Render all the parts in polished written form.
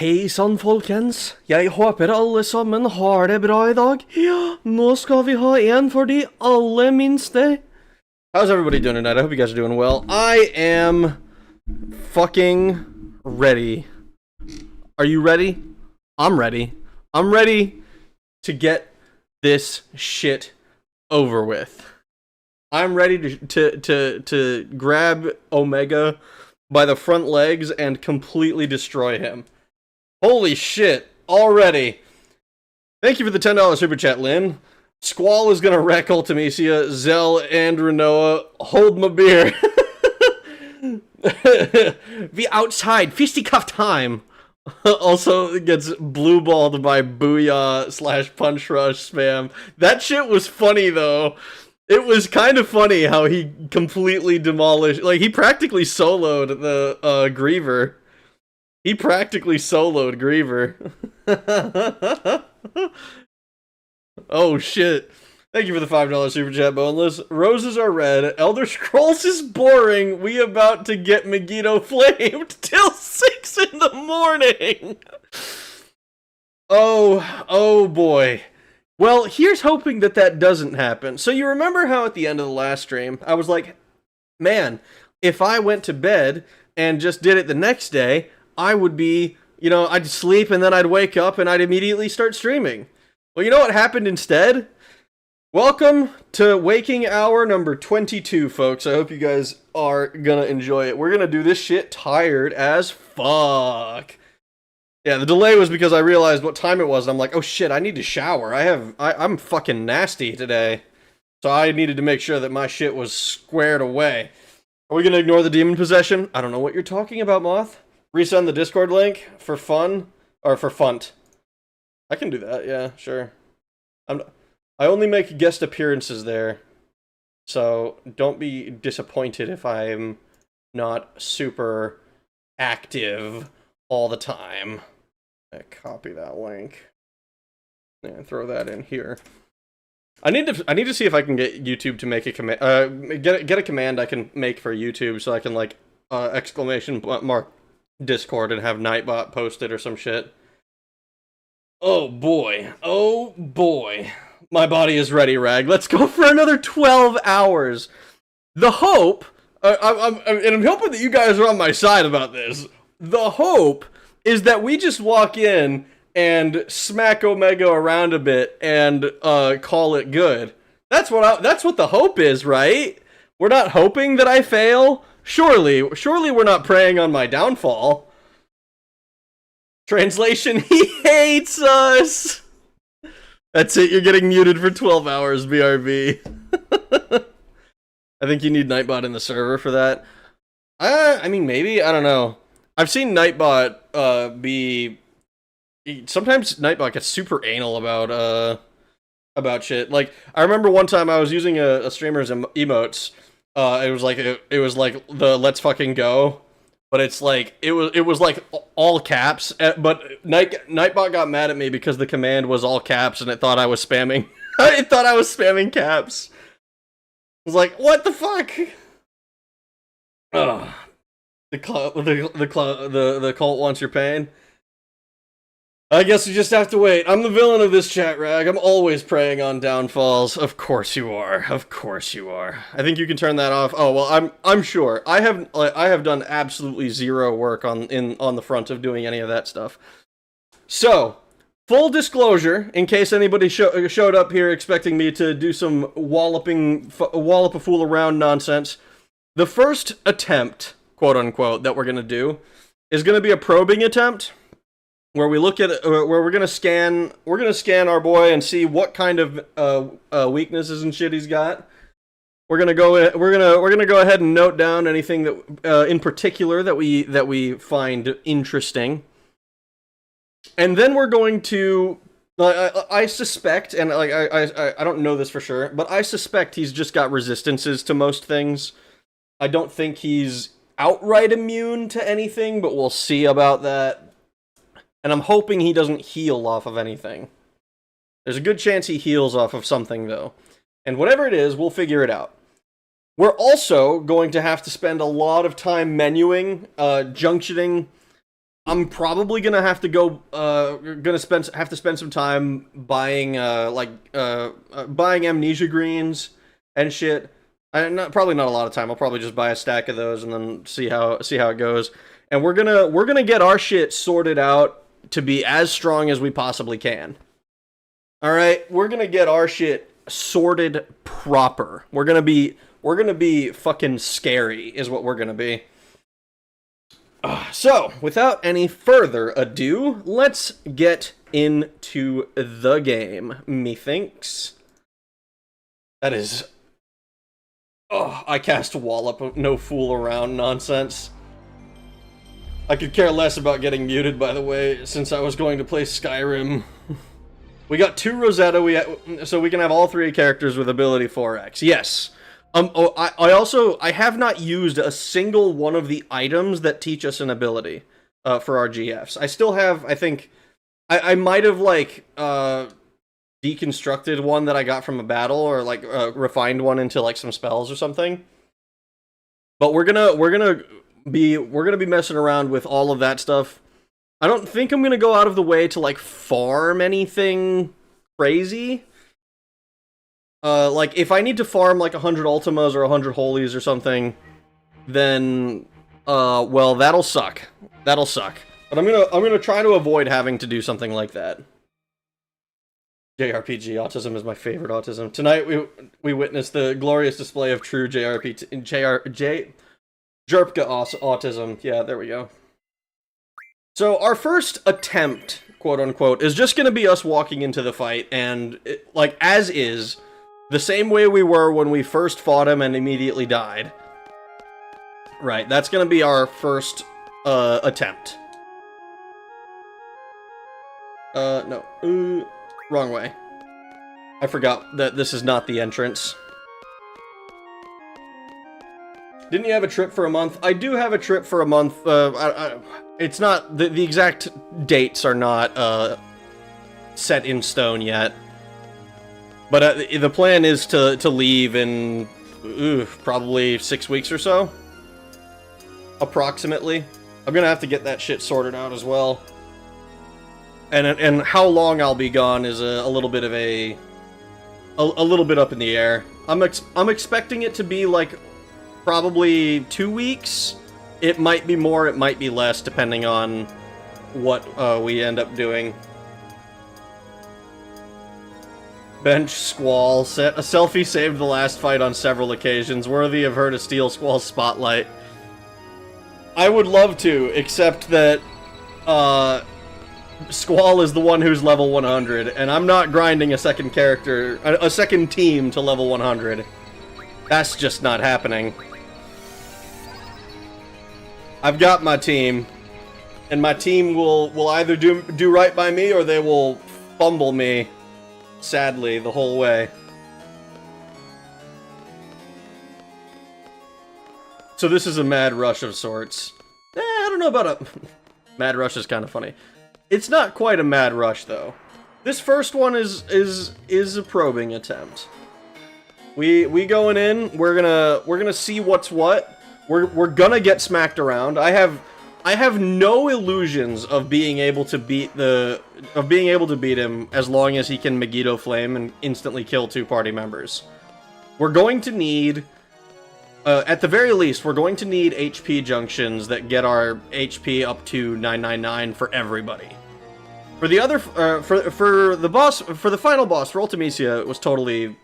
Hei sann, folkens. Jeg håper alle sammen har det bra I dag. Ja, nå skal vi ha en for de aller minste. How's everybody doing tonight? I hope you guys are doing well. I am fucking ready. Are you ready? I'm ready. I'm ready to get this shit over with. I'm ready to grab Omega by the front legs and completely destroy him. Holy shit, already. Thank you for the $10 super chat, Lynn. Squall is gonna wreck Ultimecia. Zell and Renoa, hold my beer. Be outside, fisticuff time. Also gets blue balled by Booyah / Punch Rush spam. That shit was funny though. It was kind of funny how he completely demolished, like he practically soloed the Griever. He practically soloed Griever. Oh shit. Thank you for the $5 super chat, Boneless. Roses are red. Elder Scrolls is boring. We about to get Megiddo flamed till 6 in the morning. Oh boy. Well, here's hoping that that doesn't happen. So you remember how at the end of the last stream, I was like, man, if I went to bed and just did it the next day, I would be, you know, I'd sleep and then I'd wake up and I'd immediately start streaming. Well, you know what happened instead? Welcome to waking hour number 22, folks. I hope you guys are gonna enjoy it. We're gonna do this shit tired as fuck. Yeah, the delay was because I realized what time it was, and I'm like, oh shit, I need to shower. I'm fucking nasty today. So I needed to make sure that my shit was squared away. Are we gonna ignore the demon possession? I don't know what you're talking about, Moth. Resend the Discord link for fun, or for funt. I can do that, yeah, sure. I only make guest appearances there, so don't be disappointed if I'm not super active all the time. Copy that link and throw that in here. I need to see if I can get YouTube to make a command. Get a command I can make for YouTube so I can like exclamation mark Discord and have Nightbot post it or some shit. Oh boy. Oh boy. My body is ready, Rag. Let's go for another 12 hours. The hope, and I'm hoping that you guys are on my side about this. The hope is that we just walk in and smack Omega around a bit and call it good. That's what the hope is, right? We're not hoping that I fail. Surely we're not preying on my downfall. Translation: he hates us. That's it, you're getting muted for 12 hours, BRB. I think you need Nightbot in the server for that. I mean, maybe, I don't know. I've seen Nightbot be... Sometimes Nightbot gets super anal about shit. Like, I remember one time I was using a streamer's emotes. It was like the let's fucking go. But it's like, it was like all caps, but Nightbot got mad at me because the command was all caps and it thought I was spamming. It thought I was spamming caps. I was like, what the fuck? Ugh. The cult wants your pain. I guess we just have to wait. I'm the villain of this chat, Rag. I'm always preying on downfalls. Of course you are. Of course you are. I think you can turn that off. Oh well, I'm sure. I have done absolutely zero work on the front of doing any of that stuff. So, full disclosure, in case anybody showed up here expecting me to do some wallop a fool around nonsense, the first attempt, quote unquote, that we're gonna do is gonna be a probing attempt. Where we look at where we're gonna scan our boy and see what kind of weaknesses and shit he's got. We're gonna go ahead and note down anything that in particular that we find interesting, and then we're going to. I suspect, and like I don't know this for sure, but I suspect he's just got resistances to most things. I don't think he's outright immune to anything, but we'll see about that. And I'm hoping he doesn't heal off of anything. There's a good chance he heals off of something, though. And whatever it is, we'll figure it out. We're also going to have to spend a lot of time menuing, junctioning. I'm probably gonna have to go. Have to spend some time buying, buying amnesia greens and shit. Probably not a lot of time. I'll probably just buy a stack of those and then see how it goes. And we're gonna get our shit sorted out to be as strong as we possibly can. Alright, we're gonna get our shit sorted proper. We're gonna be fucking scary, is what we're gonna be. So, without any further ado, let's get into the game, methinks. That is... Oh, I cast Wallop, no fool around nonsense. I could care less about getting muted, by the way, since I was going to play Skyrim. We got 2 Rosetta, so we can have all 3 characters with ability 4x. Yes. I have not used a single one of the items that teach us an ability for our GFs. I still have, I think, I might have, like, deconstructed one that I got from a battle, or, like, refined one into, like, some spells or something. But we're gonna be messing around with all of that stuff. I don't think I'm gonna go out of the way to, like, farm anything crazy. Like, if I need to farm, like, 100 Ultimas or 100 Holies or something, then, well, that'll suck. That'll suck. But I'm gonna try to avoid having to do something like that. JRPG autism is my favorite autism. Tonight, we witnessed the glorious display of true Jerpka autism. Yeah, there we go. So, our first attempt, quote-unquote, is just gonna be us walking into the fight, and, like, as is... the same way we were when we first fought him and immediately died. Right, that's gonna be our first, attempt. No. Wrong way. I forgot that this is not the entrance. Didn't you have a trip for a month? I do have a trip for a month. It's not... The exact dates are not, set in stone yet. But the plan is to leave in probably 6 weeks or so, approximately. I'm gonna have to get that shit sorted out as well. And how long I'll be gone is a little bit of a little bit up in the air. I'm expecting it to be like probably 2 weeks. It might be more, it might be less, depending on what we end up doing. Bench Squall. A selfie saved the last fight on several occasions, worthy of her to steal Squall's spotlight. I would love to, except that, Squall is the one who's level 100, and I'm not grinding a second character, a second team to level 100. That's just not happening. I've got my team, and my team will either do right by me, or they will fumble me. Sadly, the whole way. So this is a mad rush of sorts. I don't know about a... Mad rush is kind of funny. It's not quite a mad rush, though. This first one is a probing attempt. We going in, we're gonna see what's what. We're gonna get smacked around. I have no illusions of being able to beat him as long as he can Megiddo Flame and instantly kill 2 party members. We're going to need, at the very least, we're going to need HP junctions that get our HP up to 999 for everybody. For the other, for the boss, for the final boss, for Ultimecia, it was totally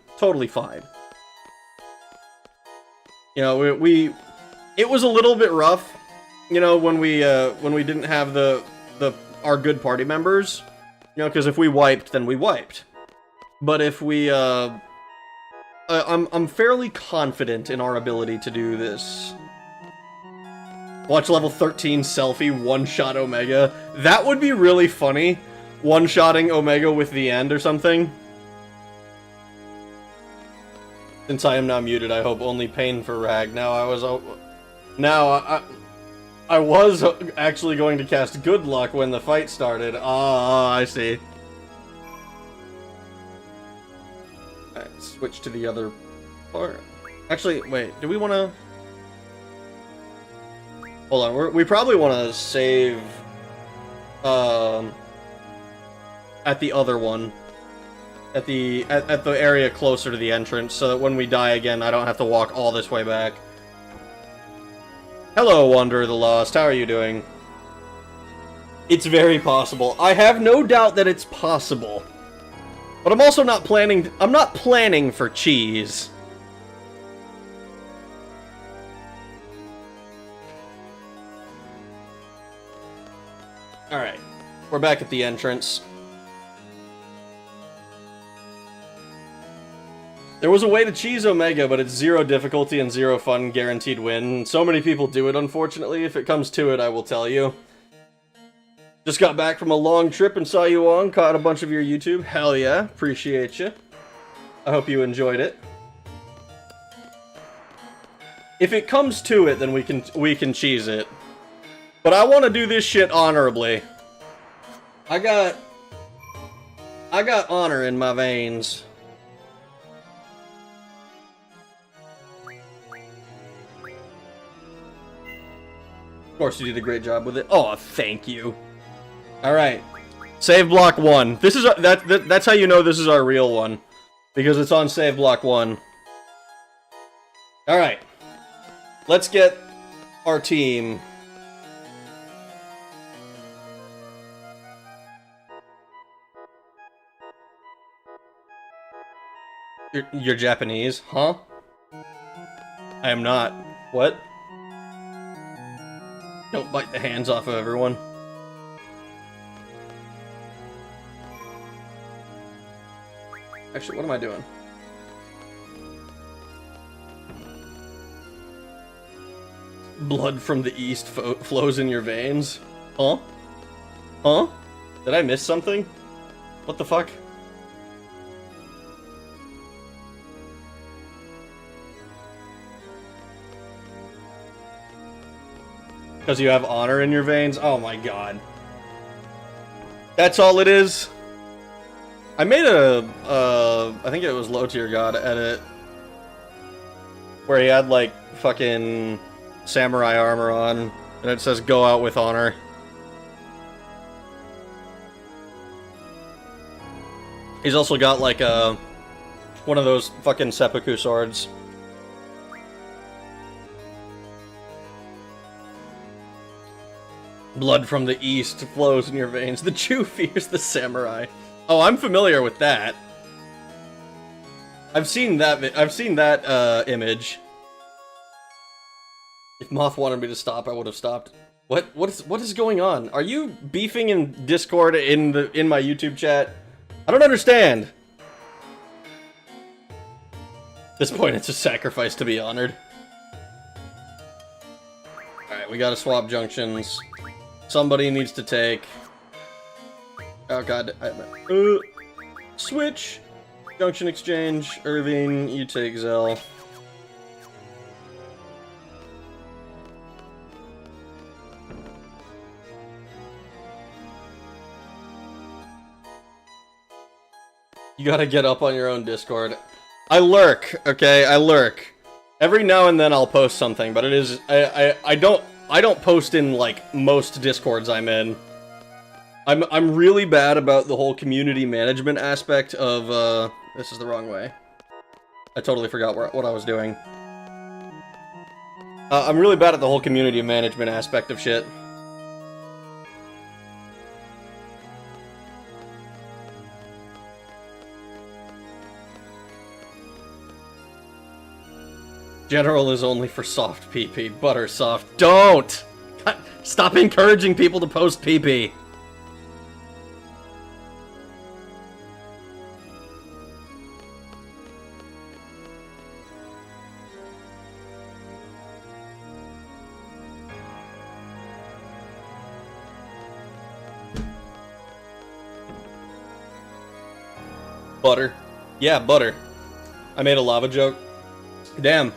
fine. You know, it was a little bit rough. You know, when we didn't have our good party members, you know, because if we wiped, then we wiped. But if we, I'm fairly confident in our ability to do this. Watch level 13 selfie, one-shot Omega. That would be really funny. One-shotting Omega with the end or something. Since I am now muted, I hope only pain for Rag. Now I was actually going to cast Good Luck when the fight started. Ah, I see. Alright, switch to the other part. Actually, wait, do we want to... Hold on, we probably want to save... at the other one. At the area closer to the entrance, so that when we die again, I don't have to walk all this way back. Hello, Wanderer of the Lost. How are you doing? It's very possible. I have no doubt that it's possible. But I'm also not planning... I'm not planning for cheese. We're back at the entrance. There was a way to cheese Omega, but it's 0 difficulty and 0 fun, guaranteed win. So many people do it, unfortunately. If it comes to it, I will tell you. Just got back from a long trip and saw you on, caught a bunch of your YouTube. Hell yeah, appreciate you. I hope you enjoyed it. If it comes to it, then we can cheese it. But I want to do this shit honorably. I got honor in my veins. Of course, you did a great job with it. Oh, thank you. All right, save block 1. This is that's how you know this is our real one, because it's on save block 1. All right, let's get our team. You're Japanese, huh? I am not. What? Don't bite the hands off of everyone. Actually, what am I doing? Blood from the east flows in your veins? Huh? Huh? Did I miss something? What the fuck? Because you have honor in your veins? Oh my god. That's all it is? I made a, I think it was Low Tier God edit, where he had, like, fucking samurai armor on, and it says, go out with honor. He's also got, like, one of those fucking seppuku swords. Blood from the east flows in your veins. The Jew fears the samurai. Oh, I'm familiar with that. I've seen that image. If Moth wanted me to stop, I would have stopped. What is going on? Are you beefing in Discord in my YouTube chat? I don't understand. At this point, it's a sacrifice to be honored. Alright, we gotta swap junctions. Somebody needs to take... Oh god, switch! Junction exchange, Irving, you take Zell. You gotta get up on your own Discord. I lurk, okay? I lurk. Every now and then I'll post something, but it is... I don't post in, like, most Discords I'm in. I'm really bad about the whole community management aspect of, this is the wrong way. I totally forgot what I was doing. I'm really bad at the whole community management aspect of shit. General is only for soft PP. Butter soft. Don't! God, stop encouraging people to post PP. Butter. Yeah, butter. I made a lava joke. Damn.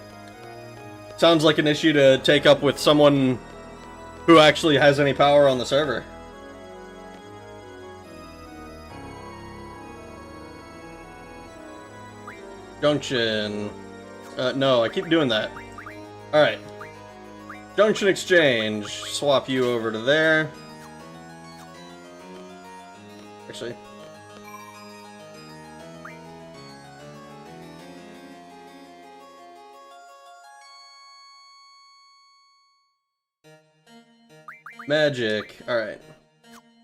Sounds like an issue to take up with someone who actually has any power on the server. Junction. No, I keep doing that. Alright. Junction exchange. Swap you over to there. Actually. Magic. Alright.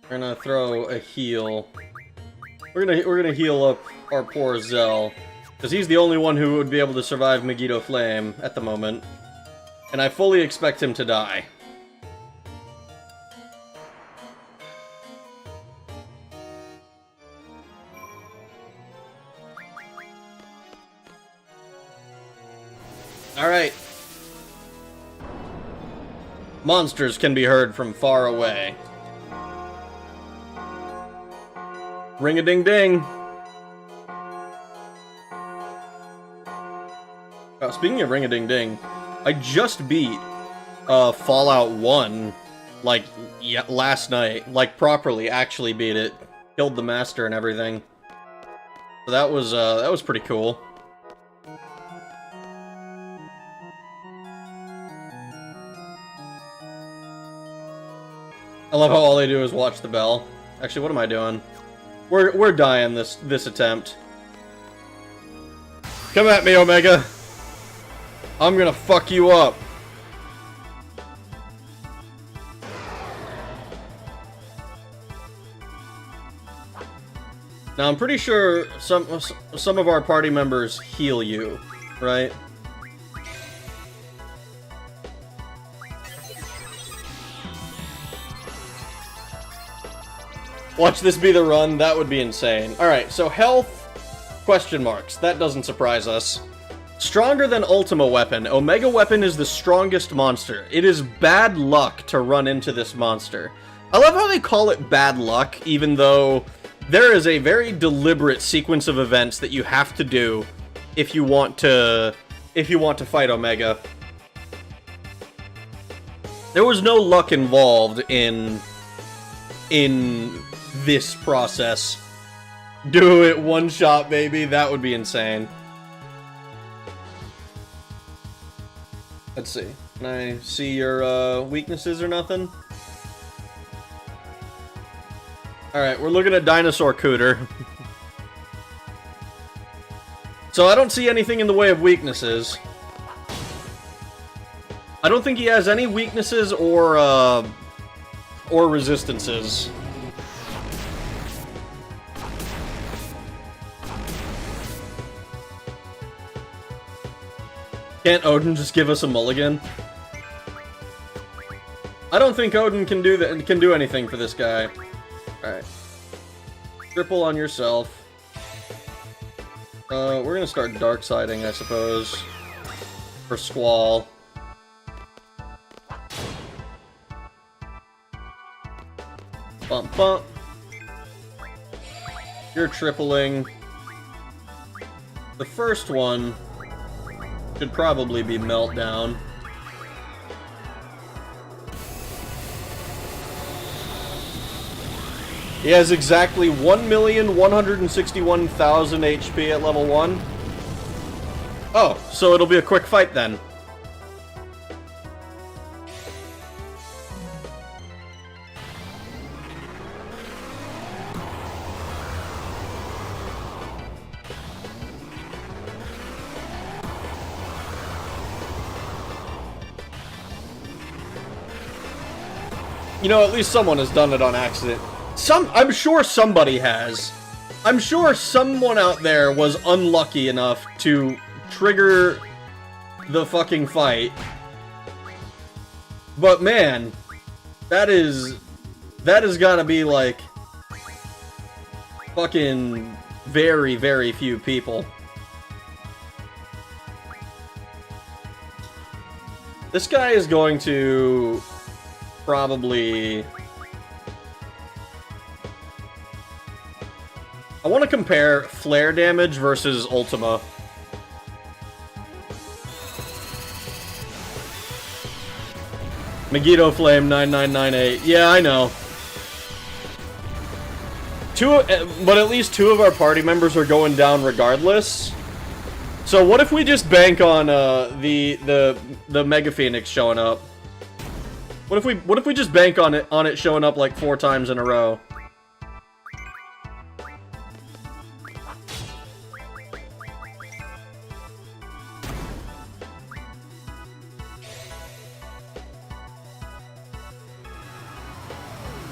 We're gonna throw a heal. We're gonna heal up our poor Zell. Because he's the only one who would be able to survive Megiddo Flame at the moment. And I fully expect him to die. Alright. Monsters can be heard from far away. Ring-a-ding-ding. Oh, speaking of ring-a-ding-ding, I just beat Fallout 1, like, last night. Like, properly, actually beat it. Killed the master and everything. So that was pretty cool. I love how all they do is watch the bell. Actually, what am I doing? We're dying this attempt. Come at me, Omega. I'm gonna fuck you up. Now, I'm pretty sure some of our party members heal you, right? Watch this be the run, that would be insane. Alright, so health, question marks. That doesn't surprise us. Stronger than Ultima Weapon, Omega Weapon is the strongest monster. It is bad luck to run into this monster. I love how they call it bad luck, even though there is a very deliberate sequence of events that you have to do if you want to fight Omega. There was no luck involved in this process. Do it one shot, baby. That would be insane. Let's see. Can I see your weaknesses or nothing? Alright, we're looking at Dinosaur Cooter. So I don't see anything in the way of weaknesses. I don't think he has any weaknesses or resistances. Can't Odin just give us a mulligan? I don't think Odin can do anything for this guy. Alright. Triple on yourself. We're gonna start dark siding, I suppose. For Squall. Bump bump. You're tripling. The first one should probably be Meltdown. He has exactly 1,161,000 HP at level 1. Oh, so it'll be a quick fight then. You know, at least someone has done it on accident. I'm sure somebody has. I'm sure someone out there was unlucky enough to trigger the fucking fight. But man, that has gotta be like fucking very, very few people. This guy is going to probably... I want to compare flare damage versus Ultima. Megiddo Flame 9998. Yeah, I know. But at least two of our party members are going down regardless. So what if we just bank on the Mega Phoenix showing up? What if we just bank on it showing up like 4 times in a row?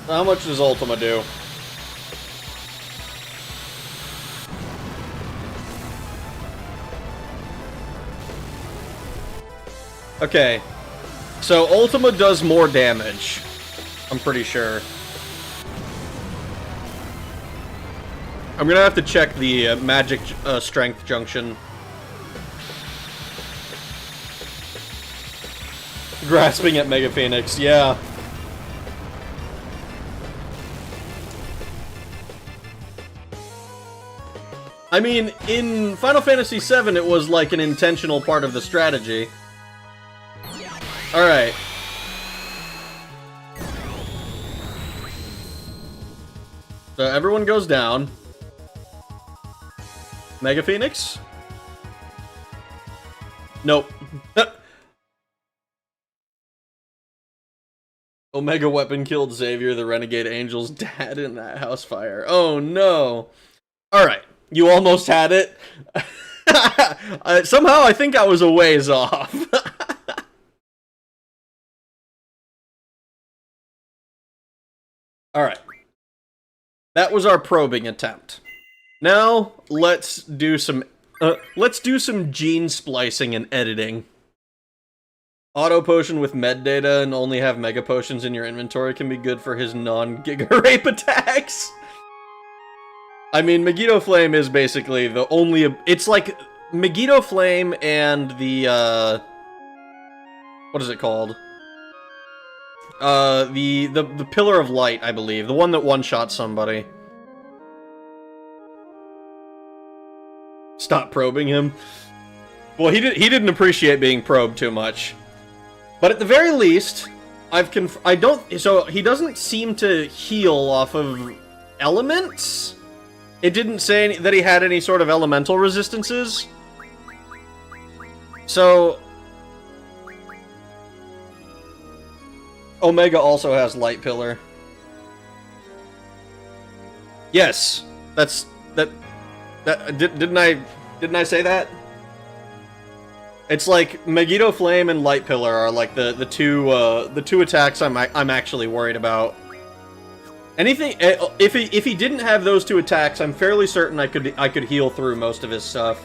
How much does Ultima do? Okay. So Ultima does more damage. I'm pretty sure. I'm gonna have to check the magic strength junction. Grasping at Mega Phoenix, yeah. I mean, in Final Fantasy VII, it was like an intentional part of the strategy. Alright. So everyone goes down. Mega Phoenix? Nope. Omega Weapon killed Xavier, the Renegade Angel's dad, in that house fire. Oh no. Alright. You almost had it. Somehow I think I was a ways off. Alright. That was our probing attempt. Now, let's do some gene splicing and editing. Auto potion with med data and only have mega potions in your inventory can be good for his non-Giga Rape attacks. I mean, Megiddo Flame is basically the only... It's like Megiddo Flame and the, what is it called? The Pillar of Light, I believe. The one that one-shots somebody. Stop probing him. Well, he didn't appreciate being probed too much. But at the very least, so he doesn't seem to heal off of elements? It didn't say that he had any sort of elemental resistances. So Omega also has Light Pillar. Yes, didn't I say that? It's like Megiddo Flame and Light Pillar are like the two attacks I'm actually worried about. Anything if he didn't have those two attacks, I'm fairly certain I could heal through most of his stuff.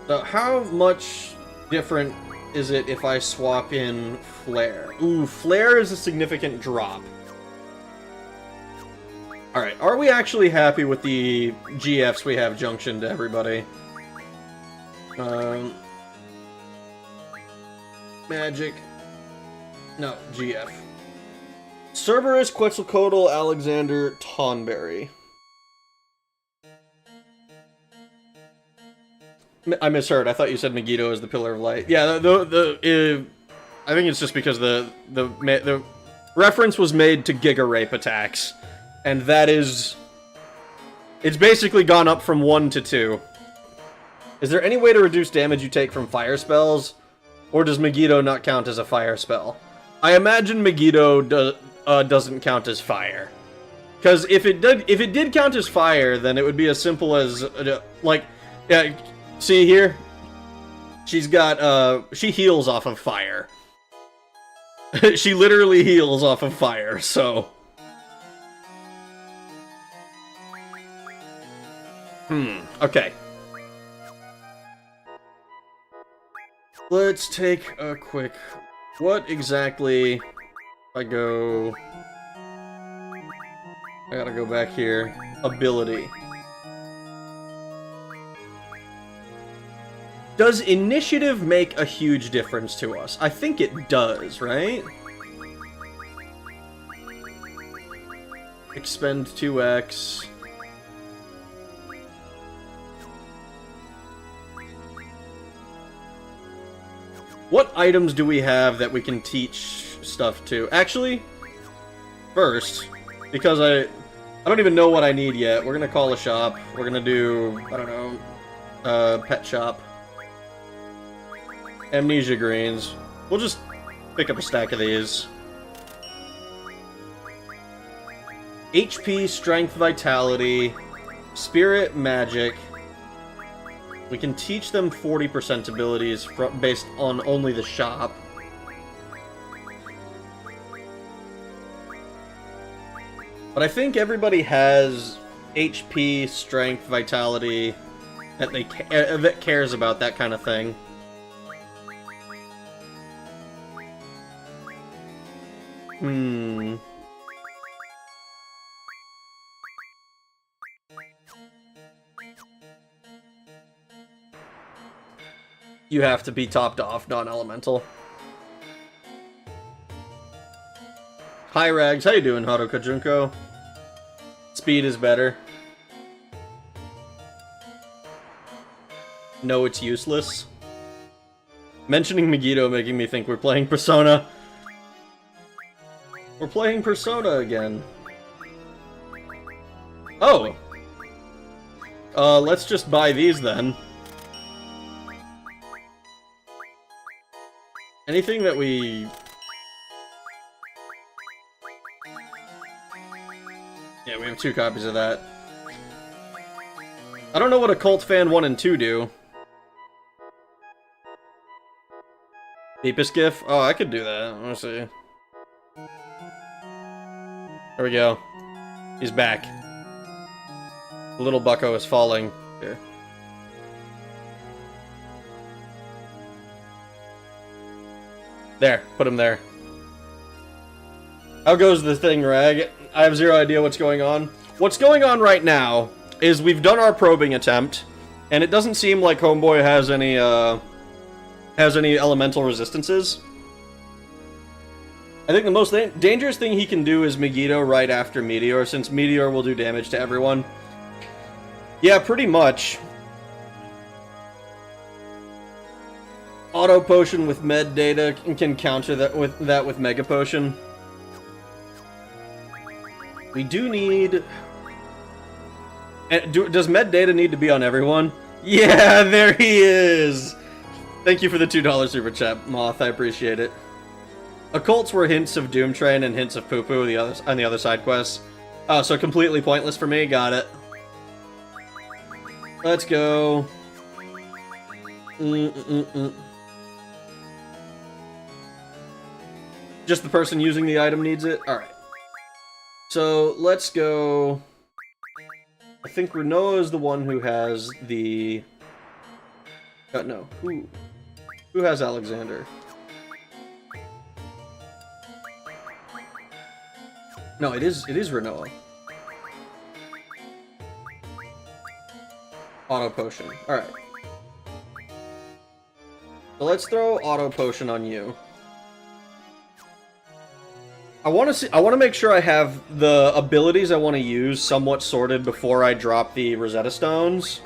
So how much different is it if I swap in Flare? Ooh, Flare is a significant drop. Alright, are we actually happy with the GFs we have junctioned to everybody? Magic. No, GF. Cerberus, Quetzalcoatl, Alexander, Tonberry. I misheard. I thought you said Megiddo is the Pillar of Light. Yeah, I think it's just because the reference was made to Giga Rape attacks, and that is... It's basically gone up from 1 to 2. Is there any way to reduce damage you take from fire spells? Or does Megiddo not count as a fire spell? I imagine Megiddo doesn't count as fire. Because if it did count as fire, then it would be as simple as, like, yeah, see here? She's got, she heals off of fire. She literally heals off of fire, so... Okay. Let's take a quick... What exactly... I gotta go back here. Ability. Does initiative make a huge difference to us? I think it does, right? Expend 2x. What items do we have that we can teach stuff to? Actually, first, because I don't even know what I need yet, we're gonna call a shop. We're gonna do, I don't know, pet shop. Amnesia greens. We'll just pick up a stack of these. HP, strength, vitality, spirit, magic. We can teach them 40% abilities based on only the shop. But I think everybody has HP, strength, vitality that cares about that kind of thing. You have to be topped off, non-elemental. Hi Rags, how you doing, Hado Kajunko? Speed is better. No, it's useless. Mentioning Megiddo making me think we're playing Persona. We're playing Persona again. Oh! Let's just buy these then. Anything that we... Yeah, we have 2 copies of that. I don't know what Occult Fan 1 and 2 do. Deepest GIF? Oh, I could do that. Let's see. There we go. He's back. The little bucko is falling. Here. There. Put him there. How goes the thing, Rag? I have zero idea what's going on. What's going on right now is we've done our probing attempt, and it doesn't seem like Homeboy has any elemental resistances. I think the most dangerous thing he can do is Megiddo right after Meteor, since Meteor will do damage to everyone. Yeah, pretty much. Auto Potion with med data can counter that with Mega Potion. We do need... Does med data need to be on everyone? Yeah, there he is! Thank you for the $2 super chat, Moth. I appreciate it. Occults were hints of Doom Train and hints of Poo Poo on the other side quests. Oh, so completely pointless for me? Got it. Let's go. Just the person using the item needs it? Alright. So, let's go... I think Renoa is the one who has the... no. Who has Alexander? No, it is Renoa. Auto Potion. Alright. So let's throw Auto Potion on you. I want to make sure I have the abilities I want to use somewhat sorted before I drop the Rosetta Stones.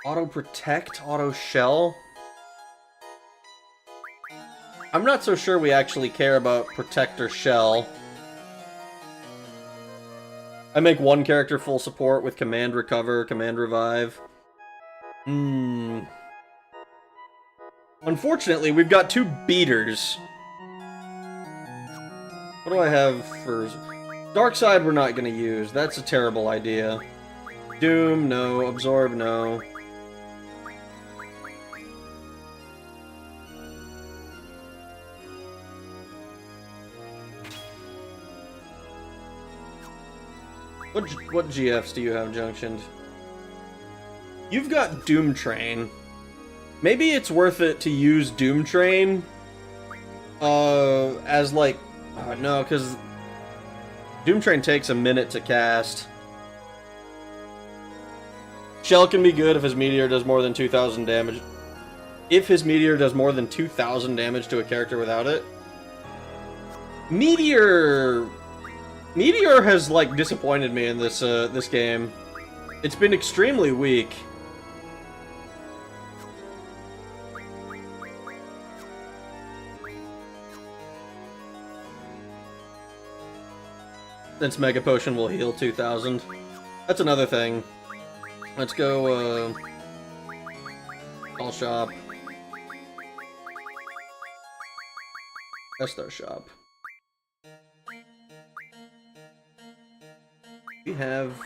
Auto Protect, Auto Shell. I'm not so sure we actually care about Protect or Shell. I make one character full support with Command Recover, Command Revive. Unfortunately, we've got 2 beaters. What do I have for... Dark Side we're not going to use. That's a terrible idea. Doom, no. Absorb, no. What GFs do you have junctioned? You've got Doom Train. Maybe it's worth it to use Doom Train as like... no, because Doom Train takes a minute to cast. Shell can be good if his Meteor does more than 2,000 damage. If his Meteor does more than 2,000 damage to a character without it. Meteor has, like, disappointed me in this, this game. It's been extremely weak. Since Mega Potion will heal 2,000. That's another thing. Let's go, All Shop. That's our shop. We have...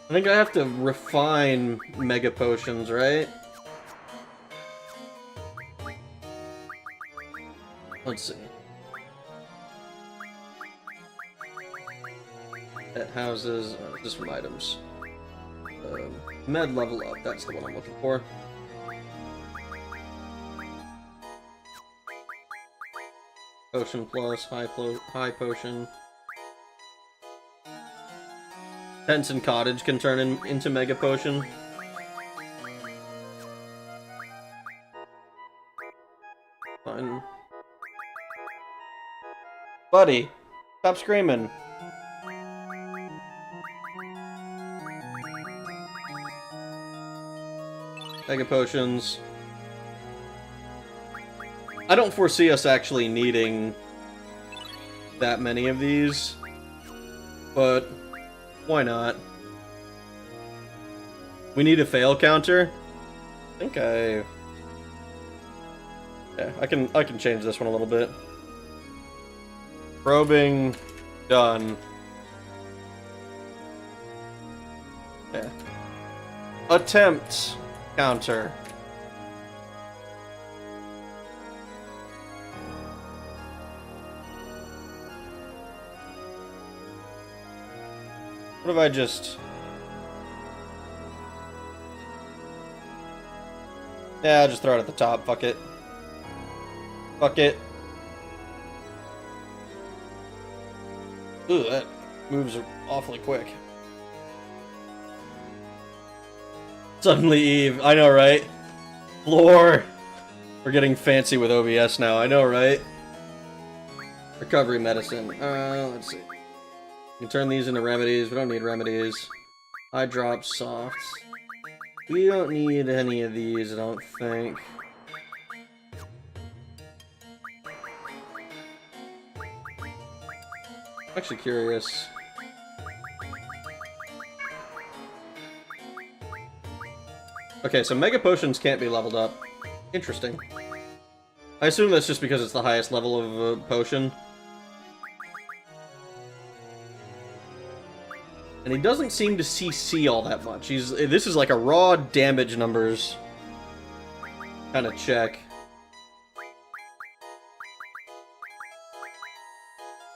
I think I have to refine Mega Potions, right? Let's see. That houses... just from items. Med level up, that's the one I'm looking for. Potion plus, high potion. Tents and Cottage can turn into Mega Potion. Fine. Buddy, stop screaming. Mega Potions. I don't foresee us actually needing that many of these, but why not? We need a fail counter. I think yeah, I can change this one a little bit. Probing done. Yeah. Attempt counter. What if I just... Yeah, I'll just throw it at the top. Fuck it. Fuck it. Ooh, that moves awfully quick. Suddenly Eve. I know, right? Floor. We're getting fancy with OBS now. I know, right? Recovery medicine. Let's see. We can turn these into remedies. We don't need remedies. Eye drops, softs. We don't need any of these, I don't think. I'm actually curious. Okay, so Mega Potions can't be leveled up. Interesting. I assume that's just because it's the highest level of a potion. And he doesn't seem to CC all that much. This is like a raw damage numbers kind of check.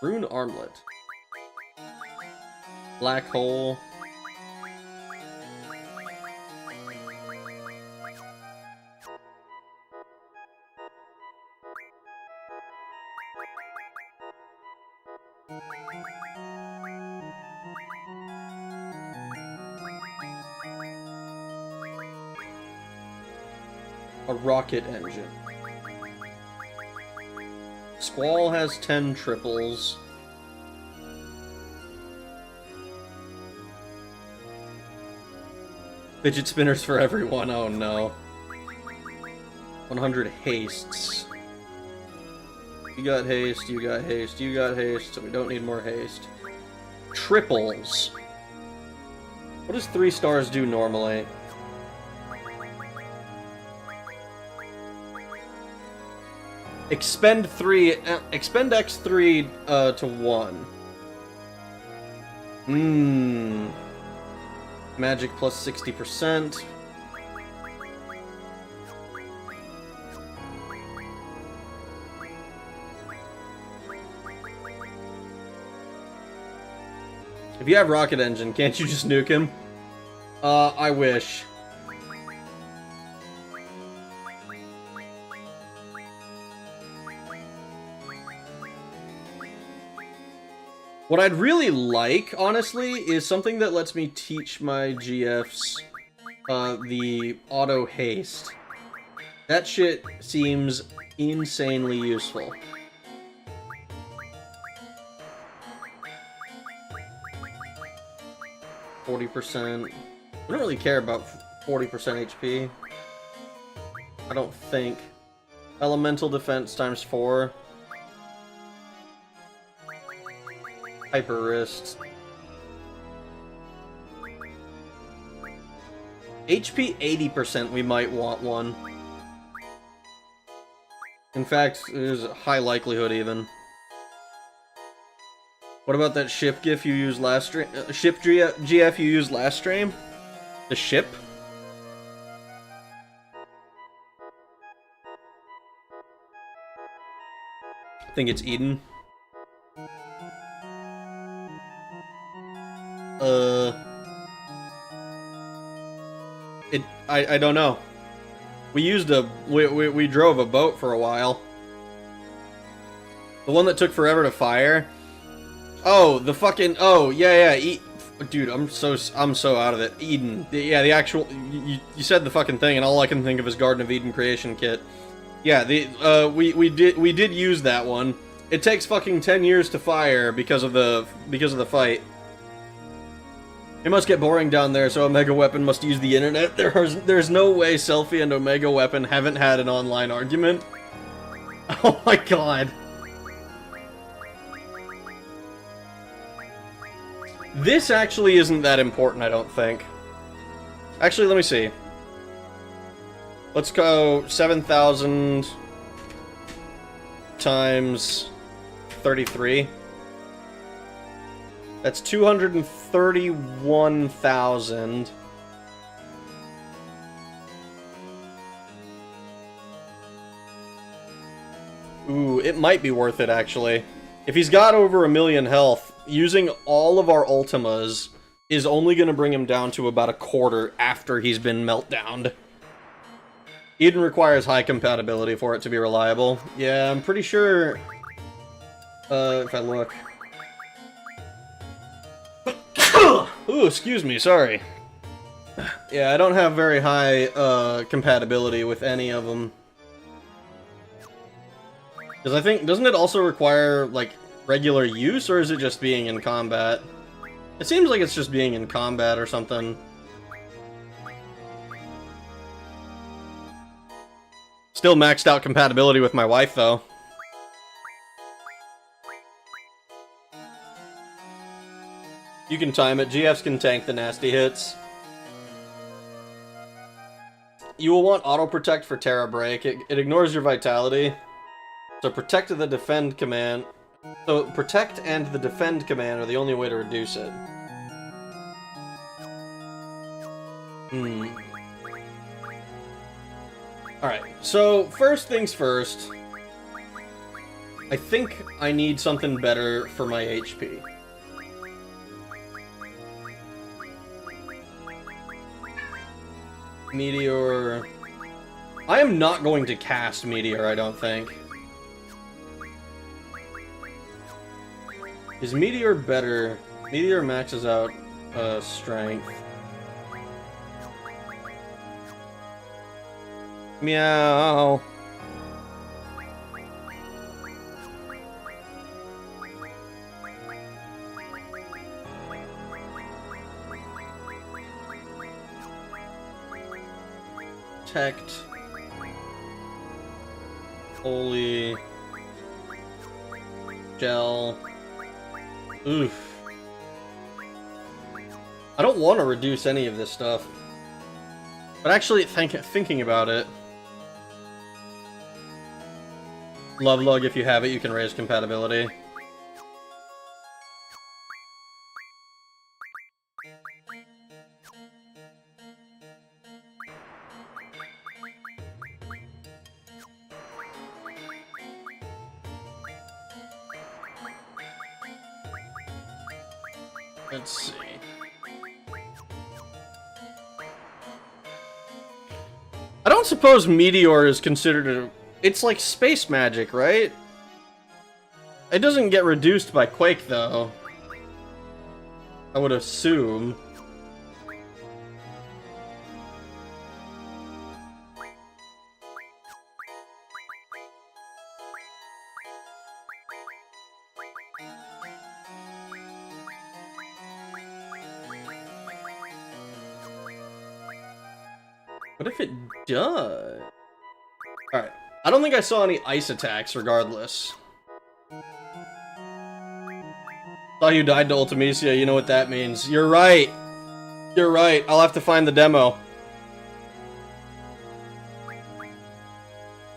Rune Armlet. Black Hole. A rocket engine. Squall has 10 triples. Fidget spinners for everyone, oh no. 100 hastes. You got haste, you got haste, you got haste, so we don't need more haste. Triples. What does 3 stars do normally? Expend X3 to 1. Magic plus 60%. If you have Rocket Engine, can't you just nuke him? I wish. What I'd really like, honestly, is something that lets me teach my GFs the auto haste. That shit seems insanely useful. %. We don't really care about 40% HP. I don't think. Elemental defense times 4. Hyper wrist. HP 80%, we might want one. In fact, there's a high likelihood even. What about that ship GIF you used last stream? Ship GF you used last stream? The ship? I think it's Eden. I don't know. We used we drove a boat for a while. The one that took forever to fire. Oh, the fucking, oh, yeah, Dude, I'm so out of it. Eden. Yeah, the actual... You said the fucking thing, and all I can think of is Garden of Eden creation kit. Yeah, we did use that one. It takes fucking 10 years to fire because of the fight. It must get boring down there, so Omega Weapon must use the internet. There's no way Selfie and Omega Weapon haven't had an online argument. Oh my god. This actually isn't that important, I don't think. Actually, let me see. Let's go 7,000 times 33. That's 231,000. Ooh, it might be worth it, actually. If he's got over 1,000,000 health, using all of our ultimas is only going to bring him down to about a quarter after he's been meltdowned. Eden requires high compatibility for it to be reliable. Yeah, I'm pretty sure... if I look... Ooh, excuse me, sorry. Yeah, I don't have very high compatibility with any of them. Because I think, doesn't it also require, like, regular use, or is it just being in combat? It seems like it's just being in combat or something. Still maxed out compatibility with my wife, though. You can time it. GFs can tank the nasty hits. You will want auto protect for Terra Break. It ignores your vitality. So protect the defend command. So protect and the defend command are the only way to reduce it. Alright, so first things first. I think I need something better for my HP. Meteor... I am not going to cast Meteor, I don't think. Is Meteor better? Meteor maxes out strength. Meow. Protect. Holy. Gel. Oof. I don't want to reduce any of this stuff. But actually, thinking about it... Lovelug, if you have it, you can raise compatibility. Let's see. I don't suppose Meteor is considered a... It's like space magic, right? It doesn't get reduced by Quake, though. I would assume. What if it does? Alright. I don't think I saw any ice attacks, regardless. Saw you died to ultimecia, you know what that means. You're right! You're right, I'll have to find the demo.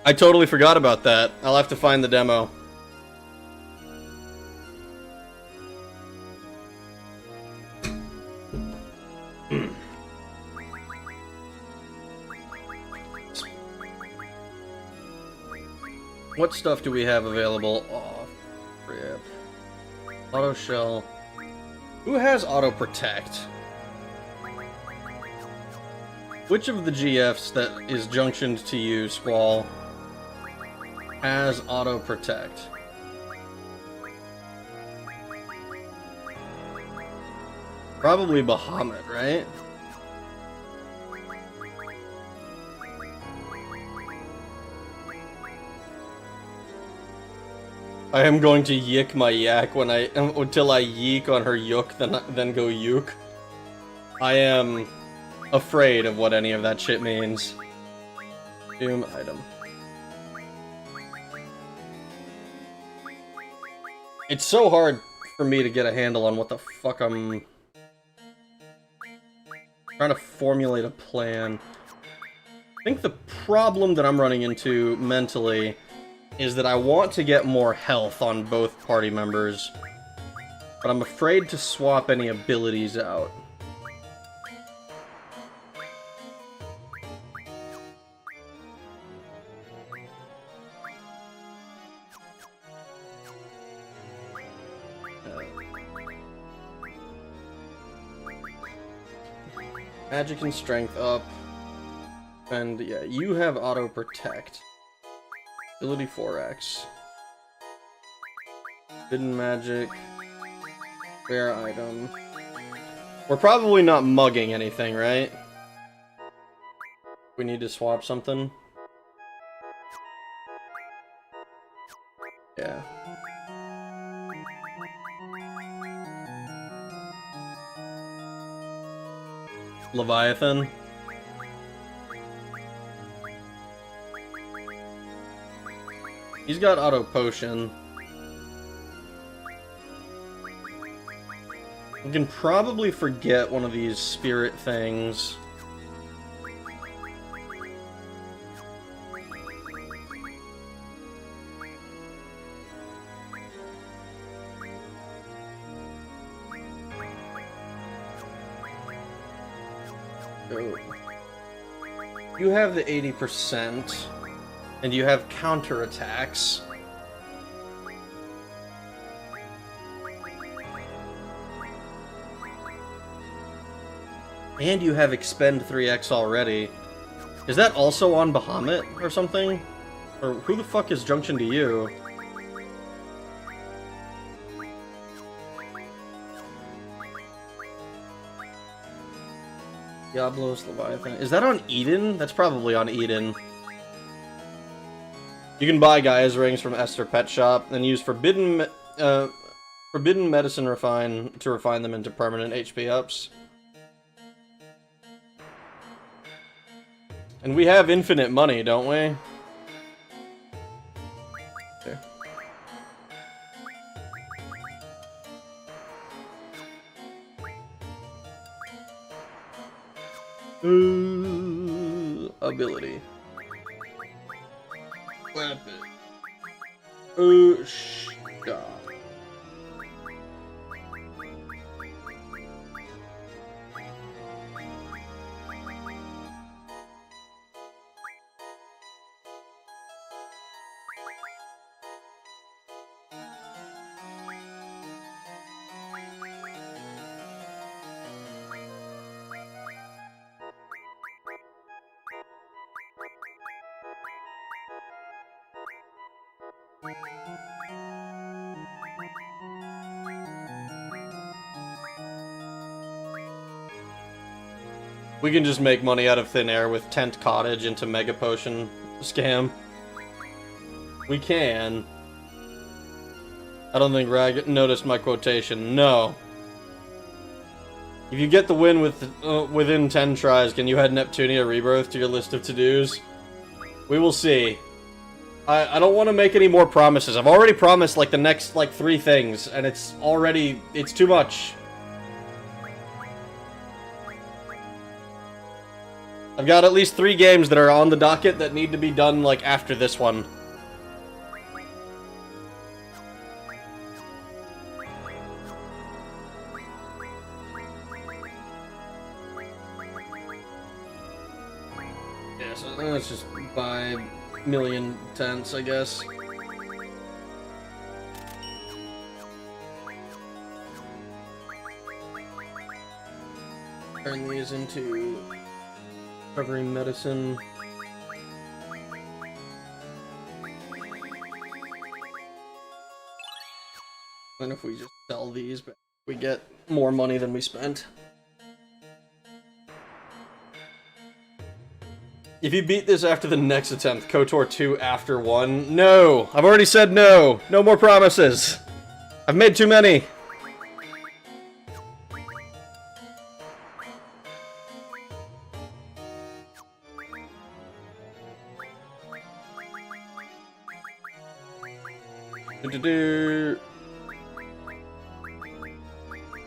I totally forgot about that. I'll have to find the demo. What stuff do we have available? Oh, rip. Auto shell. Who has auto protect? Which of the GFs that is junctioned to you, Squall, has auto protect? Probably Bahamut, right? I am going to yick my yak when until I yeek on her yook, then go yook. I am afraid of what any of that shit means. Doom item. It's so hard for me to get a handle on what the fuck I'm trying to formulate a plan. I think the problem that I'm running into mentally is that I want to get more health on both party members, but I'm afraid to swap any abilities out. Magic and strength up. And yeah, you have auto protect. Ability 4x. Hidden magic. Rare item. We're probably not mugging anything, right? We need to swap something. Yeah. Leviathan. He's got auto potion. We can probably forget one of these spirit things. Oh. You have the 80%, and you have counterattacks. And you have expend 3x already. Is that also on Bahamut or something? Or who the fuck is Junction to you? Diablos, Leviathan. Is that on Eden? That's probably on Eden. You can buy Gaia's rings from Esther Pet Shop and use forbidden medicine to refine them into permanent HP ups. And we have infinite money, don't we? Okay. Ability. Weapon. Stop. We can just make money out of thin air with Tent Cottage into Mega Potion scam. We can. I don't think Rag noticed my quotation. No. If you get the win within 10 tries, can you add Neptunia Rebirth to your list of to-dos? We will see. I don't want to make any more promises. I've already promised, like, the next, like, 3 things, and it's too much. I've got at least 3 games that are on the docket that need to be done, like, after this one. Yeah, so let's just buy million tents, I guess. Turn these into recovering medicine. And if we just sell these back. We get more money than we spent. If you beat this after the next attempt, KOTOR 2 after 1. No! I've already said no! No more promises! I've made too many!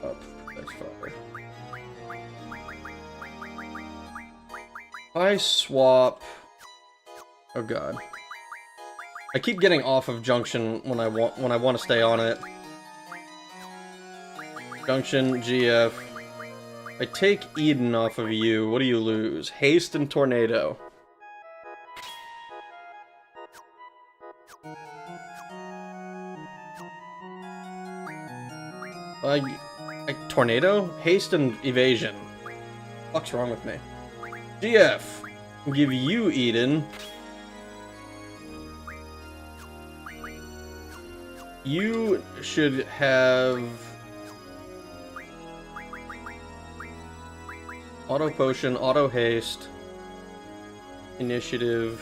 Up. That's fire. I swap... Oh god. I keep getting off of Junction when I want to stay on it. Junction, GF. I take Eden off of you. What do you lose? Haste and Tornado. Tornado? Haste and Evasion. What's wrong with me? GF. Give you Eden. You should have... Auto Potion, Auto Haste, Initiative.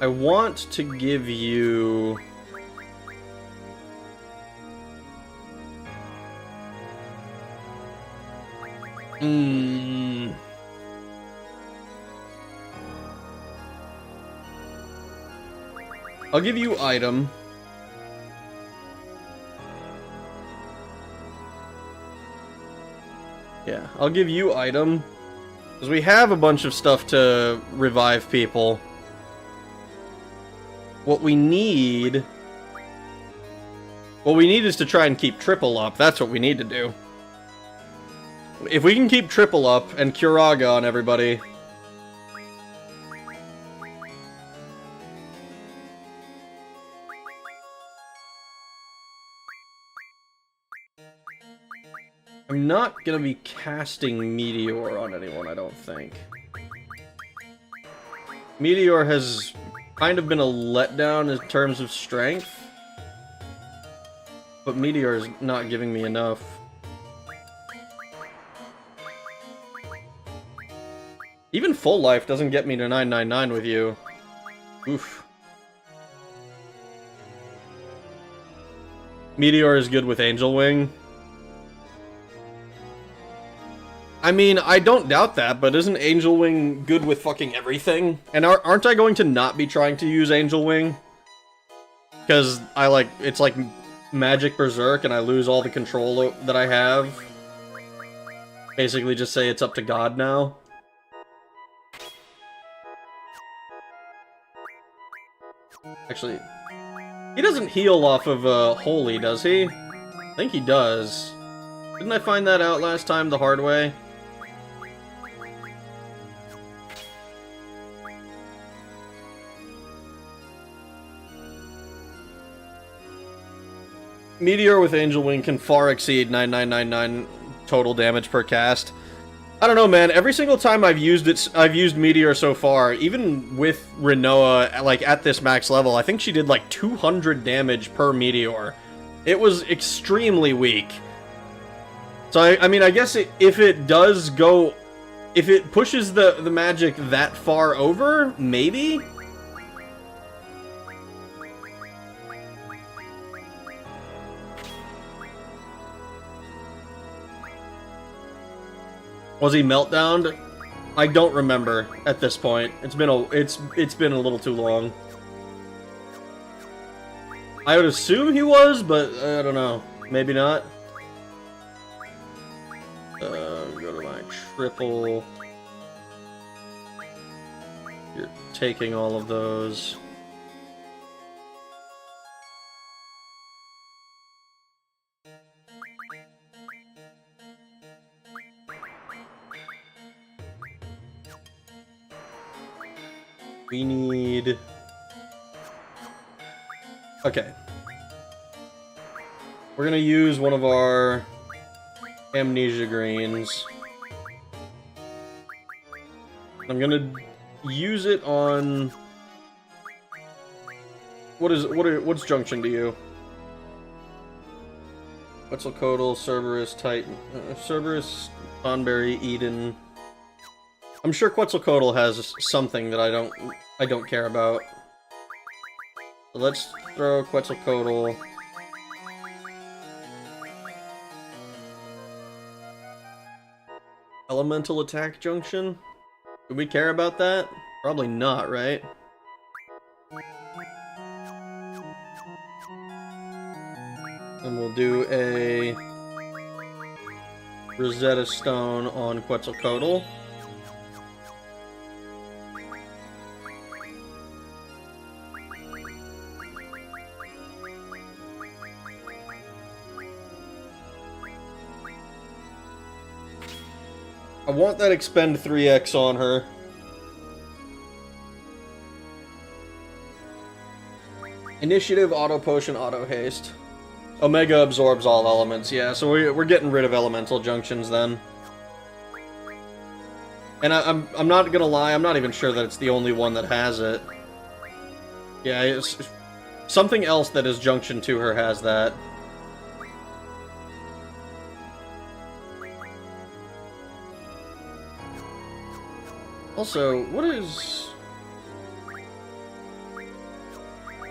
I want to give you... I'll give you Item. Yeah, I'll give you Item. Because we have a bunch of stuff to revive people. What we need... What we need is to try and keep Triple up. That's what we need to do. If we can keep Triple up and Curaga on everybody... I'm not gonna be casting Meteor on anyone, I don't think. Meteor has kind of been a letdown in terms of strength. But Meteor is not giving me enough. Even Full Life doesn't get me to 999 with you. Oof. Meteor is good with Angel Wing. I mean, I don't doubt that, but isn't Angel Wing good with fucking everything? And aren't I going to not be trying to use Angel Wing? Because it's like Magic Berserk and I lose all the control that I have. Basically just say it's up to God now. Actually, he doesn't heal off of Holy, does he? I think he does. Didn't I find that out last time the hard way? Meteor with Angel Wing can far exceed 9999 total damage per cast. I don't know, man. Every single time I've used Meteor so far, even with Rinoa, like, at this max level, I think she did, like, 200 damage per Meteor. It was extremely weak. So, I mean, I guess if it does go... If it pushes the magic that far over, maybe? Was he meltdowned? I don't remember at this point. It's been a little too long. I would assume he was, but I don't know. Maybe not. Go to my triple. You're taking all of those. We need... Okay. We're gonna use one of our Amnesia Greens. I'm gonna use it on... What's Junction to you? Quetzalcoatl, Cerberus, Titan, Cerberus, Tonberry, Eden. I'm sure Quetzalcoatl has something that I don't care about. So let's throw Quetzalcoatl. Elemental attack junction? Do we care about that? Probably not, right? And we'll do a Rosetta Stone on Quetzalcoatl. I want that expend 3x on her. Initiative, auto potion, auto haste. Omega absorbs all elements, yeah, so we're getting rid of elemental junctions then. And I'm not gonna lie, I'm not even sure that it's the only one that has it. Yeah, it's, something else that is junction to her has that. Also, what is...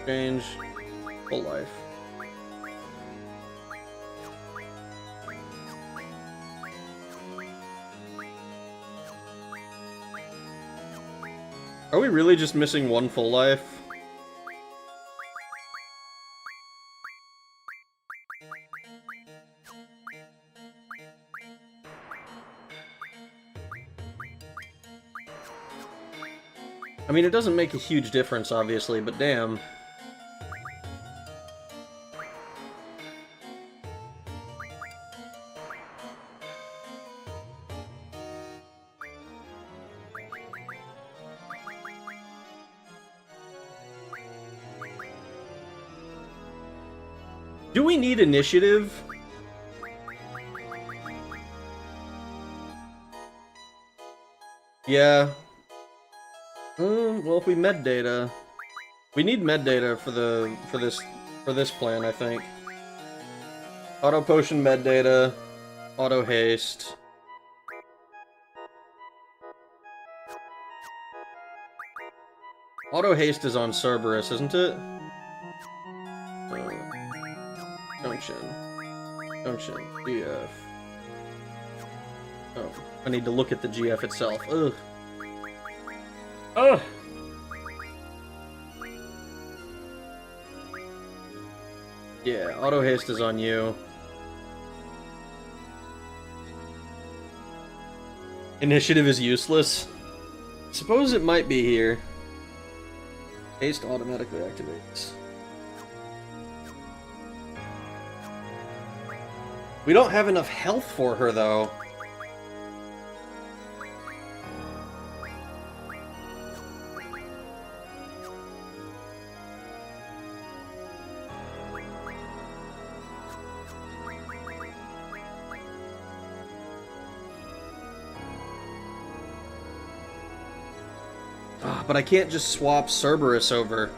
Change full life. Are we really just missing one full life? I mean, it doesn't make a huge difference, obviously, but damn. Do we need initiative? Yeah. Well, if we med data, we need med data for this plan, I think. Auto potion, med data, auto haste. Auto haste is on Cerberus, isn't it? Junction, GF. Oh, I need to look at the GF itself. Ugh. Ugh! Yeah, auto haste is on you. Initiative is useless. Suppose it might be here. Haste automatically activates. We don't have enough health for her, though. But I can't just swap Cerberus over.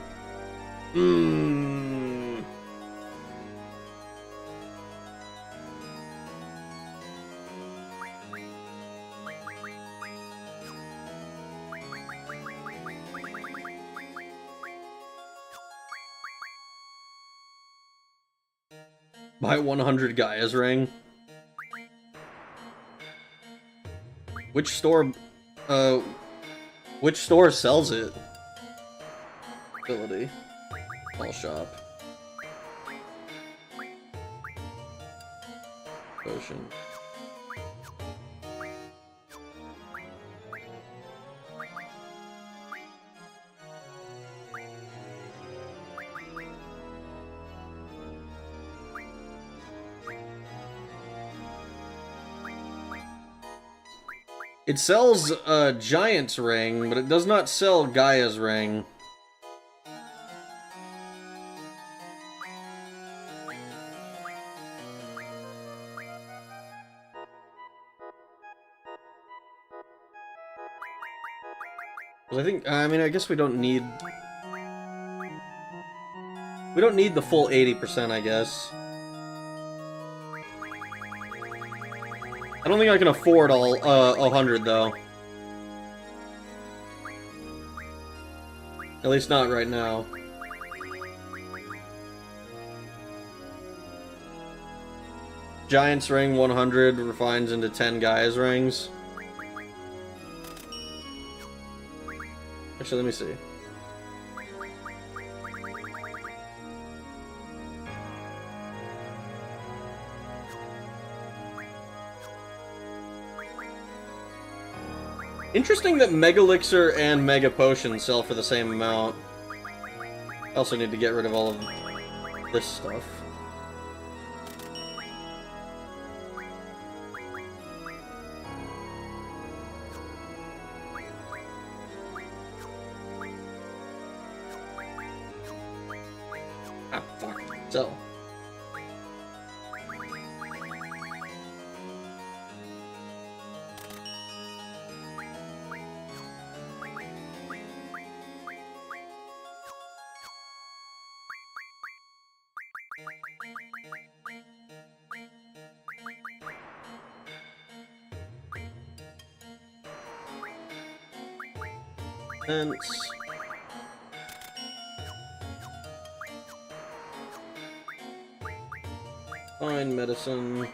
Buy 100 Gaia's ring. Which store sells it? Ability. All shop. Potion. It sells Giant's ring, but it does not sell Gaia's ring. I mean, I guess we don't need... We don't need the full 80%, I guess. don't think I can afford all 100 though. At least not right now. Giant's ring 100 refines into 10 guys rings. Actually, let me see. Interesting that Mega Elixir and Mega Potion sell for the same amount. I also need to get rid of all of this stuff. Ah, fuck. So. Fine medicine.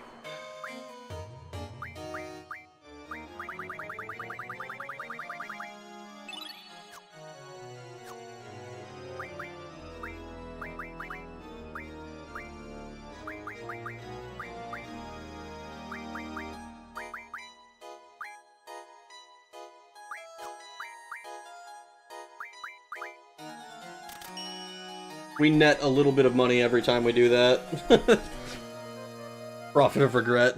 We net a little bit of money every time we do that. Profit of regret.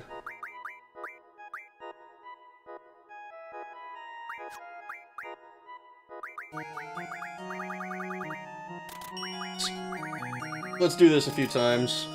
Let's do this a few times.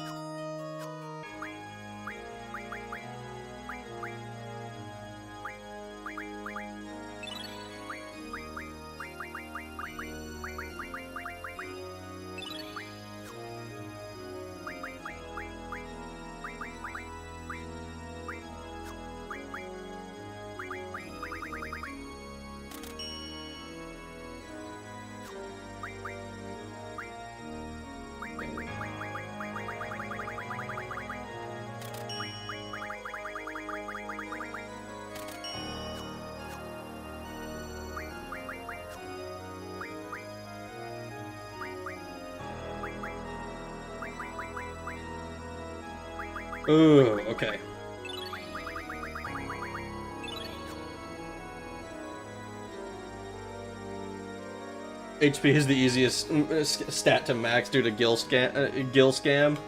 Ooh, okay. HP is the easiest stat to max due to Gil Scam.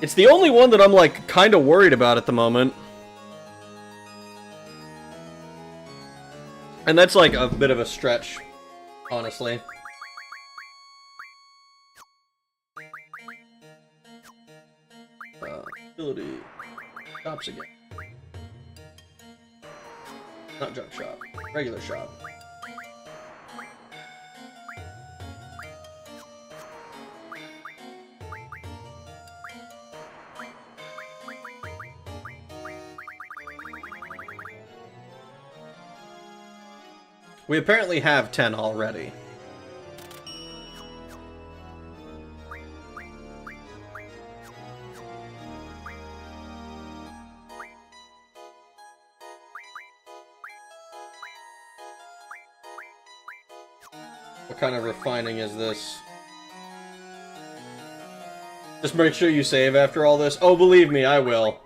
It's the only one that I'm, like, kind of worried about at the moment. And that's, like, a bit of a stretch, honestly. Ability. Shops again. Not junk shop. Regular shop. We apparently have 10 already. What kind of refining is this? Just make sure you save after all this. Oh, believe me, I will.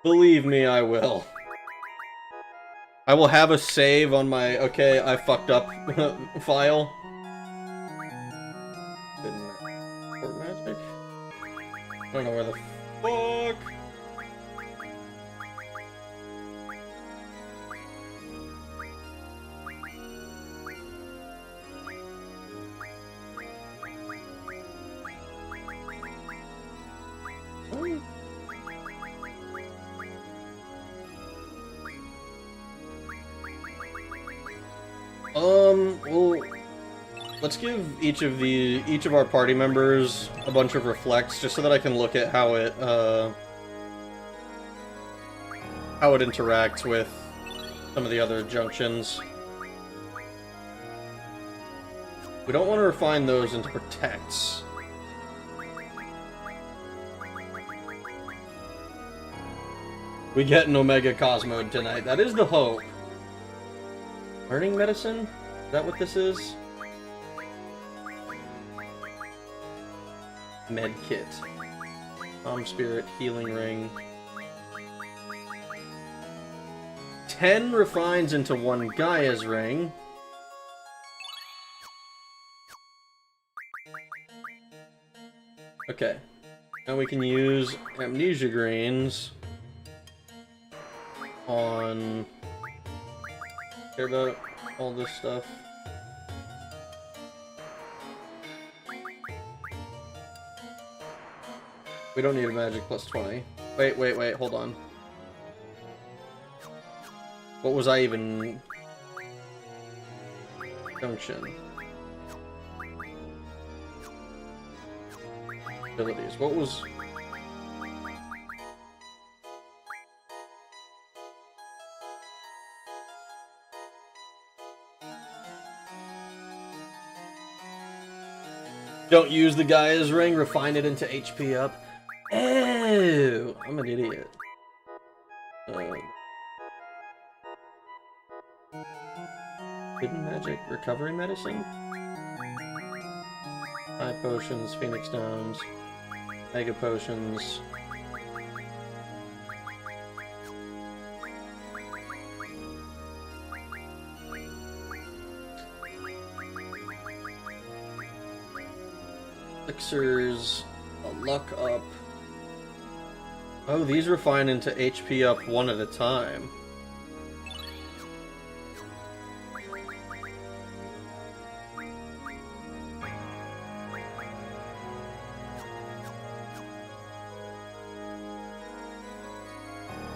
Believe me, I will. I will have a save on my, okay, I fucked up file. Magic? I don't know where the fuck. Well, let's give each of our party members a bunch of reflects, just so that I can look at how it, how it interacts with some of the other junctions. We don't want to refine those into protects. We get an Omega Cosmode tonight. That is the hope. Learning medicine? Is that what this is? Med kit. Calm Spirit, Healing Ring. 10 refines into 1 Gaia's Ring. Okay. Now we can use Amnesia Greens on... Care about all this stuff. We don't need a magic plus 20. Wait, hold on. What was I even... Junction. Abilities. What was... Don't use the Gaia's Ring, refine it into HP up. Oh, I'm an idiot. Hidden Magic, Recovery Medicine? High Potions, Phoenix Downs, Mega Potions. Elixirs, a Luck Up. Oh, these refine into HP up 1 at a time.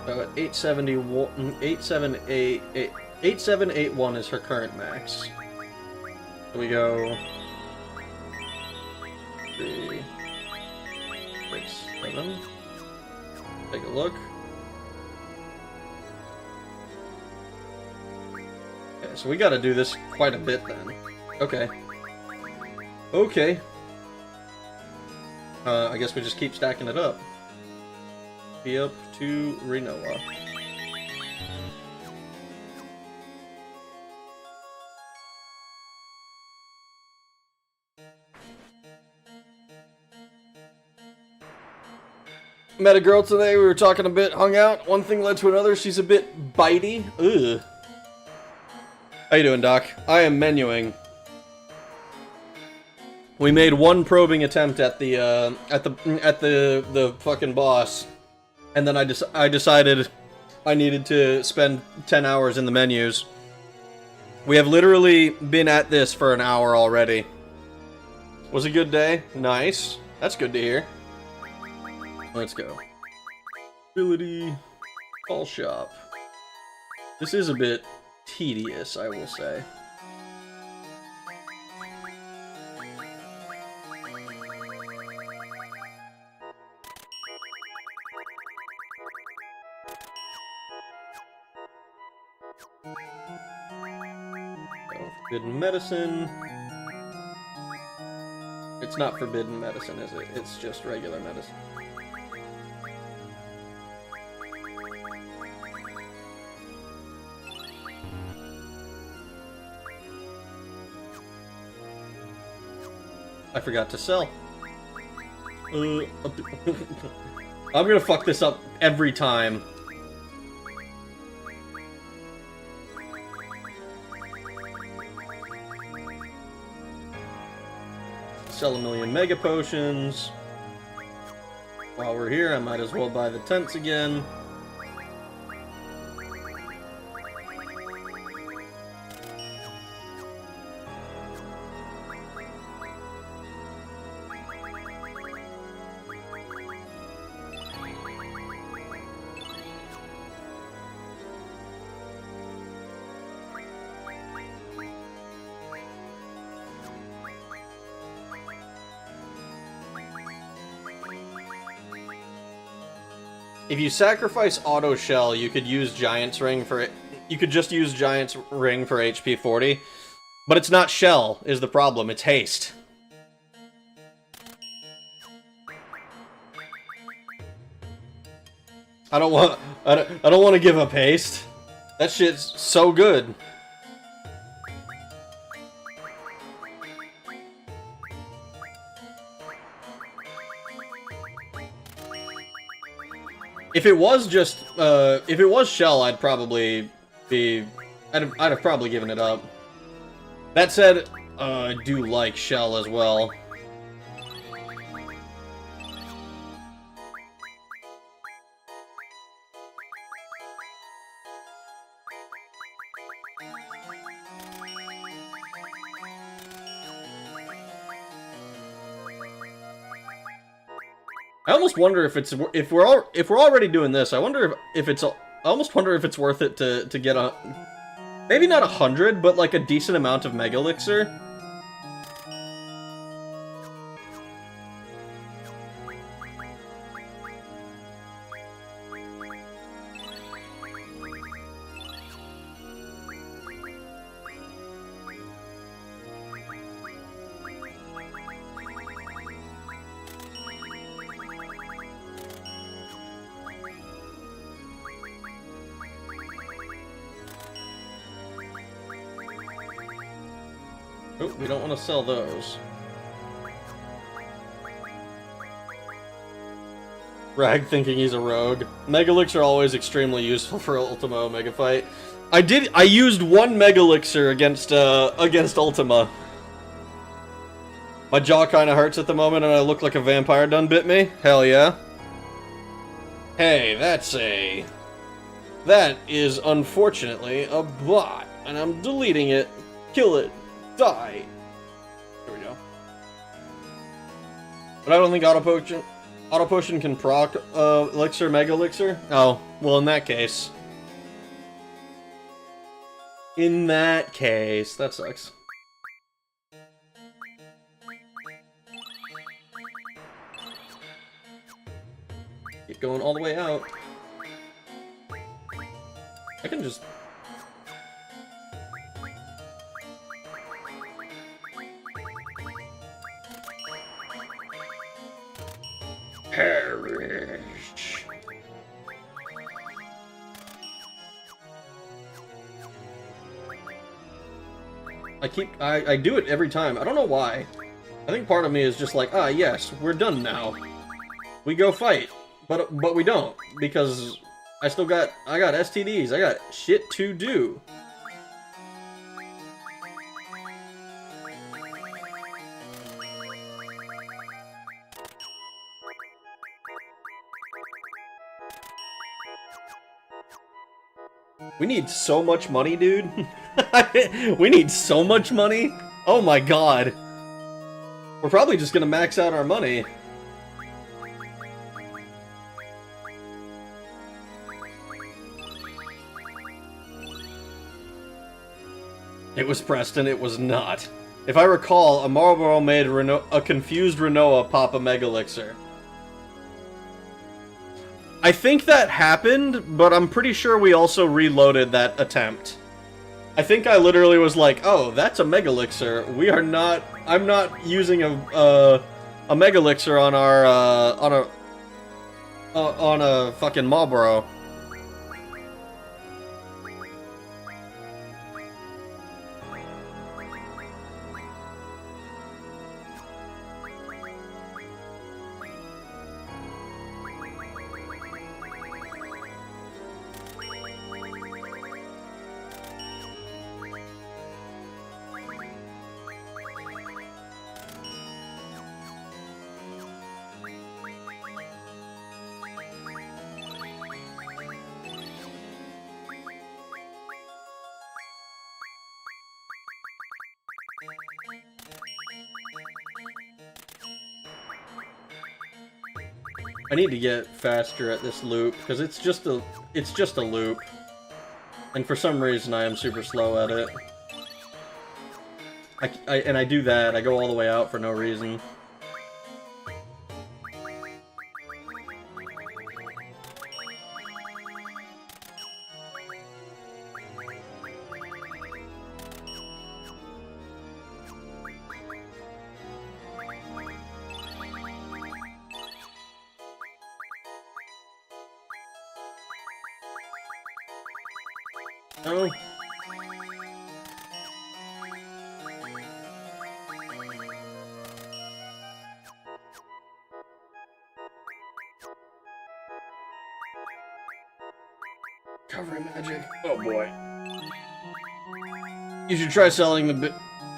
So at 8781 is her current max. So we go 3, 6, 7. Take a look. Okay, so we gotta do this quite a bit then. Okay. Okay. I guess we just keep stacking it up. Be up to Rinoa. Met a girl today, we were talking a bit, hung out, one thing led to another, she's a bit bitey. Ugh. How you doing, Doc? I am menuing. We made one probing attempt at the fucking boss, and then I decided I needed to spend 10 hours in the menus. We have literally been at this for an hour already. Was a good day? Nice. That's good to hear. Let's go. Ability. Call shop. This is a bit tedious, I will say. Forbidden medicine. It's not forbidden medicine, is it? It's just regular medicine. I forgot to sell. I'm gonna fuck this up every time. Sell 1,000,000 Mega Potions. While we're here, I might as well buy the tents again. If you sacrifice Auto Shell, you could use Giant's Ring for it. You could just use Giant's Ring for HP 40. But it's not Shell, is the problem. It's Haste. I don't want to give up Haste. That shit's so good. If it was just, if it was Shell, I'd probably be, I'd have probably given it up. That said, I do like Shell as well. I almost wonder if it's if we're already doing this. I wonder if it's I almost wonder if it's worth it to get a maybe not 100, but like a decent amount of Mega Elixir. Oh, we don't want to sell those. Rag thinking he's a rogue. Mega Elixir are always extremely useful for Ultimo Mega Fight. I used one Mega Elixir against Ultima. My jaw kind of hurts at the moment and I look like a vampire done bit me. Hell yeah. Hey, that is unfortunately a bot, and I'm deleting it. Kill it. Die. There we go. But I don't think Auto Potion can proc Elixir, Mega Elixir. Oh, well in that case. In that case, that sucks. Keep going all the way out. I can just... perish. I do it every time. I don't know why. I think part of me is just like, ah, yes, we're done now. We go fight. But we don't, because I got STDs. I got shit to do. We need so much money, dude. We need so much money. Oh my god. We're probably just gonna max out our money. It was Preston, it was not. If I recall, a Marlboro made a confused Renoa pop a Mega Elixir. I think that happened, but I'm pretty sure we also reloaded that attempt. I think I literally was like, oh, that's a Mega Elixir. I'm not using a Mega Elixir on our, on a fucking Marlboro. I need to get faster at this loop, because it's just a loop. And for some reason I am super slow at it. I do that, I go all the way out for no No. Covering magic. Oh boy. You should try selling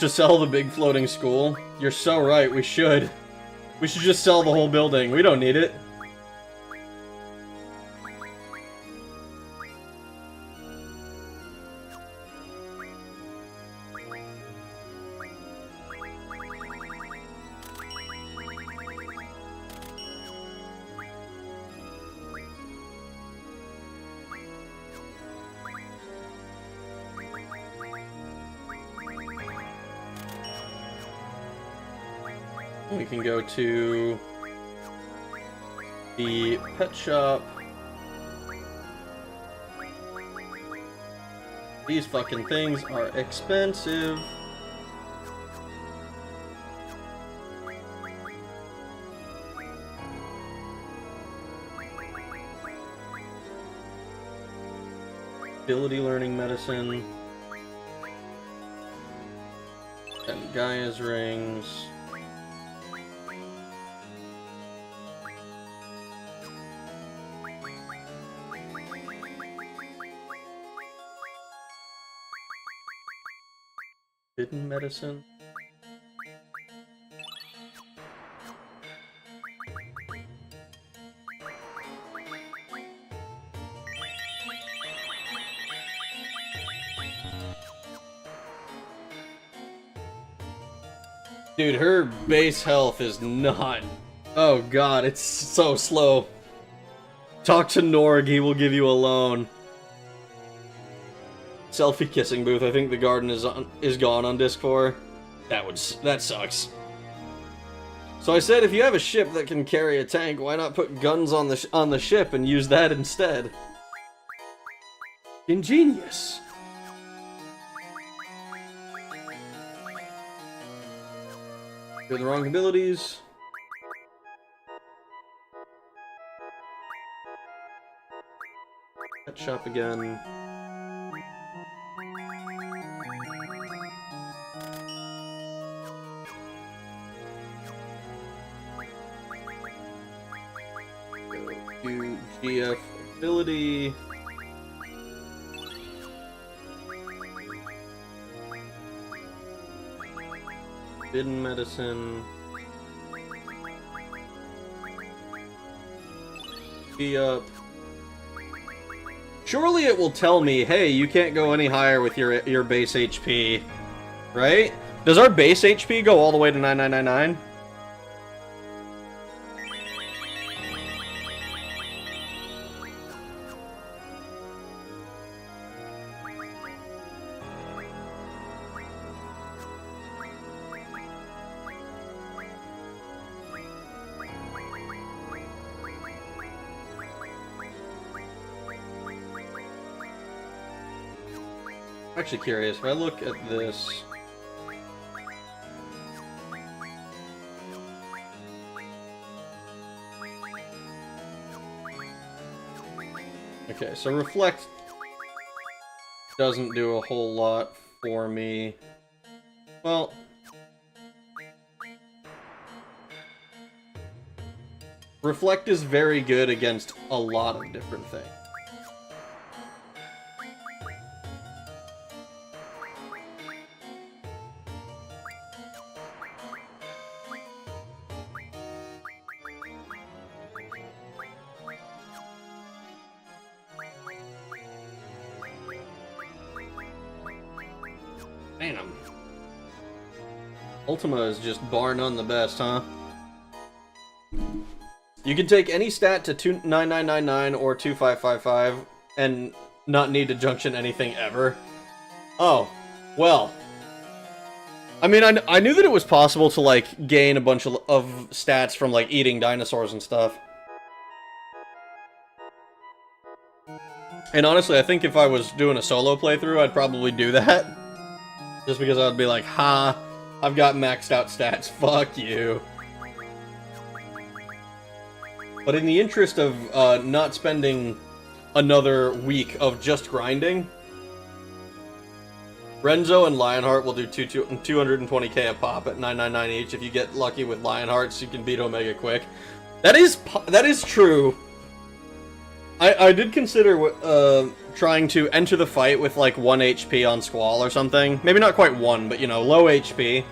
to sell the big floating school. You're so right, we should. We should just sell the whole building. We don't need it. We can go to the pet shop. These fucking things are expensive. Ability learning medicine. And Gaia's rings. Hidden medicine. Dude, her base health is not... Oh god, it's so slow. Talk to Norg, he will give you a loan. Selfie kissing booth. I think the garden is gone on disc 4. That sucks. So I said, if you have a ship that can carry a tank, why not put guns on the ship and use that instead? Ingenious. You're the wrong abilities. Pet shop again. GF ability. Hidden medicine. Be up. Surely it will tell me, hey, you can't go any higher with your base HP, right? Does our base HP go all the way to 9999? I'm actually curious, if I look at this... Okay, so Reflect doesn't do a whole lot for me. Well... Reflect is very good against a lot of different things. Damn. Ultima is just bar none the best, huh? You can take any stat to 29999 or 2555 and not need to junction anything ever. Oh, well. I mean, I knew that it was possible to, like, gain a bunch of stats from, like, eating dinosaurs and stuff. And honestly, I think if I was doing a solo playthrough, I'd probably do that. Just because I would be like, ha, I've got maxed out stats, fuck you. But in the interest of not spending another week of just grinding, Renzo and Lionheart will do 220k a pop at 999 each. If you get lucky with Lionhearts, you can beat Omega quick. That is true. I did consider trying to enter the fight with like 1 HP on Squall or something. Maybe not quite 1, but you know, low HP.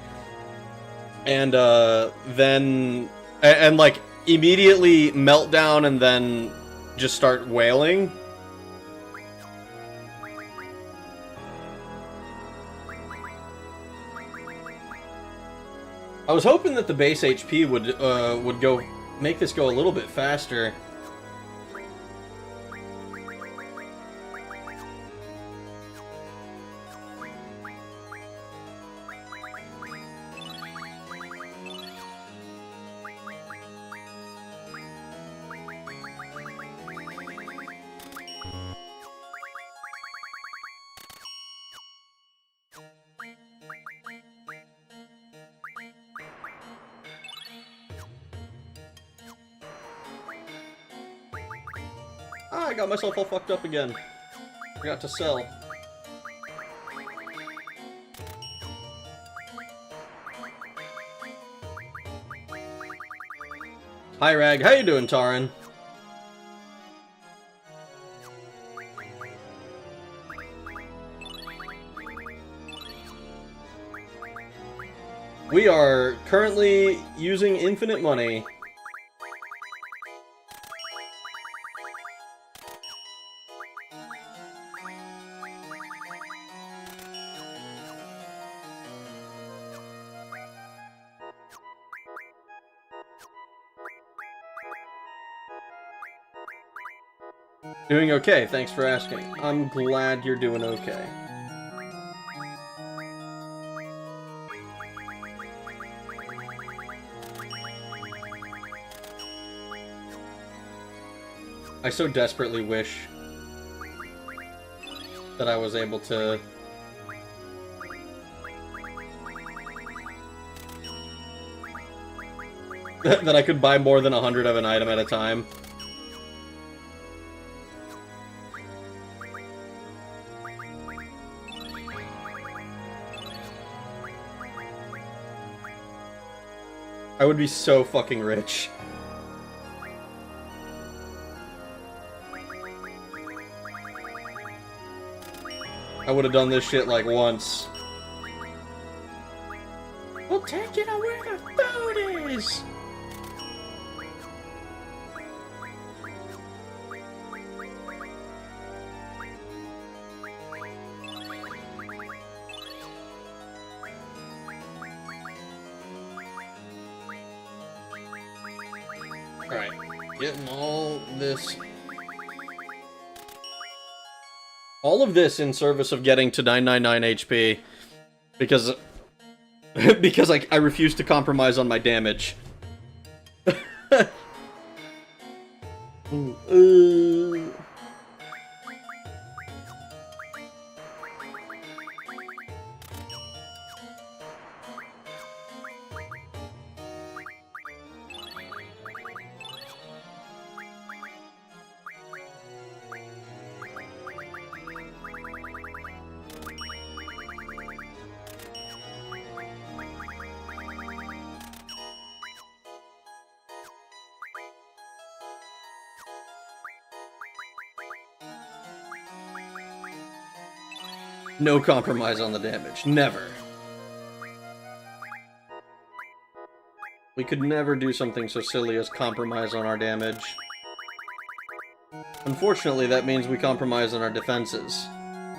And then like immediately meltdown and then just start wailing. I was hoping that the base HP would make this go a little bit faster. I got myself all fucked up again. Forgot to sell. Hi Rag, how you doing, Taran? We are currently using infinite money. Doing okay, thanks for asking. I'm glad you're doing okay. I so desperately wish that I was able to that I could buy more than 100 of an item at a time. I would be so fucking rich. I would have done this shit like once. We'll take you to where the food is! Alright, getting all this... all of this in service of getting to 999 HP, because because I refuse to compromise on my damage. No compromise on the damage. Never. We could never do something so silly as compromise on our damage. Unfortunately, that means we compromise on our defenses.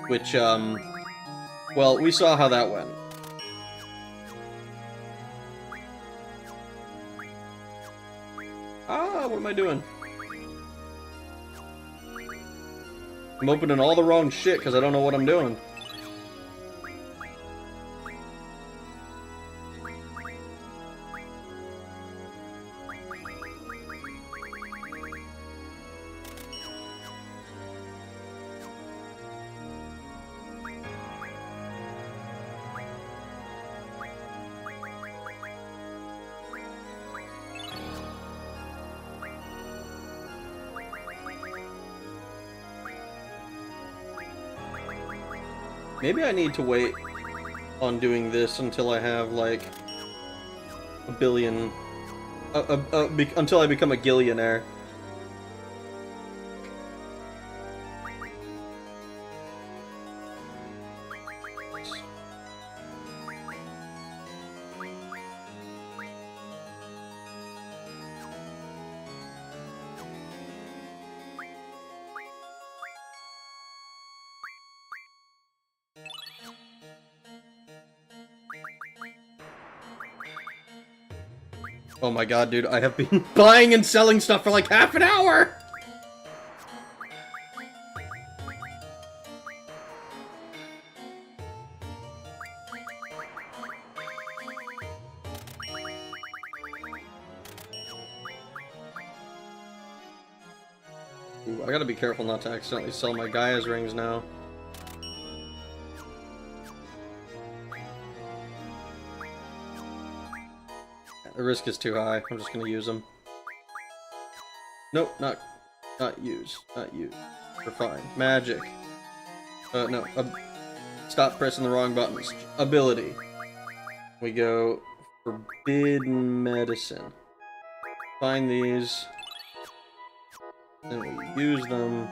Which, well, we saw how that went. Ah, what am I doing? I'm opening all the wrong shit because I don't know what I'm doing. Maybe I need to wait on doing this until I have, like, a billion... until I become a gillionaire. Oh my god, dude, I have been buying and selling stuff for like half an hour! Ooh, I gotta be careful not to accidentally sell my Gaia's rings now. The risk is too high. I'm just gonna use them. Nope, not use. Not use. We're fine. Magic. No. Stop pressing the wrong buttons. Ability. We go Forbidden Medicine. Find these. Then we use them.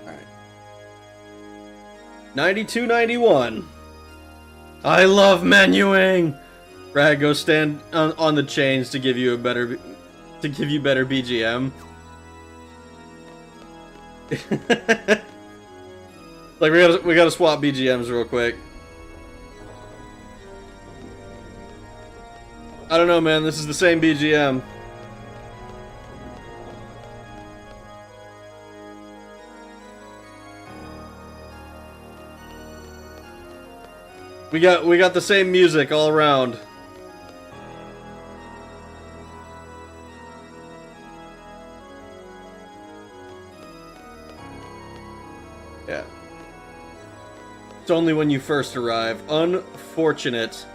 Alright. 92.91. I love menuing! Brad, go stand on the chains to give you a better BGM. Like we gotta swap BGMs real quick. I don't know, man. This is the same BGM. We got the same music all around. Yeah. It's only when you first arrive. Unfortunate.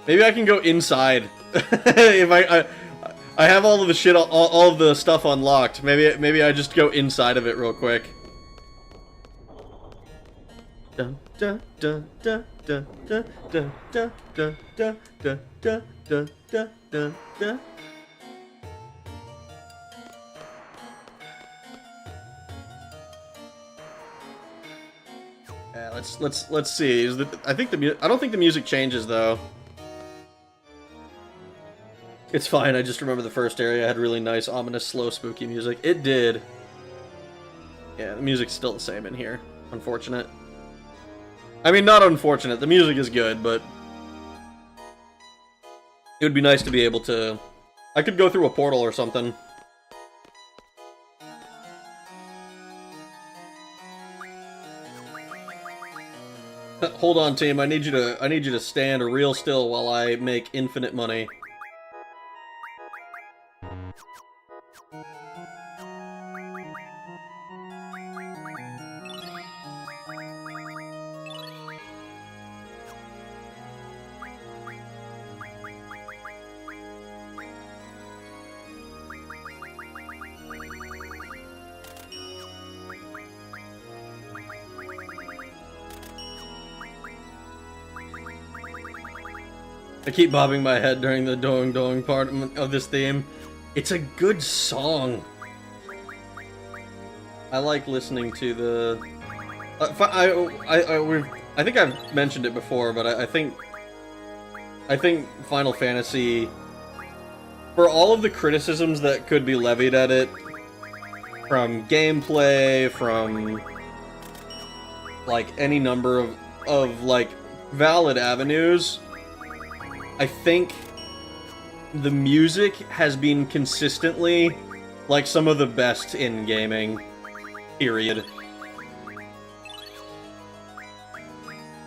Maybe I can go inside. If I have all of the shit, all of the stuff unlocked. Maybe I just go inside of it real quick. Dun dun dun dun dun dun dun dun dun dun dun dun dun dun dun dun. Yeah, let's see. I don't think the music changes though. It's fine, I just remember the first area had really nice, ominous, slow, spooky music. It did. Yeah, the music's still the same in here. Unfortunate. I mean, not unfortunate. The music is good, but it would be nice to be able to... I could go through a portal or something. Hold on, team. I need you to stand real still while I make infinite money. I keep bobbing my head during the doing doing part of this theme. It's a good song. I like listening to the... I think I've mentioned it before, but I think Final Fantasy, for all of the criticisms that could be levied at it, from gameplay, from like any number of like valid avenues, I think the music has been consistently like some of the best in gaming, period.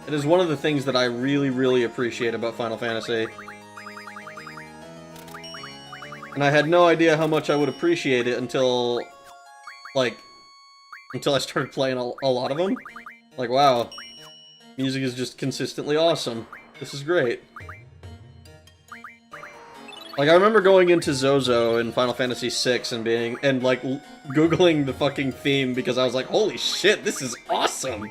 It is one of the things that I really, really appreciate about Final Fantasy. And I had no idea how much I would appreciate it until I started playing a lot of them. Like, wow. Music is just consistently awesome. This is great. Like, I remember going into Zozo in Final Fantasy VI and like, Googling the fucking theme because I was like, holy shit, this is awesome!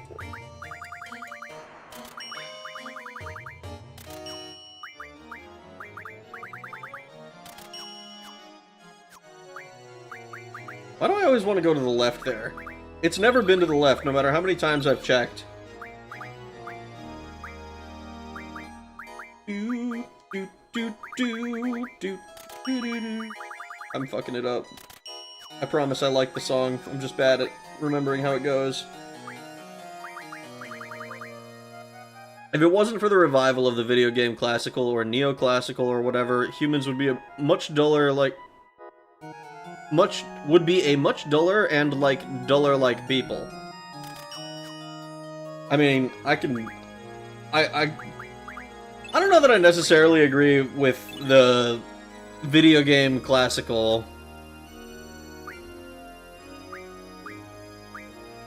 Why do I always want to go to the left there? It's never been to the left, no matter how many times I've checked. I'm fucking it up. I promise I like the song. I'm just bad at remembering how it goes. If it wasn't for the revival of the video game classical or neoclassical or whatever, humans would be a much duller, like... would be a much duller and, like, duller-like people. I mean, I don't know that I necessarily agree with the video game classical.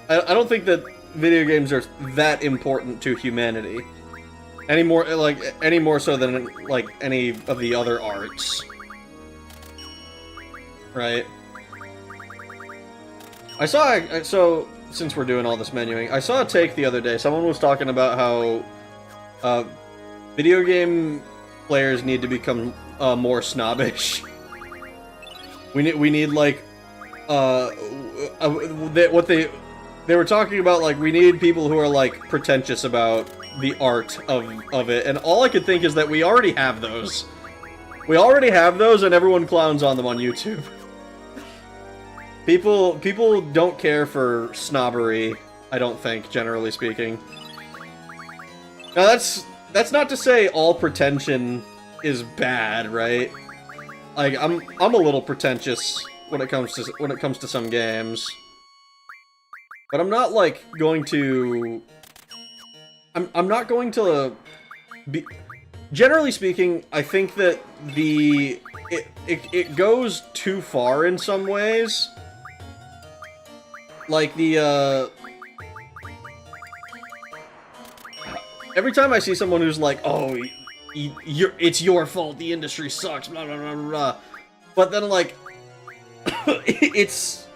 I don't think that video games are that important to humanity. Any more so than, like, any of the other arts. Right? So, since we're doing all this menuing, I saw a take the other day. Someone was talking about how, video game players need to become, more snobbish. We need, like, they were talking about, like, we need people who are, like, pretentious about the art of it, and all I could think is that we already have those. We already have those, and everyone clowns on them on YouTube. People don't care for snobbery, I don't think, generally speaking. Now that's not to say all pretension is bad, right? Like, I'm a little pretentious when it comes to some games. But I'm not, like, going to... I'm not going to be... Generally speaking, I think that it goes too far in some ways. Like, every time I see someone who's like, oh, it's your fault, the industry sucks, blah, blah, blah, blah. But then, like, it's...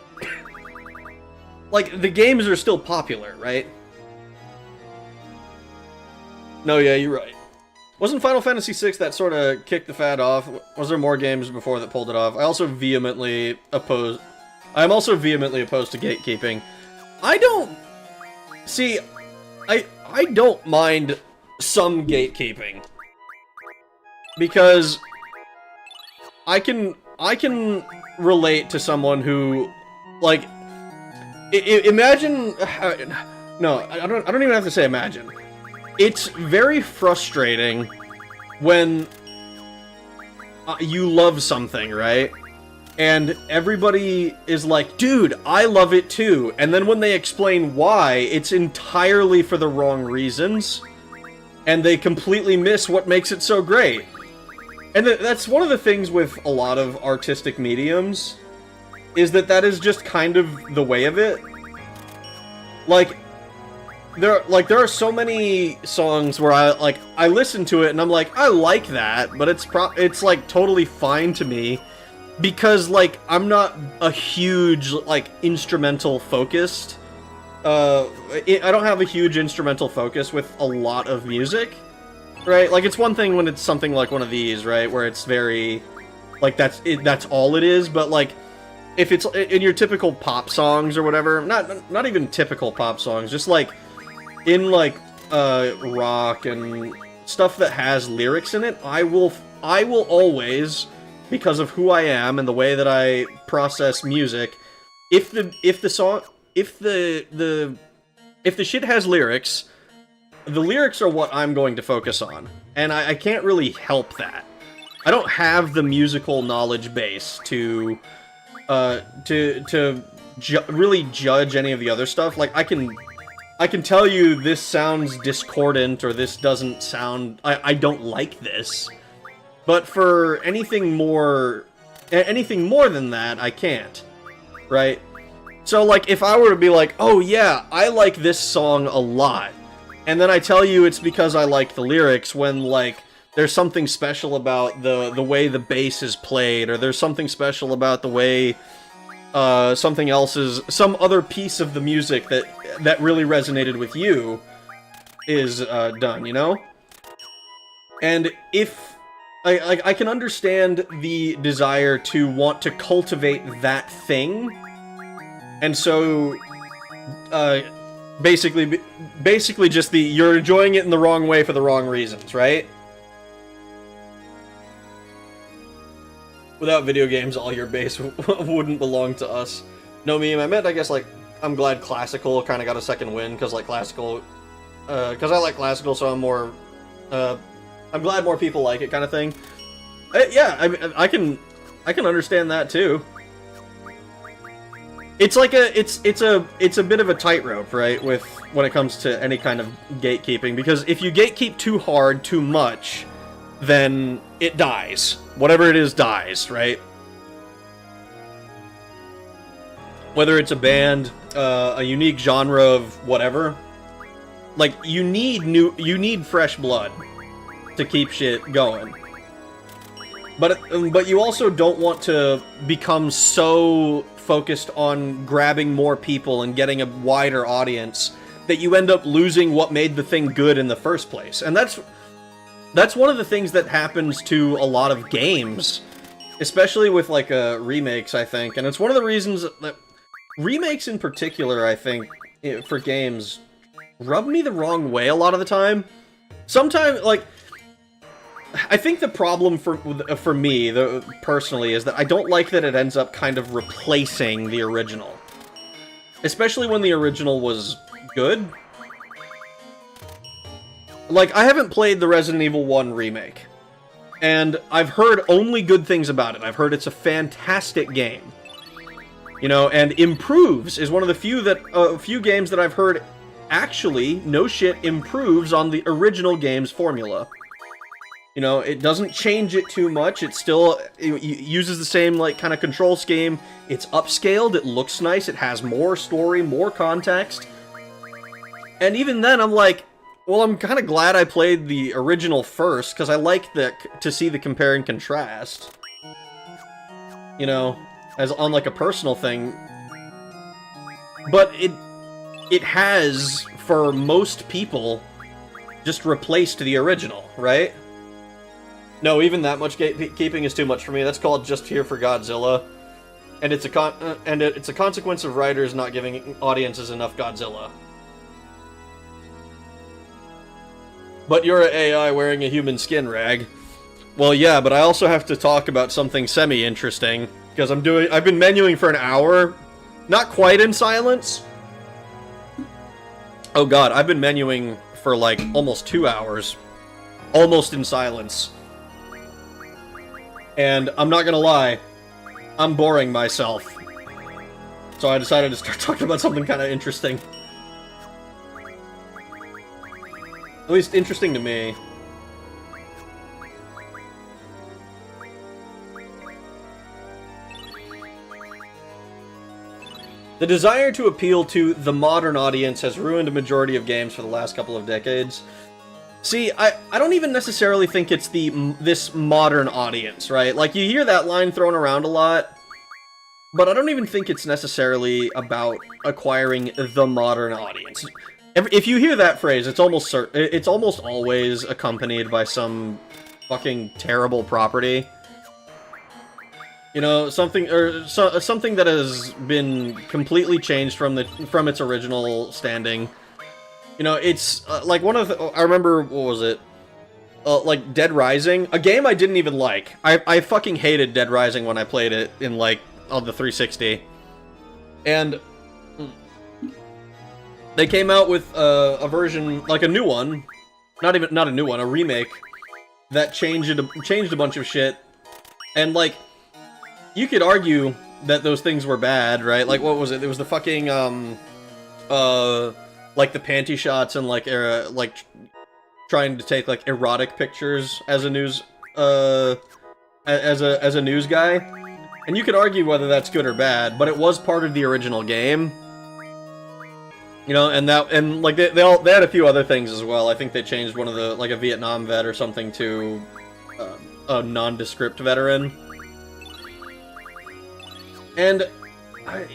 Like, the games are still popular, right? No, yeah, you're right. Wasn't Final Fantasy VI that sort of kicked the fad off? Was there more games before that pulled it off? I'm also vehemently opposed to gatekeeping. I don't mind some gatekeeping. Because I can relate to someone who, like, imagine... No, I don't even have to say imagine. It's very frustrating when you love something, right? And everybody is like, dude, I love it too. And then when they explain why, it's entirely for the wrong reasons. And they completely miss what makes it so great. And that's one of the things with a lot of artistic mediums, is that is just kind of the way of it. Like, there are so many songs where I listen to it and I'm like, I like that, but it's like totally fine to me because, like, I'm not a huge, like, instrumental focused. I don't have a huge instrumental focus with a lot of music, right? Like, it's one thing when it's something like one of these, right, where it's very, like, that's all it is, but, like, if it's in your typical pop songs or whatever, not even typical pop songs, just, like, in, like, rock and stuff that has lyrics in it, I will always, because of who I am and the way that I process music, if the shit has lyrics, the lyrics are what I'm going to focus on, and I can't really help that. I don't have the musical knowledge base to really judge any of the other stuff. Like, I can tell you this sounds discordant, or this doesn't sound... I don't like this. But for anything more than that, I can't. Right? So, like, if I were to be like, oh yeah, I like this song a lot, and then I tell you it's because I like the lyrics, when, like, there's something special about the way the bass is played, or there's something special about the way some other piece of the music that really resonated with you is done, you know? And if I can understand the desire to want to cultivate that thing, and so basically just you're enjoying it in the wrong way for the wrong reasons, right? Without video games, all your base wouldn't belong to us. No meme, I meant, I guess, like, I'm glad classical kind of got a second win, because, like, classical, because I like classical, so I'm glad more people like it, kind of thing. Yeah, I can understand that, too. It's like it's a bit of a tightrope, right, when it comes to any kind of gatekeeping, because if you gatekeep too hard, too much, then it dies. Whatever it is dies, right? Whether it's a band, a unique genre of whatever, like, you need fresh blood to keep shit going. But you also don't want to become so focused on grabbing more people and getting a wider audience that you end up losing what made the thing good in the first place. And that's one of the things that happens to a lot of games, especially with, like, remakes, I think. And it's one of the reasons that remakes in particular, I think, for games, rub me the wrong way a lot of the time. Sometimes, like, I think the problem for me, personally, is that I don't like that it ends up kind of replacing the original. Especially when the original was good. Like, I haven't played the Resident Evil 1 remake, and I've heard only good things about it. I've heard it's a fantastic game. You know, and Improves is one of the few games that I've heard actually, no shit, improves on the original game's formula. You know, it doesn't change it too much. It still uses the same, like, kind of control scheme. It's upscaled, it looks nice, it has more story, more context. And even then, I'm like, well, I'm kind of glad I played the original first, because I like to see the compare and contrast. You know, as on, like, a personal thing. But it has, for most people, just replaced the original, right? No, even that much gatekeeping is too much for me. That's called Just Here for Godzilla. And it's a consequence of writers not giving audiences enough Godzilla. But you're an AI wearing a human skin, Rag. Well, yeah, but I also have to talk about something semi-interesting, because I've been menuing for an hour, not quite in silence. Oh god, I've been menuing for, like, almost 2 hours, almost in silence. And I'm not gonna lie, I'm boring myself. So I decided to start talking about something kind of interesting. At least interesting to me. The desire to appeal to the modern audience has ruined a majority of games for the last couple of decades. See, I don't even necessarily think it's this modern audience, right? Like, you hear that line thrown around a lot, but I don't even think it's necessarily about acquiring the modern audience. If you hear that phrase, it's almost always accompanied by some fucking terrible property. You know, something that has been completely changed from its original standing. You know, it's like I remember, what was it? Like Dead Rising, a game I didn't even like. I fucking hated Dead Rising when I played it in, like, on the 360. And they came out with a version, like a new one, not a new one, a remake that changed a bunch of shit. And, like, you could argue that those things were bad, right? Like, what was it? It was the fucking like the panty shots and, like, trying to take, like, erotic pictures as a news as a news guy. And you could argue whether that's good or bad, but it was part of the original game. You know, and like they had a few other things as well. I think they changed one of the, like a Vietnam vet or something to a nondescript veteran. And I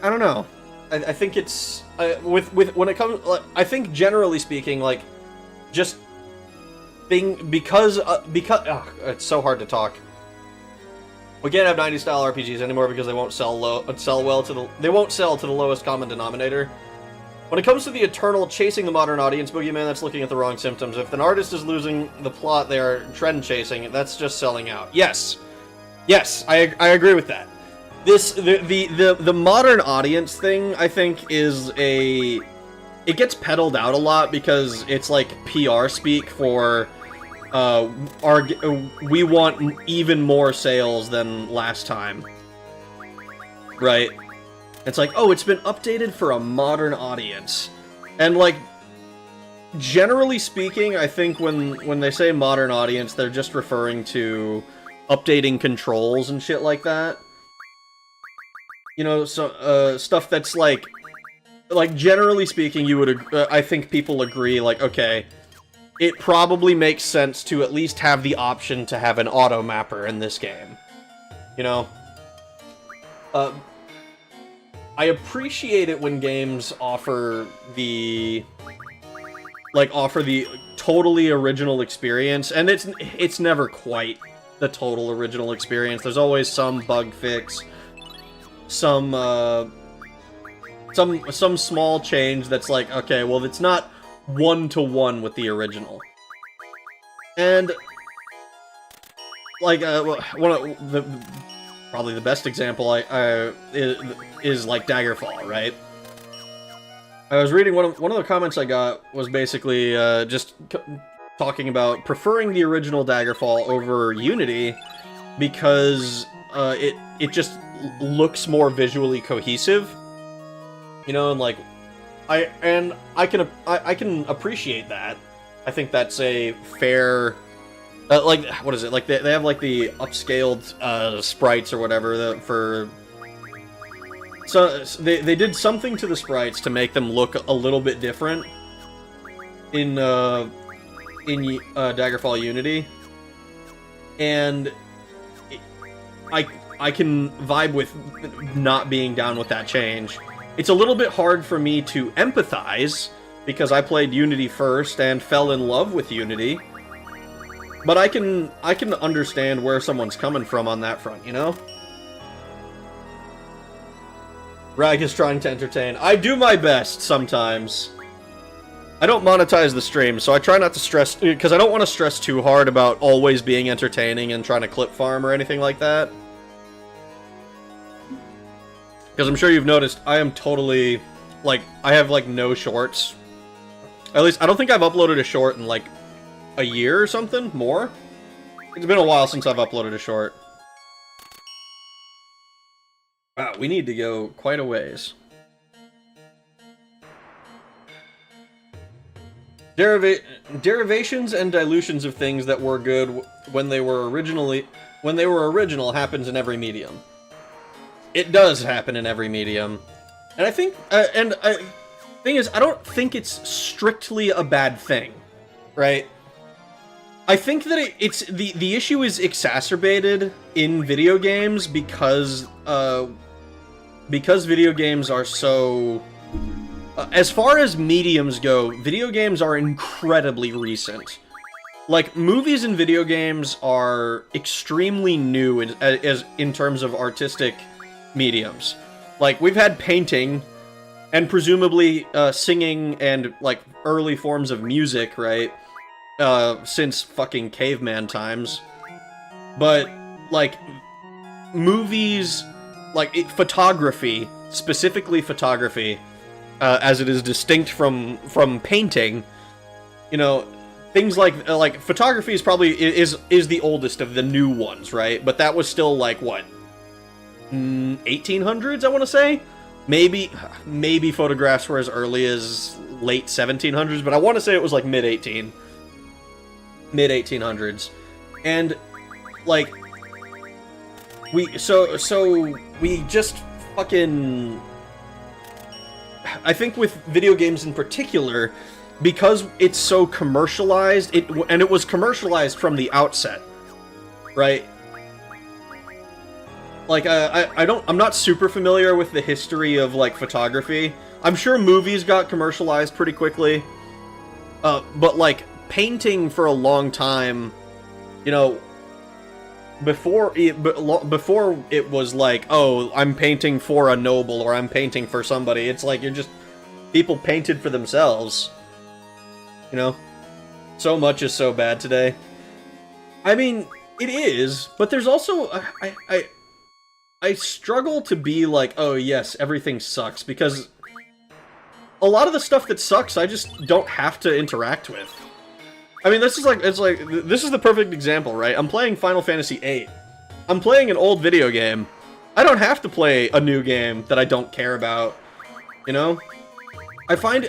don't know. I think it's with when it comes, like, I think generally speaking, like, just because it's so hard to talk. We can't have 90s style RPGs anymore because they won't sell well to the lowest common denominator. When it comes to the eternal chasing the modern audience boogeyman, that's looking at the wrong symptoms. If an artist is losing the plot, they are trend chasing. That's just selling out. Yes, I agree with that. The modern audience thing, I think, it gets peddled out a lot because it's like PR speak for we want even more sales than last time, right? It's like, oh, it's been updated for a modern audience. And, like, generally speaking, I think when they say modern audience, they're just referring to updating controls and shit like that. You know, so stuff that's like generally speaking, you would I think people agree, like, okay, it probably makes sense to at least have the option to have an auto mapper in this game. You know? I appreciate it when games offer the totally original experience, and it's never quite the total original experience. There's always some bug fix, some small change that's like, okay, well, it's not one-to-one with the original. And, like, probably the best example is like Daggerfall, right? I was reading one of the comments I got was basically just talking about preferring the original Daggerfall over Unity because it just looks more visually cohesive, you know, and like I can appreciate that. I think that's a fair. Like, what is it? Like, they have, like, the upscaled sprites or whatever so they did something to the sprites to make them look a little bit different in Daggerfall Unity, and I can vibe with not being down with that change. It's a little bit hard for me to empathize because I played Unity first and fell in love with Unity. But I can understand where someone's coming from on that front, you know? Rag is trying to entertain. I do my best sometimes. I don't monetize the stream, so I try not to stress, because I don't want to stress too hard about always being entertaining and trying to clip farm or anything like that. Because I'm sure you've noticed, I am totally, like, I have, like, no shorts. At least, I don't think I've uploaded a short in, like, a year or something? More? It's been a while since I've uploaded a short. Wow, we need to go quite a ways. Derivations and dilutions of things that were good when they were original happens in every medium. It does happen in every medium. And I think, thing is, I don't think it's strictly a bad thing, right? I think that it's the issue is exacerbated in video games because video games are so as far as mediums go, video games are incredibly recent. Like, movies and video games are extremely new in terms of artistic mediums. Like, we've had painting and presumably singing and, like, early forms of music, right? Since fucking caveman times. But, like, movies, like, photography, specifically photography, as it is distinct from painting, you know, things like photography is probably, is the oldest of the new ones, right? But that was still, like, what? 1800s, I want to say? Maybe photographs were as early as late 1700s, but I want to say it was, like, mid-1800s. And, like, we just fucking... I think with video games in particular, because it's so commercialized, and it was commercialized from the outset, right? Like, I'm not super familiar with the history of, like, photography. I'm sure movies got commercialized pretty quickly. But, like, painting for a long time, you know, before it was like, oh, I'm painting for a noble, or I'm painting for somebody. It's like, you're just... people painted for themselves. You know? So much is so bad today. I mean, it is, but there's also... I struggle to be like, oh yes, everything sucks, because a lot of the stuff that sucks, I just don't have to interact with. I mean, this is like, this is the perfect example, right? I'm playing Final Fantasy VIII. I'm playing an old video game. I don't have to play a new game that I don't care about, you know? I find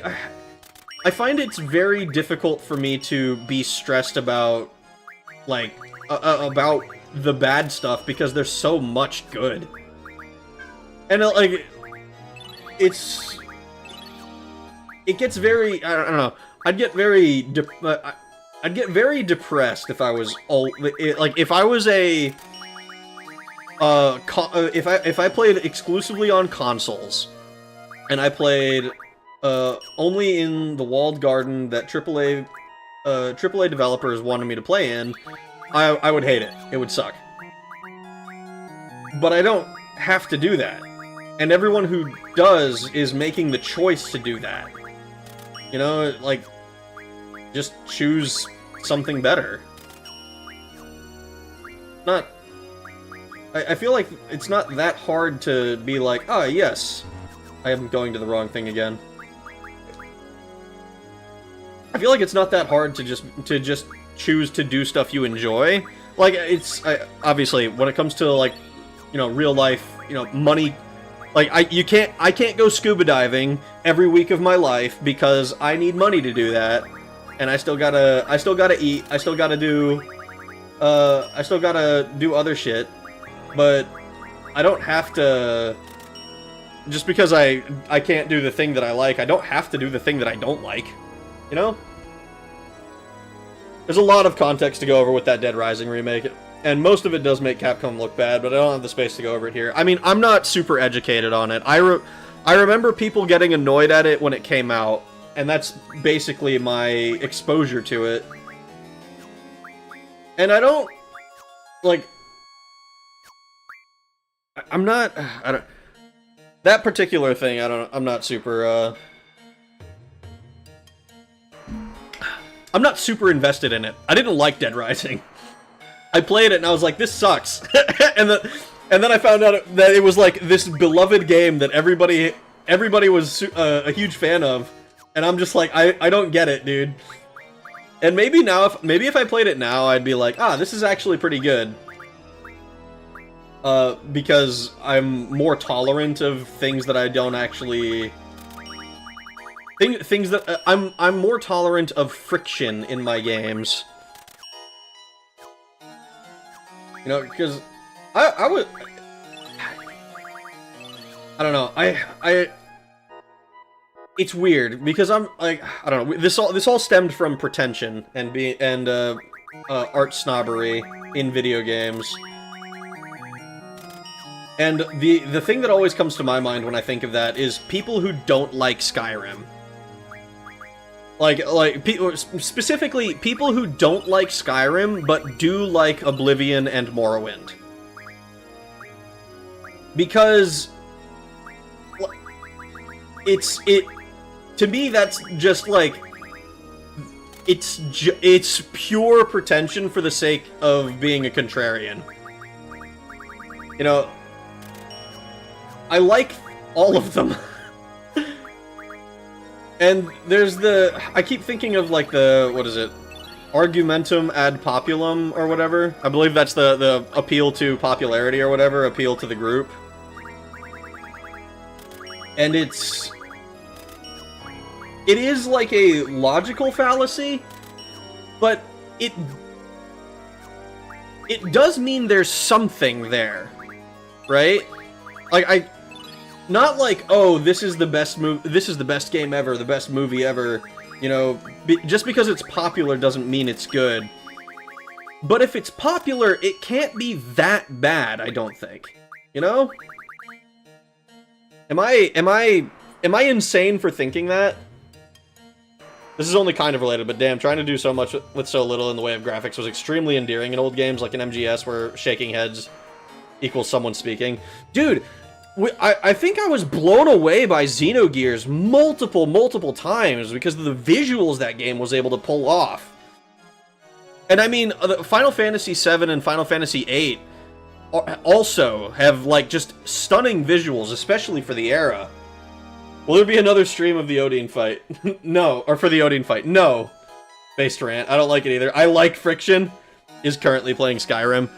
it's very difficult for me to be stressed about, like, about the bad stuff, because there's so much good. And, like, it gets very, I don't know, I'd get very depressed if I was like, if I was a if I played exclusively on consoles, and I played only in the walled garden that AAA developers wanted me to play in, I would hate it. It would suck. But I don't have to do that. And everyone who does is making the choice to do that. You know, like, just choose something better. Not... I feel like it's not that hard to be like, oh, yes, I am going to the wrong thing again. I feel like it's not that hard to just choose to do stuff you enjoy. Like, obviously, when it comes to, like, you know, real life, you know, money, like, I can't go scuba diving every week of my life because I need money to do that, and I still gotta eat, I still gotta do other shit, but I don't have to, just because I can't do the thing that I like, I don't have to do the thing that I don't like, you know? There's a lot of context to go over with that Dead Rising remake, and most of it does make Capcom look bad, but I don't have the space to go over it here. I mean, I'm not super educated on it. I remember people getting annoyed at it when it came out, and that's basically my exposure to it. And I don't, like, I'm not, that particular thing, I'm not super, I'm not super invested in it. I didn't like Dead Rising. I played it and I was like, this sucks. and then I found out that it was like this beloved game that everybody was a huge fan of, and I'm just like, I don't get it, dude. And maybe if I played it now, I'd be like, ah, this is actually pretty good. Because I'm more tolerant of things that I don't actually... Things that... I'm more tolerant of friction in my games. You know, because I would... I don't know, it's weird, because I'm, like, I don't know, this all stemmed from pretension and art snobbery in video games. And the thing that always comes to my mind when I think of that is people who don't like Skyrim. Like specifically people who don't like Skyrim but do like Oblivion and Morrowind. Because to me that's just like it's pure pretension for the sake of being a contrarian. You know, I like all of them. And there's I keep thinking of, like, what is it? Argumentum ad populum, or whatever. I believe that's the appeal to popularity, or whatever, appeal to the group. And it is like a logical fallacy, but it does mean there's something there. right? Like, not like, oh, this is the best this is the best game ever, the best movie ever, you know, just because it's popular doesn't mean it's good. But if it's popular, it can't be that bad, I don't think. You know? Am I insane for thinking that? This is only kind of related, but damn, trying to do so much with so little in the way of graphics was extremely endearing in old games like in MGS where shaking heads equals someone speaking. Dude, I think I was blown away by Xenogears multiple times because of the visuals that game was able to pull off. And I mean, Final Fantasy VII and Final Fantasy VIII also have, like, just stunning visuals, especially for the era. Will there be another stream of the Odin fight? No. Or for the Odin fight. No. Based rant. I don't like it either. I like Friction is currently playing Skyrim.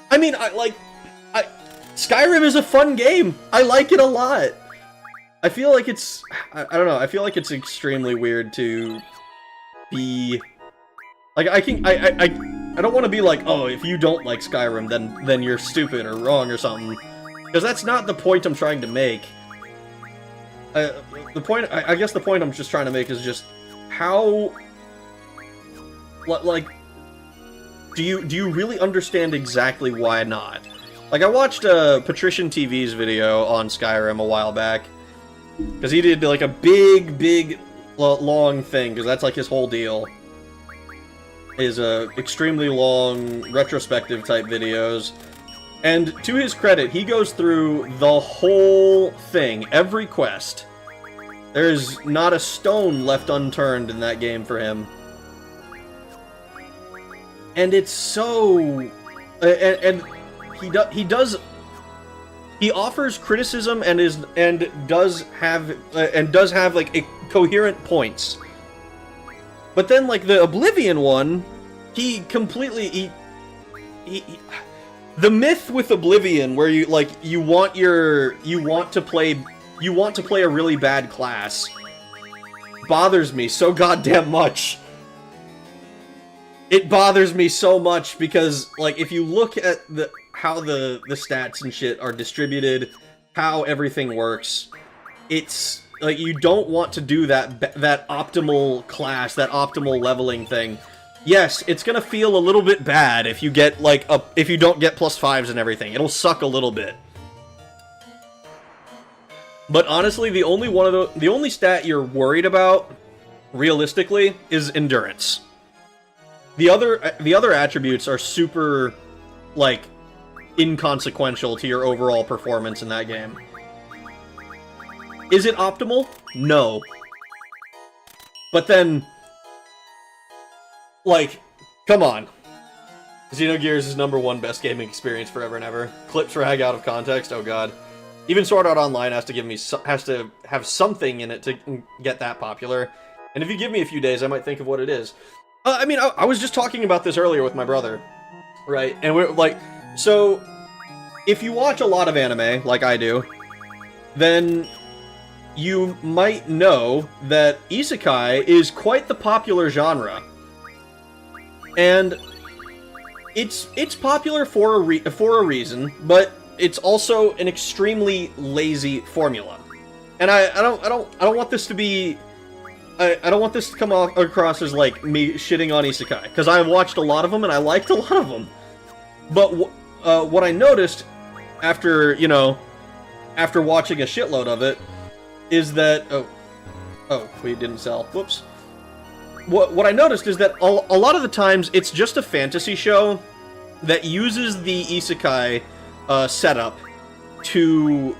I mean, Skyrim is a fun game. I like it a lot. I feel like it's... I don't know. I feel like it's extremely weird to be... Like, I don't want to be like, oh, if you don't like Skyrim, then you're stupid or wrong or something. Because that's not the point I'm trying to make. I guess the point I'm just trying to make is just how... Like, do you really understand exactly why not? Like, I watched Patrician TV's video on Skyrim a while back. Because he did, like, a big, long thing, because that's, like, his whole deal. His extremely long, retrospective-type videos. And to his credit, he goes through the whole thing, every quest. There's not a stone left unturned in that game for him. And it's so... And he offers criticism and does have like coherent points. But then, like, the Oblivion one, he completely the myth with Oblivion where you want to play a really bad class bothers me so goddamn much. It bothers me so much because, like, if you look at how the stats and shit are distributed, how everything works, it's like you don't want to do that optimal class, that optimal leveling thing. Yes, it's gonna feel a little bit bad if you get if you don't get +5s and everything. It'll suck a little bit. But honestly, the only stat you're worried about, realistically, is endurance. The other attributes are super, like, inconsequential to your overall performance in that game. Is it optimal? No. But then, like, come on. Xenogears is #1 best gaming experience forever and ever. Clips drag out of context, oh god. Even Sword Art Online has to have something in it to get that popular. And if you give me a few days, I might think of what it is. I mean, I was just talking about this earlier with my brother, right? And we're like, so, if you watch a lot of anime, like I do, then you might know that isekai is quite the popular genre. And it's popular for a reason, but it's also an extremely lazy formula. And I don't want this to be... I don't want this to come across as, like, me shitting on isekai, because I've watched a lot of them, and I liked a lot of them. But what I noticed after watching a shitload of it, is that... Oh, we didn't sell. Whoops. What I noticed is that a lot of the times, it's just a fantasy show that uses the isekai setup to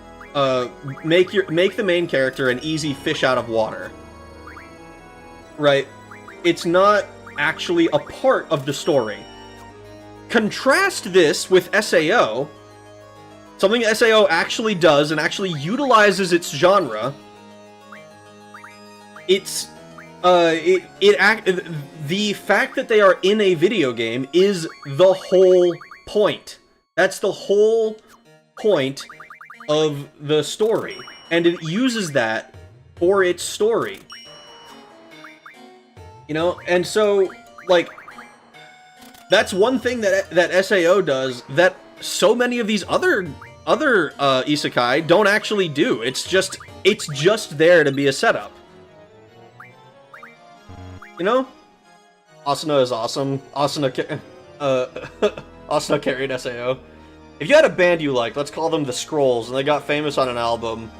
make the main character an easy fish out of water. Right? It's not actually a part of the story. Contrast this with SAO, something SAO actually does and actually utilizes its genre. It's the fact that they are in a video game is the whole point. That's the whole point of the story, and it uses that for its story. You know, and so, like, that's one thing that SAO does that so many of these other isekai don't actually do. It's just there to be a setup. You know? Asuna is awesome. Asuna carried SAO. If you had a band you liked, let's call them the Scrolls, and they got famous on an album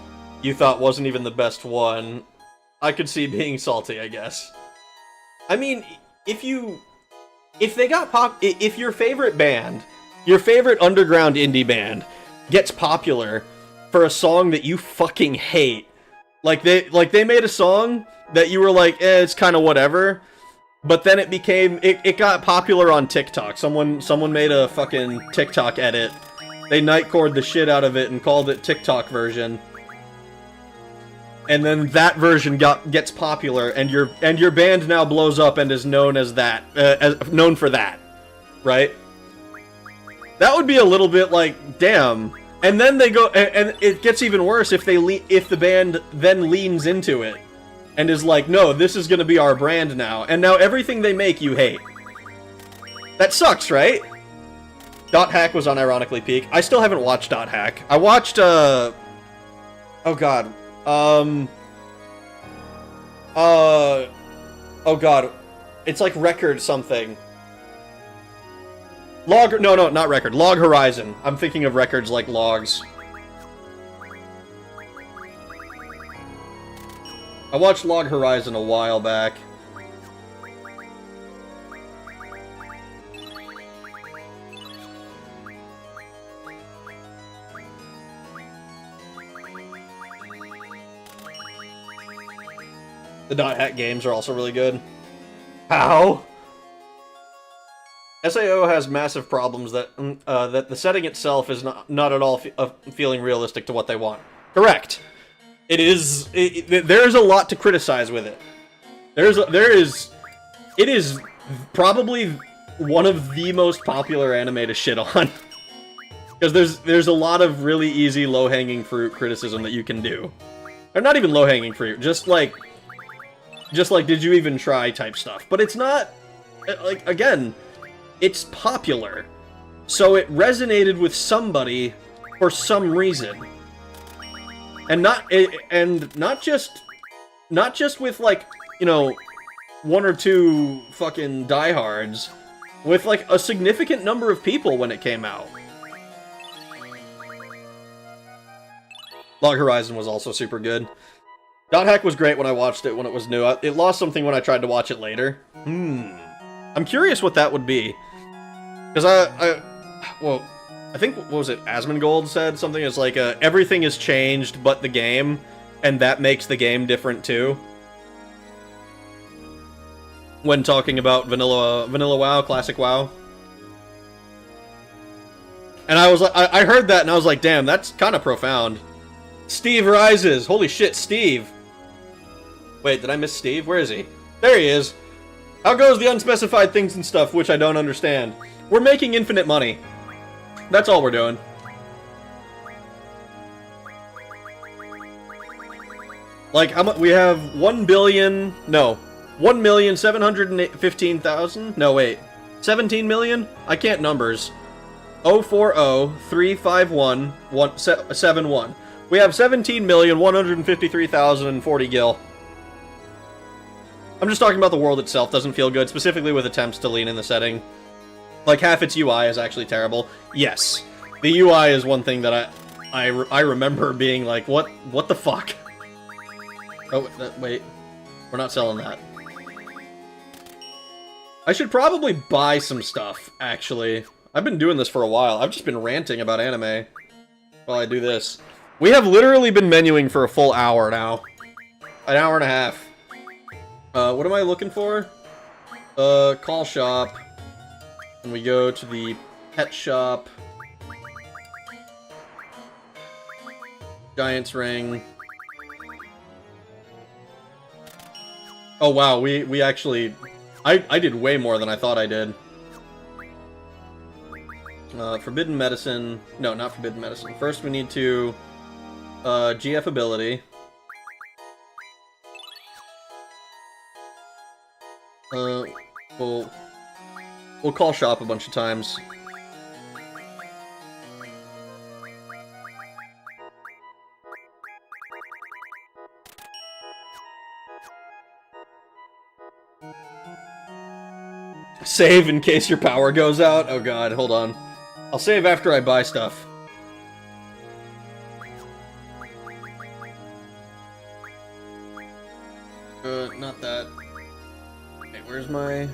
you thought wasn't even the best one, I could see being salty, I guess. I mean, if they got if your favorite band, your favorite underground indie band, gets popular for a song that you fucking hate, like they made a song that you were like, it's kind of whatever, but then it got popular on TikTok. Someone made a fucking TikTok edit. They nightcored the shit out of it and called it TikTok version. And then that version gets popular, and your band now blows up and is known as that, known for that, right? That would be a little bit like, damn. And then they go, and it gets even worse if the band then leans into it and is like, no, this is gonna be our brand now, and now everything they make you hate. That sucks, right? Dot Hack was unironically peak. I still haven't watched Dot Hack. I watched, oh god. Oh god. It's like Record something. No, not Record. Log Horizon. I'm thinking of records like Logs. I watched Log Horizon a while back. The Dot Hack games are also really good. How? SAO has massive problems that that the setting itself is not at all feeling realistic to what they want. Correct. It is. There's a lot to criticize with it. It is probably one of the most popular anime to shit on. Because there's a lot of really easy low-hanging fruit criticism that you can do. Or not even low-hanging fruit, just like did you even try type stuff. But it's not, like, again, it's popular. So it resonated with somebody for some reason. And not just with, like, you know, one or two fucking diehards, with like a significant number of people when it came out. Log Horizon was also super good. Dot Hack was great when I watched it when it was new. It lost something when I tried to watch it later. I'm curious what that would be. Because well, I think, what was it, Asmongold said something as like, everything has changed but the game, and that makes the game different too. When talking about Vanilla WoW, Classic WoW. And I was like, I heard that and I was like, damn, that's kind of profound. Steve Rises! Holy shit, Steve! Wait, did I miss Steve? Where is he? There he is! How goes the unspecified things and stuff, which I don't understand? We're making infinite money. That's all we're doing. Like, how much? We have 1,715,000? No, wait. 17 million? I can't numbers. 040-351-71. We have 17,153,040 gil. I'm just talking about the world itself doesn't feel good, specifically with attempts to lean in the setting. Like, half its UI is actually terrible. Yes, the UI is one thing that I remember being like, what the fuck? Oh, wait. We're not selling that. I should probably buy some stuff, actually. I've been doing this for a while. I've just been ranting about anime while I do this. We have literally been menuing for a full hour now. An hour and a half. What am I looking for? Call shop. And we go to the pet shop. Giant's ring. Oh wow, we actually... I did way more than I thought I did. Forbidden medicine... No, not forbidden medicine. First we need to... GF ability. We'll call shop a bunch of times. Save in case your power goes out? Oh god, hold on. I'll save after I buy stuff. Not that. Okay, where's my...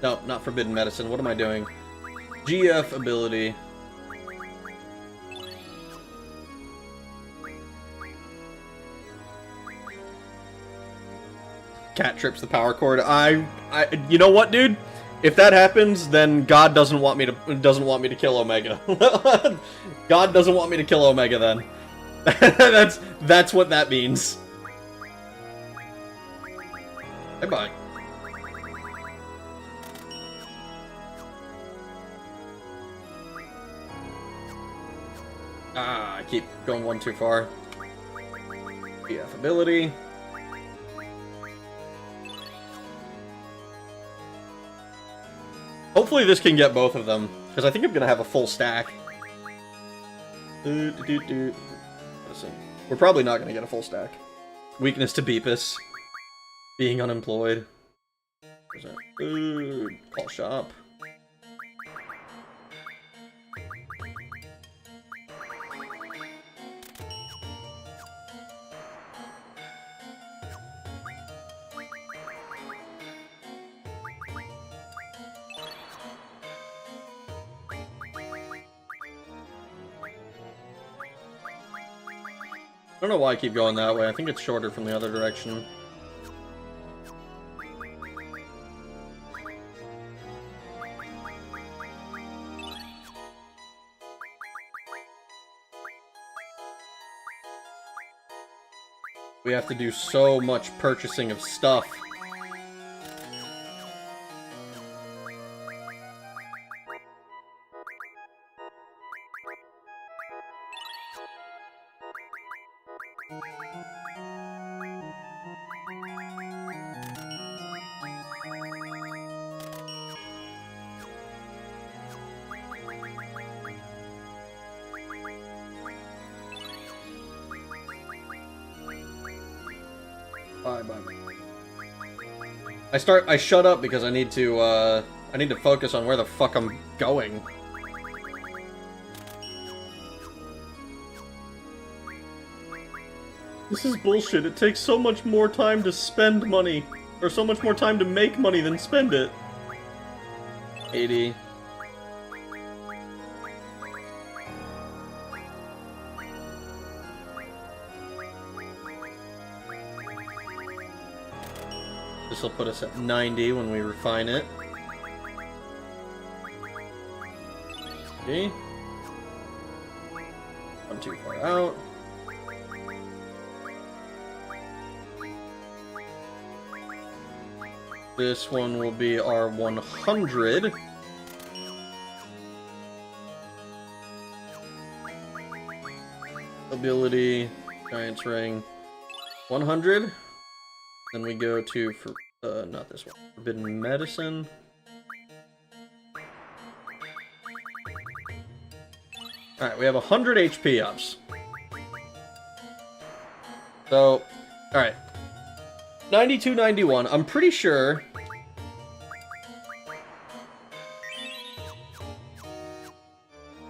No, not forbidden medicine. What am I doing? GF ability. Cat trips the power cord. You know what, dude? If that happens, then God doesn't want me to kill Omega. God doesn't want me to kill Omega then. that's what that means. Bye-bye. Ah, I keep going one too far. GF ability. Hopefully this can get both of them, because I think I'm gonna have a full stack. Listen, we're probably not gonna get a full stack. Weakness to Beepus. Being unemployed. Call shop. I don't know why I keep going that way. I think it's shorter from the other direction. We have to do so much purchasing of stuff. I shut up because I need to focus on where the fuck I'm going. This is bullshit. It takes so much more time to spend money, or so much more time to make money than spend it. 80. This will put us at 90 when we refine it. Okay. I'm too far out. This one will be our 100. Ability, Giant's Ring, 100. Then we go to, not this one, Forbidden Medicine. Alright, we have 100 HP ups. So, alright. 92, 91, I'm pretty sure...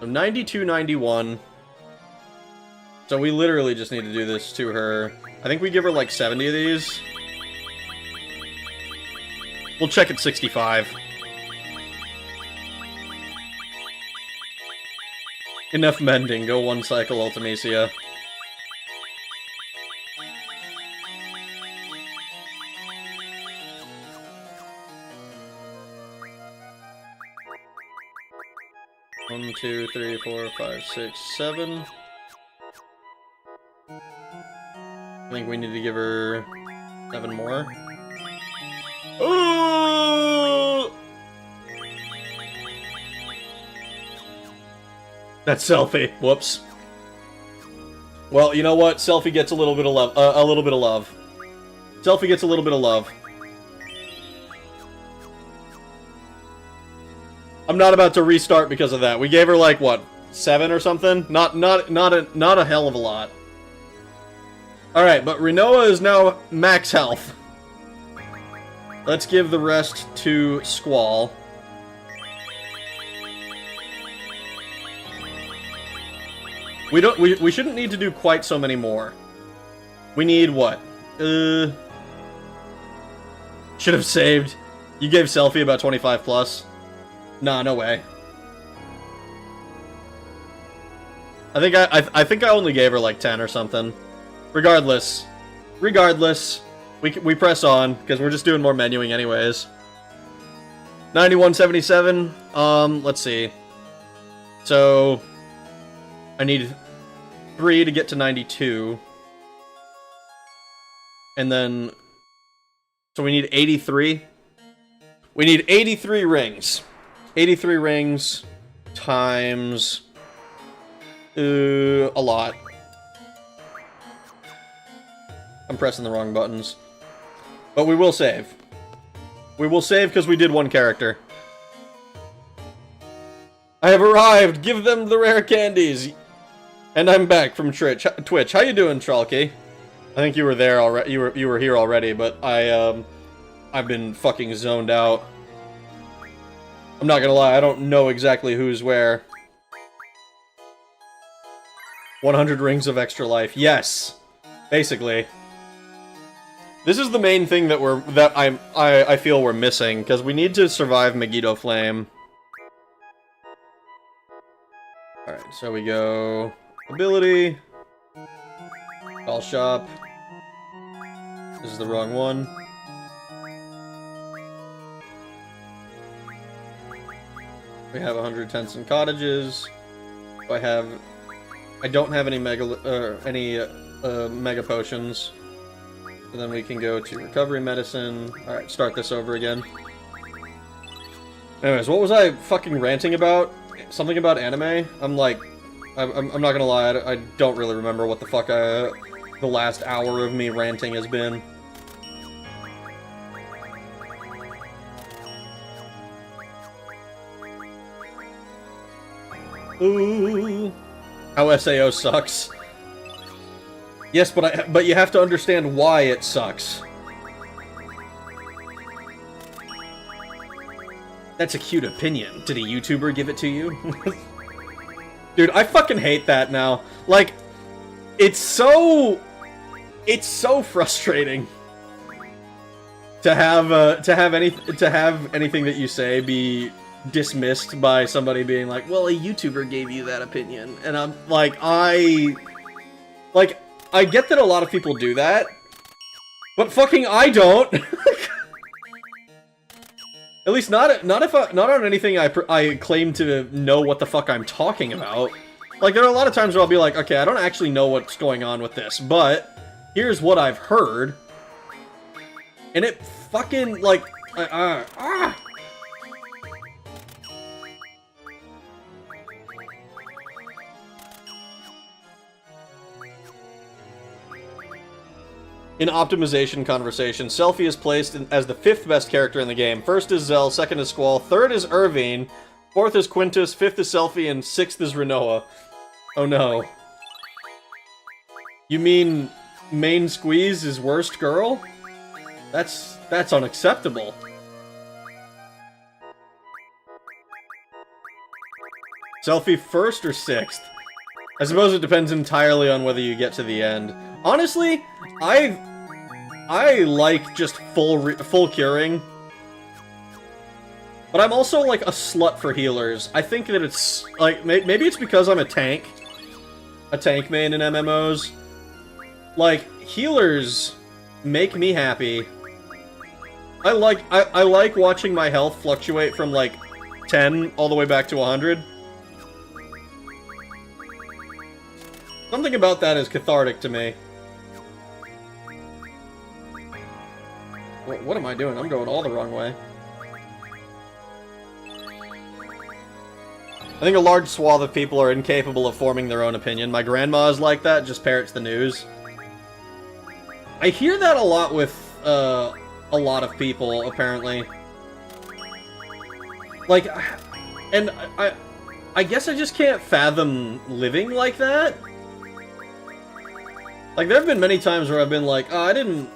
So 92, 91. So we literally just need to do this to her. I think we give her like 70 of these. We'll check at 65. Enough mending. Go one cycle, ultimecia. One, two, three, 4, 5, 6, 7. I think we need to give her 7 more. Ooh! That's Selfie. Whoops. Well, you know what? Selfie gets a little bit of love. Selfie gets a little bit of love. I'm not about to restart because of that. We gave her like what, 7 or something? Not a hell of a lot. Alright, but Rinoa is now max health. Let's give the rest to Squall. We shouldn't need to do quite so many more. We need what? Should have saved. You gave Selfie about 25 plus. Nah, no way. I think I only gave her like 10 or something. Regardless, we press on because we're just doing more menuing anyways. 91.77. Let's see. So I need 3 to get to 92. And then so we need 83. We need 83 rings. 83 rings times a lot. I'm pressing the wrong buttons. But we will save. We will save because we did one character. I have arrived! Give them the rare candies! And I'm back from Twitch. How you doing, Tralky? I think you were there already. You were here already, but I've been fucking zoned out. I'm not gonna lie, I don't know exactly who's where. 100 rings of extra life. Yes! Basically. This is the main thing that I feel we're missing, because we need to survive Megiddo Flame. Alright, so we go ability. Call shop. This is the wrong one. We have 100 tents and cottages. I don't have any mega potions. And then we can go to recovery medicine. Alright, start this over again. Anyways, what was I fucking ranting about? Something about anime? I'm not gonna lie, I don't really remember what the fuck the last hour of me ranting has been. Ooh, how SAO sucks. Yes, but you have to understand why it sucks. That's a cute opinion. Did a YouTuber give it to you? Dude, I fucking hate that now. Like, it's so frustrating to have anything that you say be dismissed by somebody being like, well, a YouTuber gave you that opinion. And I'm like, I get that a lot of people do that, but fucking I don't. At least not on anything I claim to know what the fuck I'm talking about. Like, there are a lot of times where I'll be like, okay, I don't actually know what's going on with this, but here's what I've heard. And it fucking, like, In optimization conversation, Selfie is placed as the 5th best character in the game. 1st is Zell, 2nd is Squall, 3rd is Irvine, 4th is Quintus, 5th is Selfie, and 6th is Rinoa. Oh no. You mean main squeeze is worst girl? That's unacceptable. Selfie 1st or 6th? I suppose it depends entirely on whether you get to the end. Honestly, I like just full curing. But I'm also, like, a slut for healers. I think that it's, like, maybe it's because I'm a tank main in MMOs. Like, healers make me happy. I like watching my health fluctuate from, like, 10 all the way back to 100. Something about that is cathartic to me. What am I doing? I'm going all the wrong way. I think a large swath of people are incapable of forming their own opinion. My grandma is like that, just parrots the news. I hear that a lot with, a lot of people, apparently. Like, and I guess I just can't fathom living like that. Like, there have been many times where I've been like, oh, I didn't...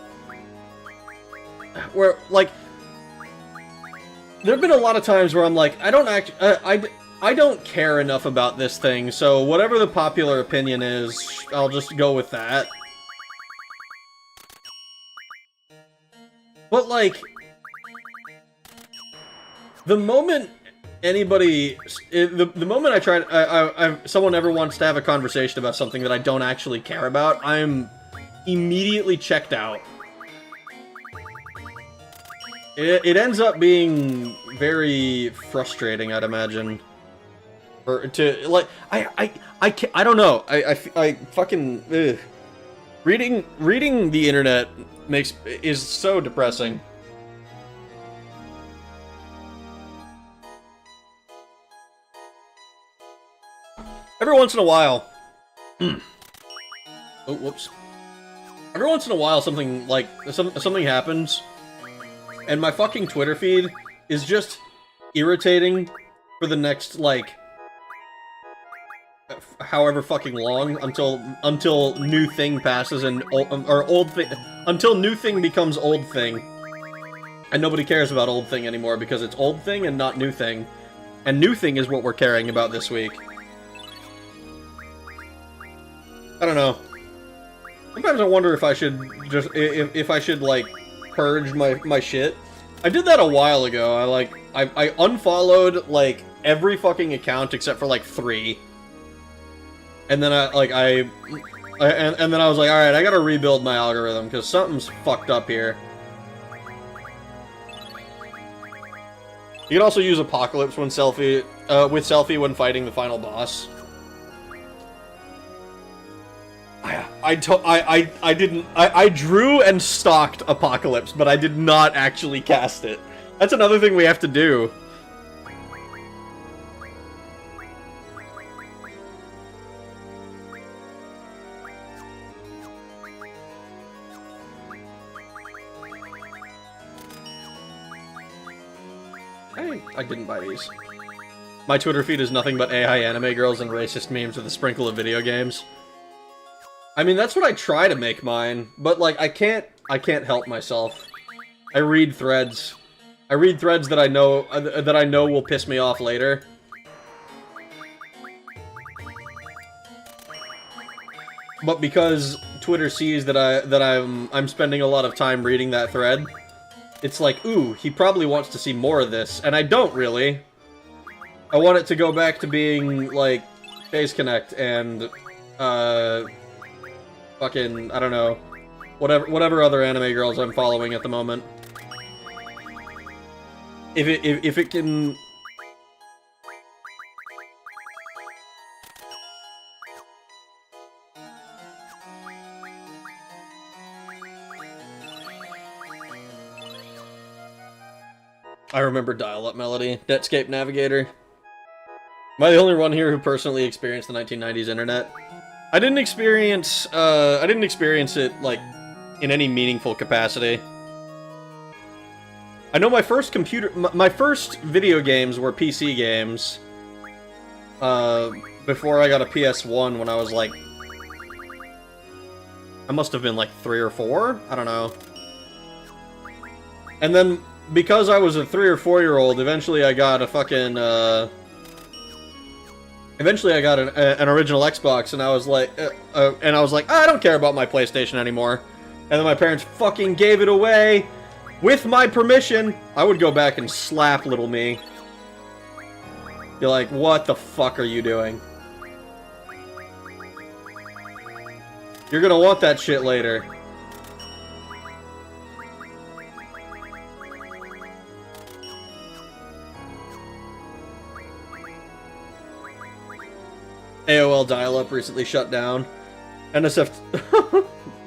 Where, like... There have been a lot of times where I'm like, I don't I don't care enough about this thing, so whatever the popular opinion is, I'll just go with that. But, like... The moment anybody... The moment someone ever wants to have a conversation about something that I don't actually care about, I'm immediately checked out. It ends up being very frustrating, I'd imagine. Or to, like, I don't know. I fucking... Ugh. Reading the internet is so depressing. Every once in a while... Oh, whoops. Every once in a while, something, like, something happens, and my fucking Twitter feed is just irritating for the next, like, however fucking long, until new thing passes and, until new thing becomes old thing. And nobody cares about old thing anymore because it's old thing and not new thing. And new thing is what we're caring about this week. I don't know. Sometimes I wonder if I should just, if I should, like, purge my shit. I did that a while ago. I unfollowed, like, every fucking account except for, like, 3. And then and then I was like, alright, I gotta rebuild my algorithm, because something's fucked up here. You can also use Apocalypse with Selfie when fighting the final boss. I drew and stalked Apocalypse, but I did not actually cast it. That's another thing we have to do. I didn't buy these. My Twitter feed is nothing but AI anime girls and racist memes with a sprinkle of video games. I mean, that's what I try to make mine, but, like, I can't help myself. I read threads. I read threads that I know will piss me off later. But because Twitter sees that I'm spending a lot of time reading that thread, it's like, ooh, he probably wants to see more of this, and I don't really. I want it to go back to being, like, Phase Connect and, fucking, I don't know, whatever other anime girls I'm following at the moment. If it can... I remember Dial-Up Melody, Netscape Navigator. Am I the only one here who personally experienced the 1990s internet? I didn't experience it, like, in any meaningful capacity. I know my first my first video games were PC games, before I got a PS1 when I was, like, I must have been, like, 3 or 4? I don't know. And then, because I was a 3 or 4-year-old, eventually I got a fucking, eventually I got an original Xbox, and I was like, I don't care about my PlayStation anymore. And then my parents fucking gave it away, with my permission. I would go back and slap little me. Be like, what the fuck are you doing? You're gonna want that shit later. AOL dial-up recently shut down. NSF...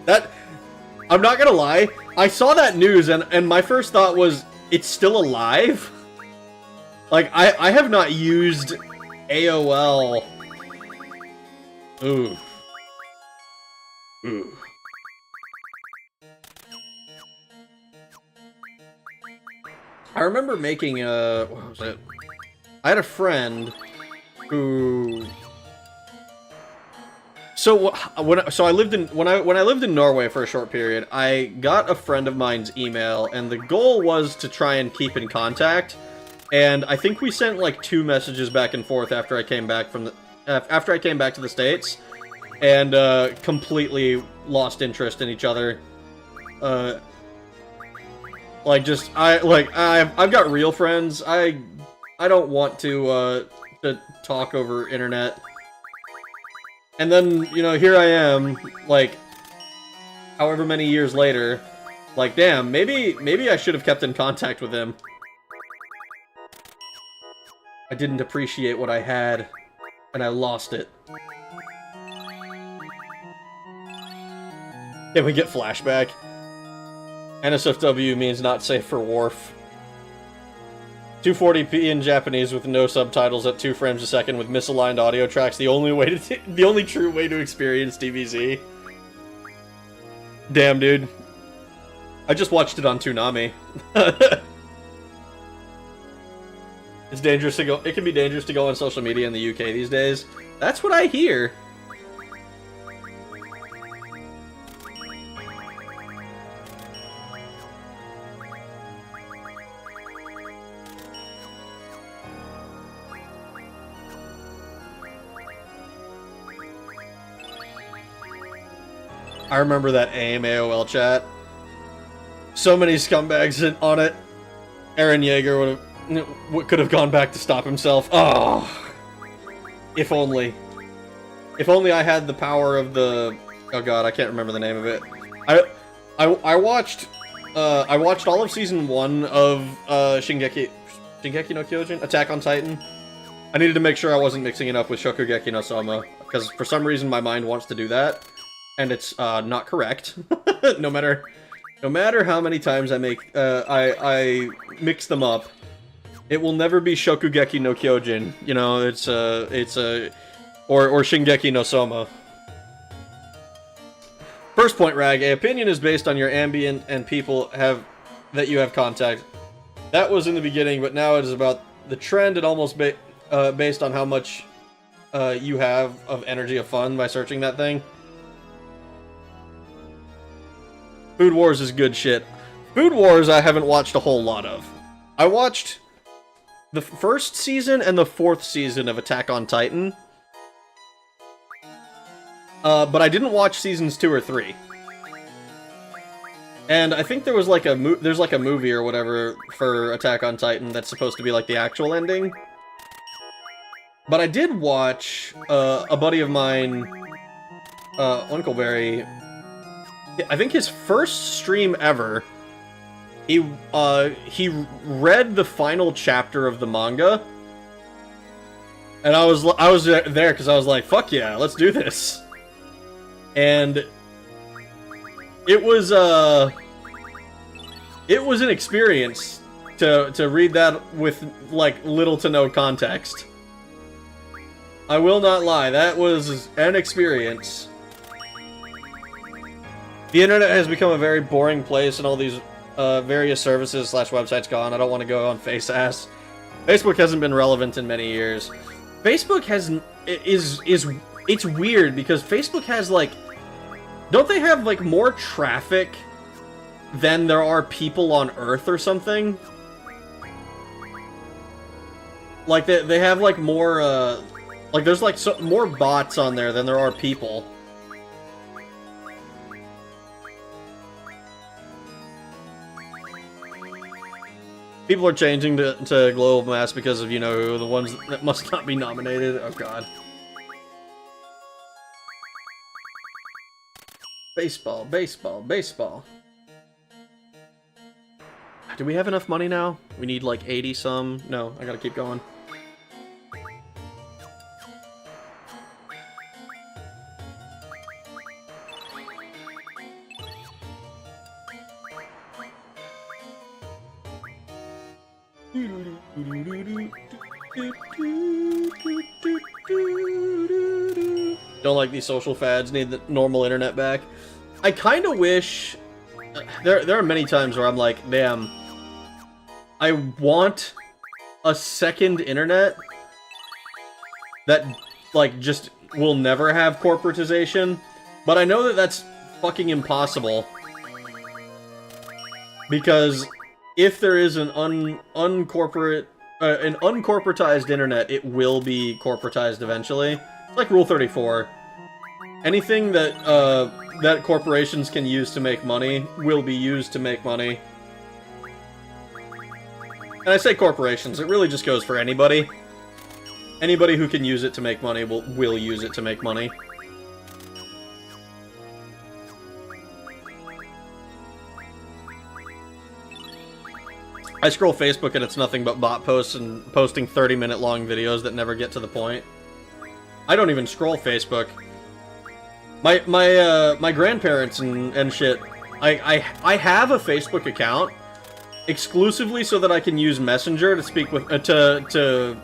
That... I'm not gonna lie, I saw that news and my first thought was, it's still alive? Like, I have not used AOL... Ooh. Ooh. I remember making a... What was it? I had a friend who... So I lived in when I lived in Norway for a short period, I got a friend of mine's email, and the goal was to try and keep in contact. And I think we sent like 2 messages back and forth after I came back from the after I came back to the States, and completely lost interest in each other. Like just I've got real friends. I don't want to talk over internet. And then, you know, here I am, like, however many years later, like, damn, maybe I should have kept in contact with him. I didn't appreciate what I had, and I lost it. Can we get flashback? NSFW means not safe for Worf. 240p in Japanese with no subtitles at 2 frames a second with misaligned audio tracks. The only true way to experience DBZ. Damn, dude. I just watched it on Toonami. It's dangerous to go. It can be dangerous to go on social media in the UK these days. That's what I hear. I remember that AIM AOL chat. So many scumbags on it. Eren Yeager could have gone back to stop himself. Oh, if only. If only I had the power of the. Oh god, I can't remember the name of it. I watched all of season 1 of Shingeki no Kyojin, Attack on Titan. I needed to make sure I wasn't mixing it up with Shokugeki no Soma, because for some reason my mind wants to do that. And it's not correct. no matter how many times I mix them up, it will never be Shokugeki no Kyojin. You know, or Shingeki no Soma. First point, Rag. A opinion is based on your ambient and people that you have contact. That was in the beginning, but now it is about the trend and almost based on how much you have of energy of fun by searching that thing. Food Wars is good shit. Food Wars I haven't watched a whole lot of. I watched the 1st season and the 4th season of Attack on Titan. But I didn't watch seasons 2 or 3. And I think there was like there's like a movie or whatever for Attack on Titan that's supposed to be like the actual ending. But I did watch a buddy of mine, Uncleberry. I think his first stream ever, he read the final chapter of the manga, and I was there because I was like, fuck yeah, let's do this. And it was an experience to read that with like little to no context. I will not lie, that was an experience. The internet has become a very boring place, and all these various services / websites gone. I don't want to go on FaceAss. Facebook hasn't been relevant in many years. Facebook it's weird because Facebook has like, don't they have like more traffic than there are people on Earth or something? Like they have like more like there's like more bots on there than there are people. People are changing to global mass because of, you know who, the ones that must not be nominated. Oh god. Baseball, baseball, baseball. Do we have enough money now? We need like 80 some. No, I gotta keep going. Don't like these social fads, need the normal internet back. I kind of wish... There are many times where I'm like, damn, I want a second internet that like, just will never have corporatization, but I know that that's fucking impossible. Because if there is an uncorporatized internet, it will be corporatized eventually. It's like Rule 34. Anything that that corporations can use to make money will be used to make money. And I say corporations, it really just goes for anybody. Anybody who can use it to make money will use it to make money. I scroll Facebook and it's nothing but bot posts and posting 30-minute long videos that never get to the point. I don't even scroll Facebook. My grandparents and shit. I have a Facebook account exclusively so that I can use Messenger to speak with to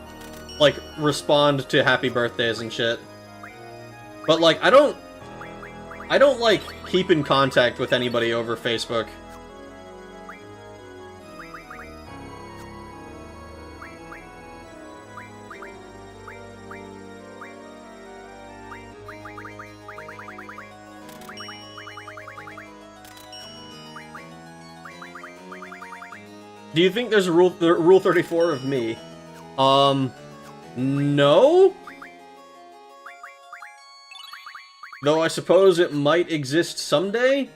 like respond to happy birthdays and shit. But like I don't like keep in contact with anybody over Facebook. Do you think there's a rule 34 of me? No? Though I suppose it might exist someday?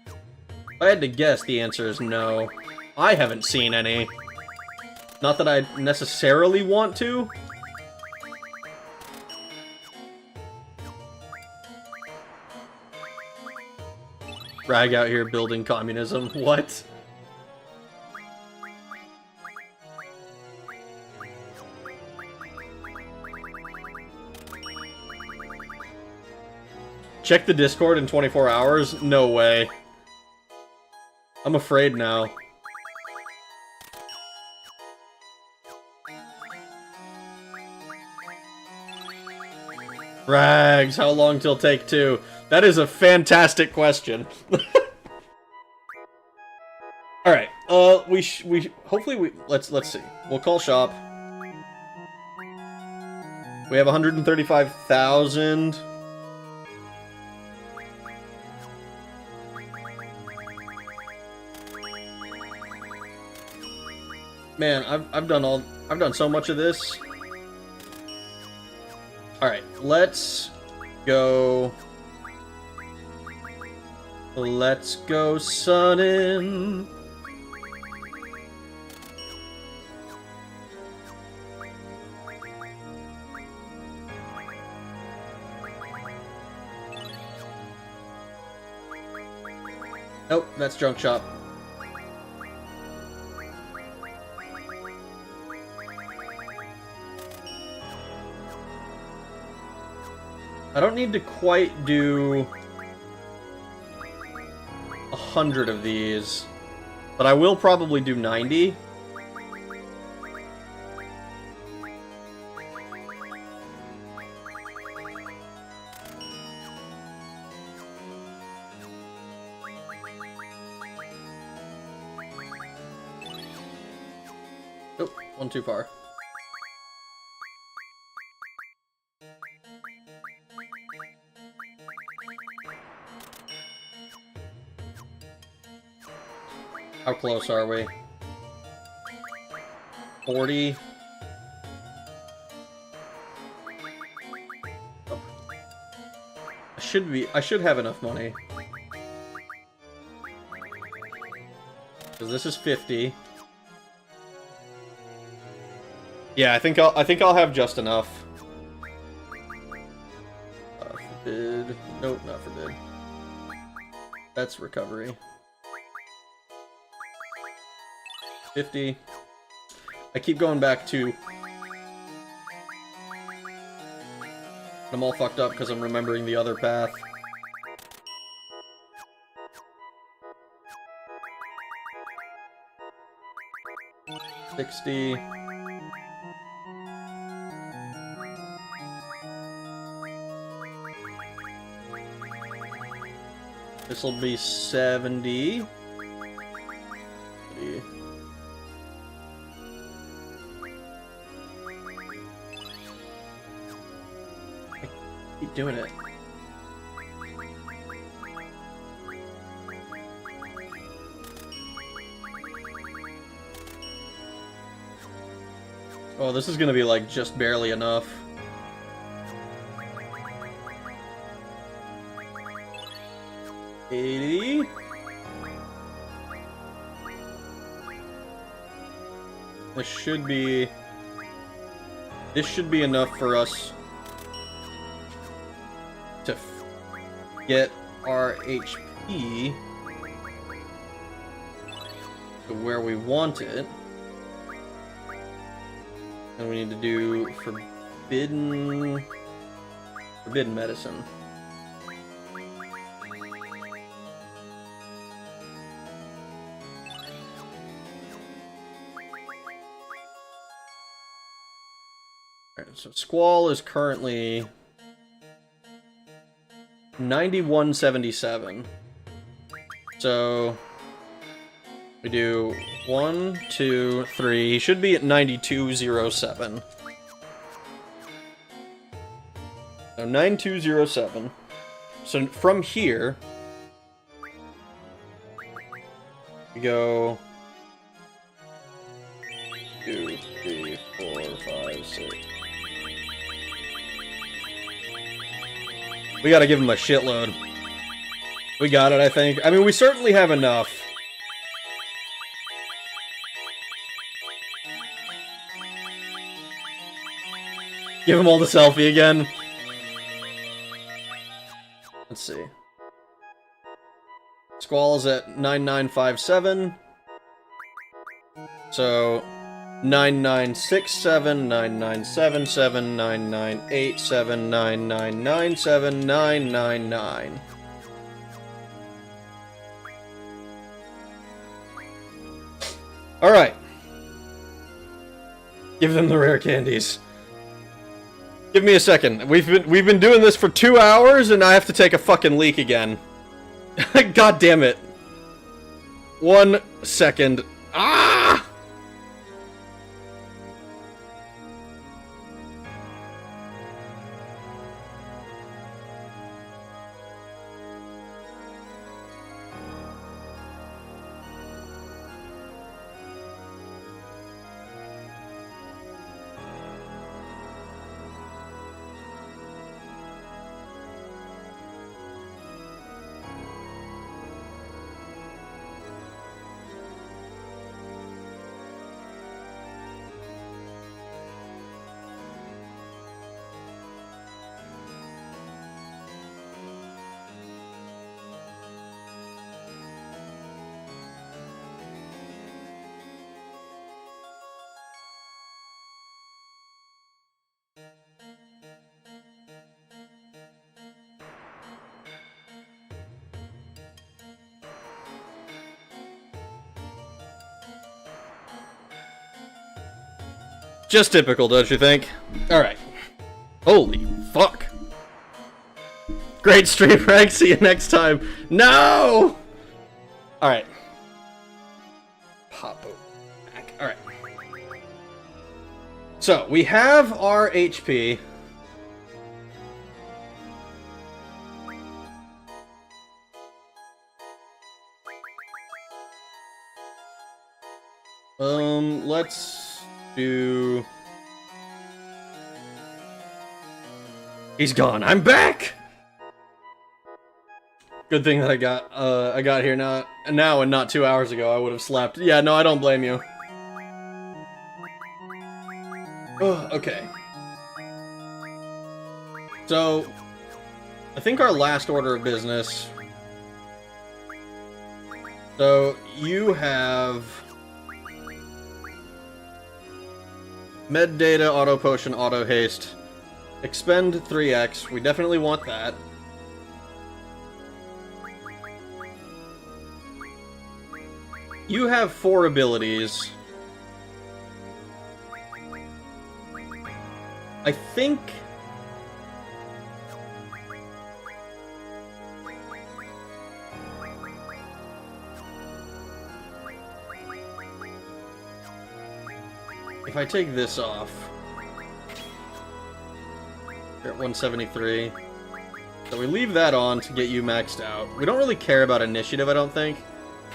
If I had to guess, the answer is no. I haven't seen any. Not that I necessarily want to. Rag out here building communism. What? Check the Discord in 24 hours? No way. I'm afraid now. Rags, how long till take two? That is a fantastic question. All right. Hopefully let's see. We'll call shop. We have 135,000. Man, I've done so much of this. All right, let's go. Let's go sunnin'. Nope, that's junk shop. I don't need to quite do 100 of these, but I will probably do 90. Oh, one too far. How close are we? 40. Oh. I should have enough money. Because this is 50. Yeah, I think I'll have just enough. Forbid. Nope, not forbid. That's recovery. 50. I keep going back to... I'm all fucked up because I'm remembering the other path. $60. This'll be 70. 70. Keep doing it. Oh, this is gonna be like just barely enough. $80. This should be enough for us to get our HP to where we want it. And we need to do forbidden medicine. Alright, so Squall is currently 9177. So we do 1, 2, 3. He should be at 9207. So 9207. So from here we go 2, 3, 4, 5, 6. We gotta give him a shitload. We got it, I think. I mean, we certainly have enough. Give him all the selfie again. Let's see. Squall's at 9957. So 9967, 9977, 9987, 9997, 999. Alright. Give them the rare candies. Give me a second. We've been doing this for 2 hours and I have to take a fucking leak again. God damn it. 1 second. Ah! Just typical, don't you think? Alright. Holy fuck. Great stream, Frank. See you next time. No! Alright. Pop back. Alright. So, we have our HP. Let's do... He's gone. I'm back! Good thing that I got here now and not 2 hours ago. I would have slept. Yeah, no, I don't blame you. Oh, okay. So, I think our last order of business... So, you have... Med data, auto potion, auto haste. Expend 3x. We definitely want that. You have 4 abilities. I think... If I take this off... You're at 173. So we leave that on to get you maxed out. We don't really care about initiative, I don't think.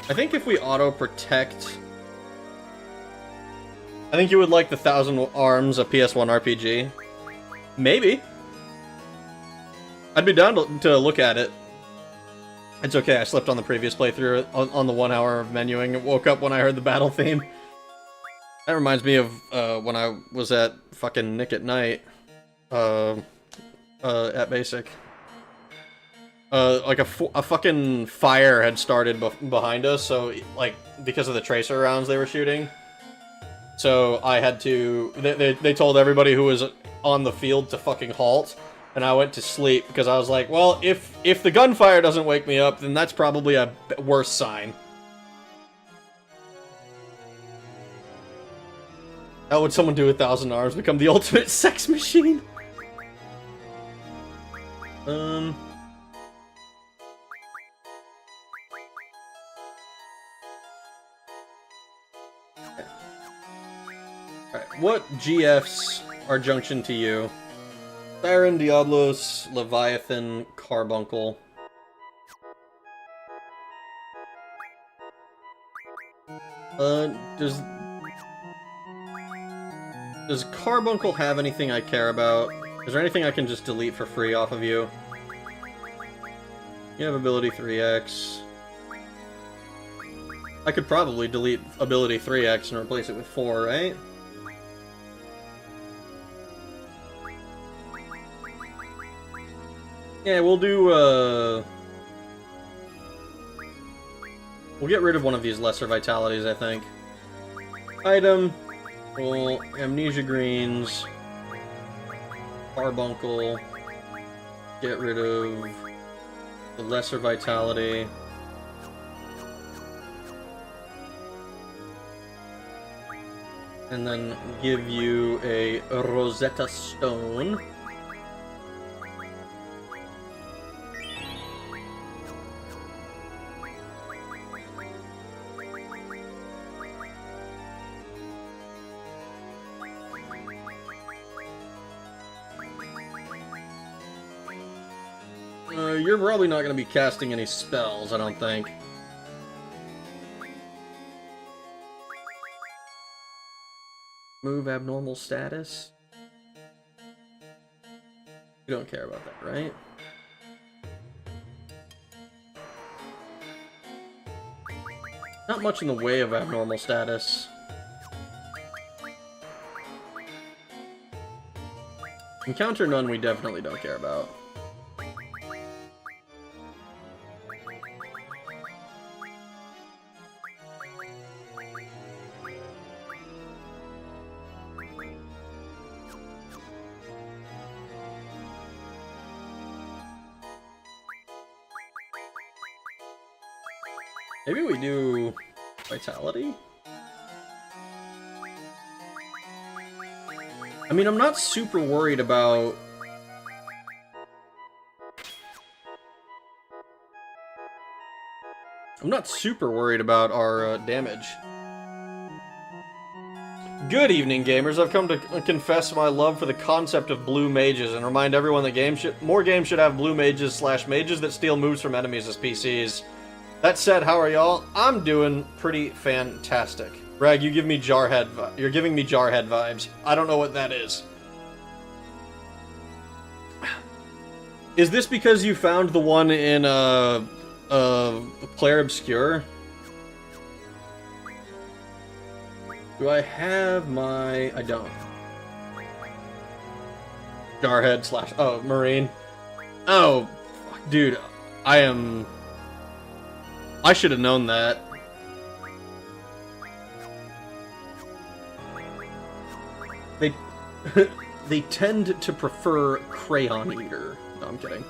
I think if we auto-protect... I think you would like the 1,000 Arms of PS1 RPG. Maybe. I'd be down to look at it. It's okay, I slept on the previous playthrough on the 1 hour of menuing and woke up when I heard the battle theme. That reminds me of when I was at fucking Nick at Night. At Basic. Like a fucking fire had started behind us, so, like, because of the tracer rounds they were shooting. So I had to... They told everybody who was on the field to fucking halt, and I went to sleep because I was like, well, if the gunfire doesn't wake me up, then that's probably a worse sign. How would someone do 1,000 arms become the ultimate sex machine? Alright, what GFs are junction to you? Siren, Diablos, Leviathan, Carbuncle. Does Carbuncle have anything I care about? Is there anything I can just delete for free off of you? You have ability 3x. I could probably delete ability 3x and replace it with 4, right? Yeah, we'll do, we'll get rid of one of these lesser vitalities, I think. Item. Well, Amnesia Greens. Carbuncle. Get rid of the lesser vitality. And then give you a Rosetta Stone. You're probably not going to be casting any spells, I don't think. Move abnormal status? You don't care about that, right? Not much in the way of abnormal status. Encounter none we definitely don't care about. Maybe we do vitality? I mean, I'm not super worried about... I'm not super worried about our damage. Good evening, gamers. I've come to confess my love for the concept of blue mages and remind everyone that more games should have blue mages / mages that steal moves from enemies as PCs. That said, how are y'all? I'm doing pretty fantastic. Rag, you give me Jarhead you're giving me Jarhead vibes. I don't know what that is. Is this because you found the one in Claire Obscure? Do I have my... I don't. Jarhead / oh, Marine. Oh, dude, I should have known that. They tend to prefer Crayon Eater. No, I'm kidding.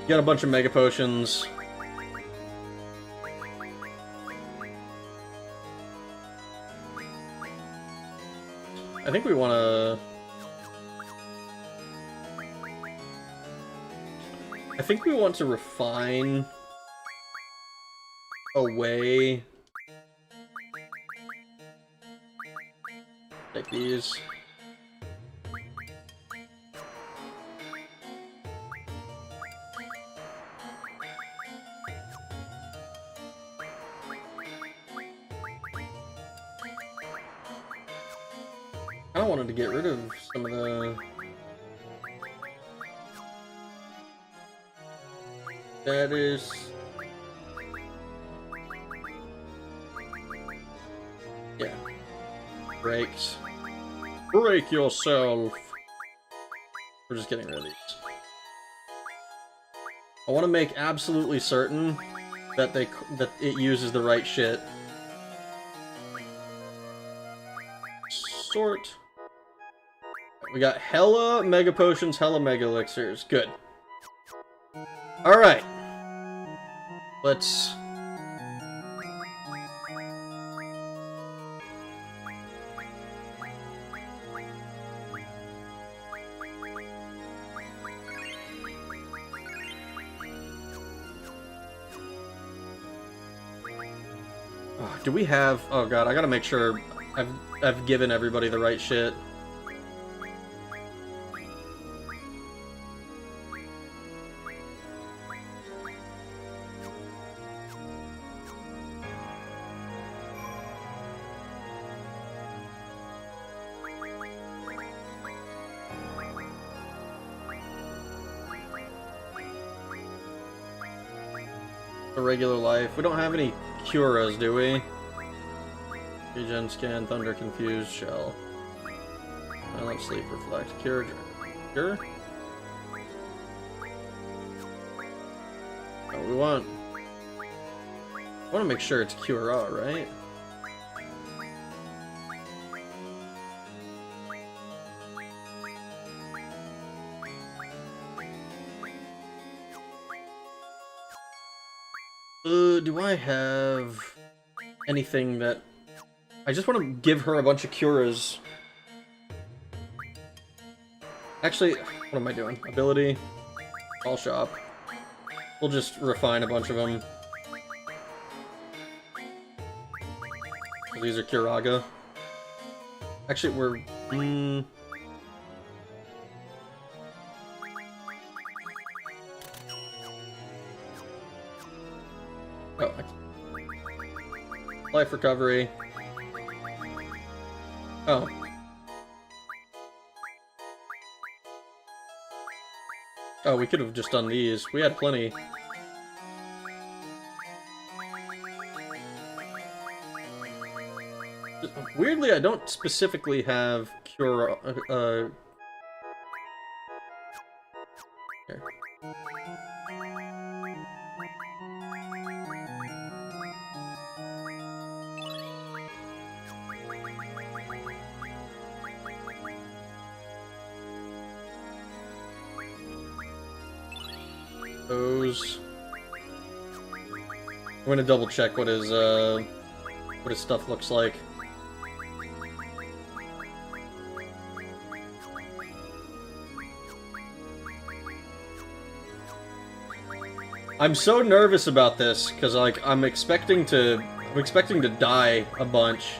Got a bunch of Mega Potions. I think we want to... I think we want to refine away. Take these. I wanted to get rid of some of the... That is... Yeah. Brakes. Break yourself! We're just getting rid of these. I want to make absolutely certain that it uses the right shit. Sort. We got hella mega potions, hella mega elixirs. Good. Alright. Let's... Do we have... Oh god, I gotta make sure I've given everybody the right shit. A regular life. We don't have any Curas, do we? Regen, scan, thunder, confuse, shell. Silent, sleep, reflect, cure, cure? Oh, we want... I want to make sure it's Cura, right? Do I have anything that... I just want to give her a bunch of Curas. Actually, what am I doing? Ability, all shop. We'll just refine a bunch of them. These are Curaga. Actually, we're... Oh, life recovery. Oh. Oh, we could have just done these. We had plenty. Weirdly, I don't specifically have cure. Here. Those. I'm gonna double check what his stuff looks like. I'm so nervous about this because like I'm expecting to die a bunch.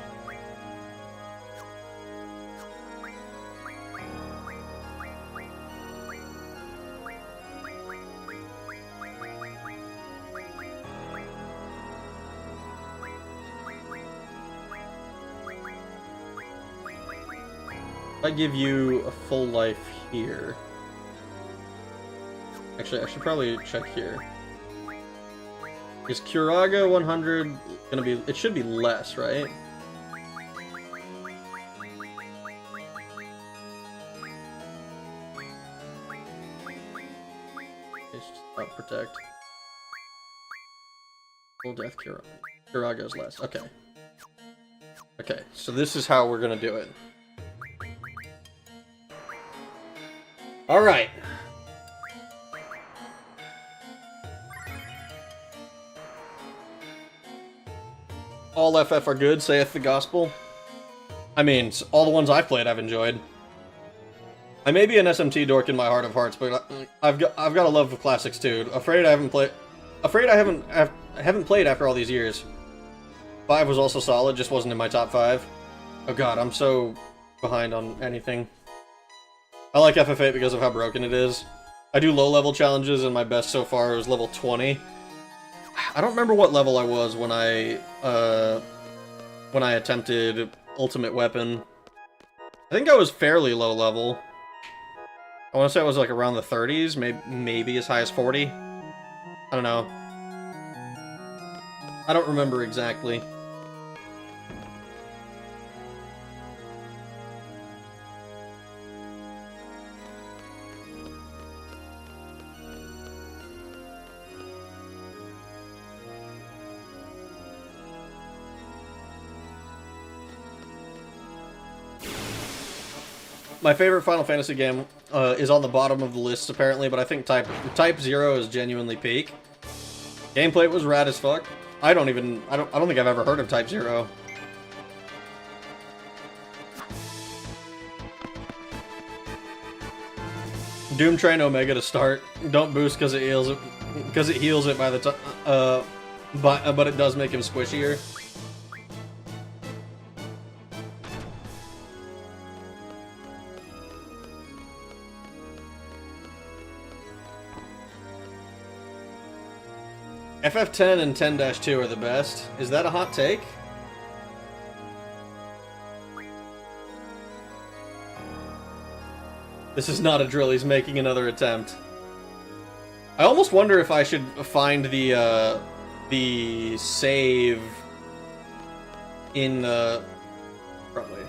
I give you a full life here. Actually, I should probably check here. Is Curaga 100 gonna be... It should be less, right? It's just not protect. Full death Curaga. Curaga is less. Okay. Okay, so this is how we're gonna do it. Alright. All FF are good, saith the gospel. I mean, all the ones I've played I've enjoyed. I may be an SMT dork in my heart of hearts, but I've got a love of classics too. Afraid I haven't played after all these years. 5 was also solid, just wasn't in my top 5. Oh god, I'm so behind on anything. I like FF8 because of how broken it is. I do low-level challenges, and my best so far was level 20. I don't remember what level I was when I attempted Ultimate Weapon. I think I was fairly low level. I want to say I was like around the 30s, maybe as high as 40. I don't know. I don't remember exactly. My favorite Final Fantasy game is on the bottom of the list apparently, but I think Type 0 is genuinely peak. Gameplay was rad as fuck. I don't think I've ever heard of Type 0. Doom Train Omega to start. Don't boost because it heals it by the time, but it does make him squishier. FF10 and 10-2 are the best. Is that a hot take? This is not a drill, he's making another attempt. I almost wonder if I should find the save in the... Probably.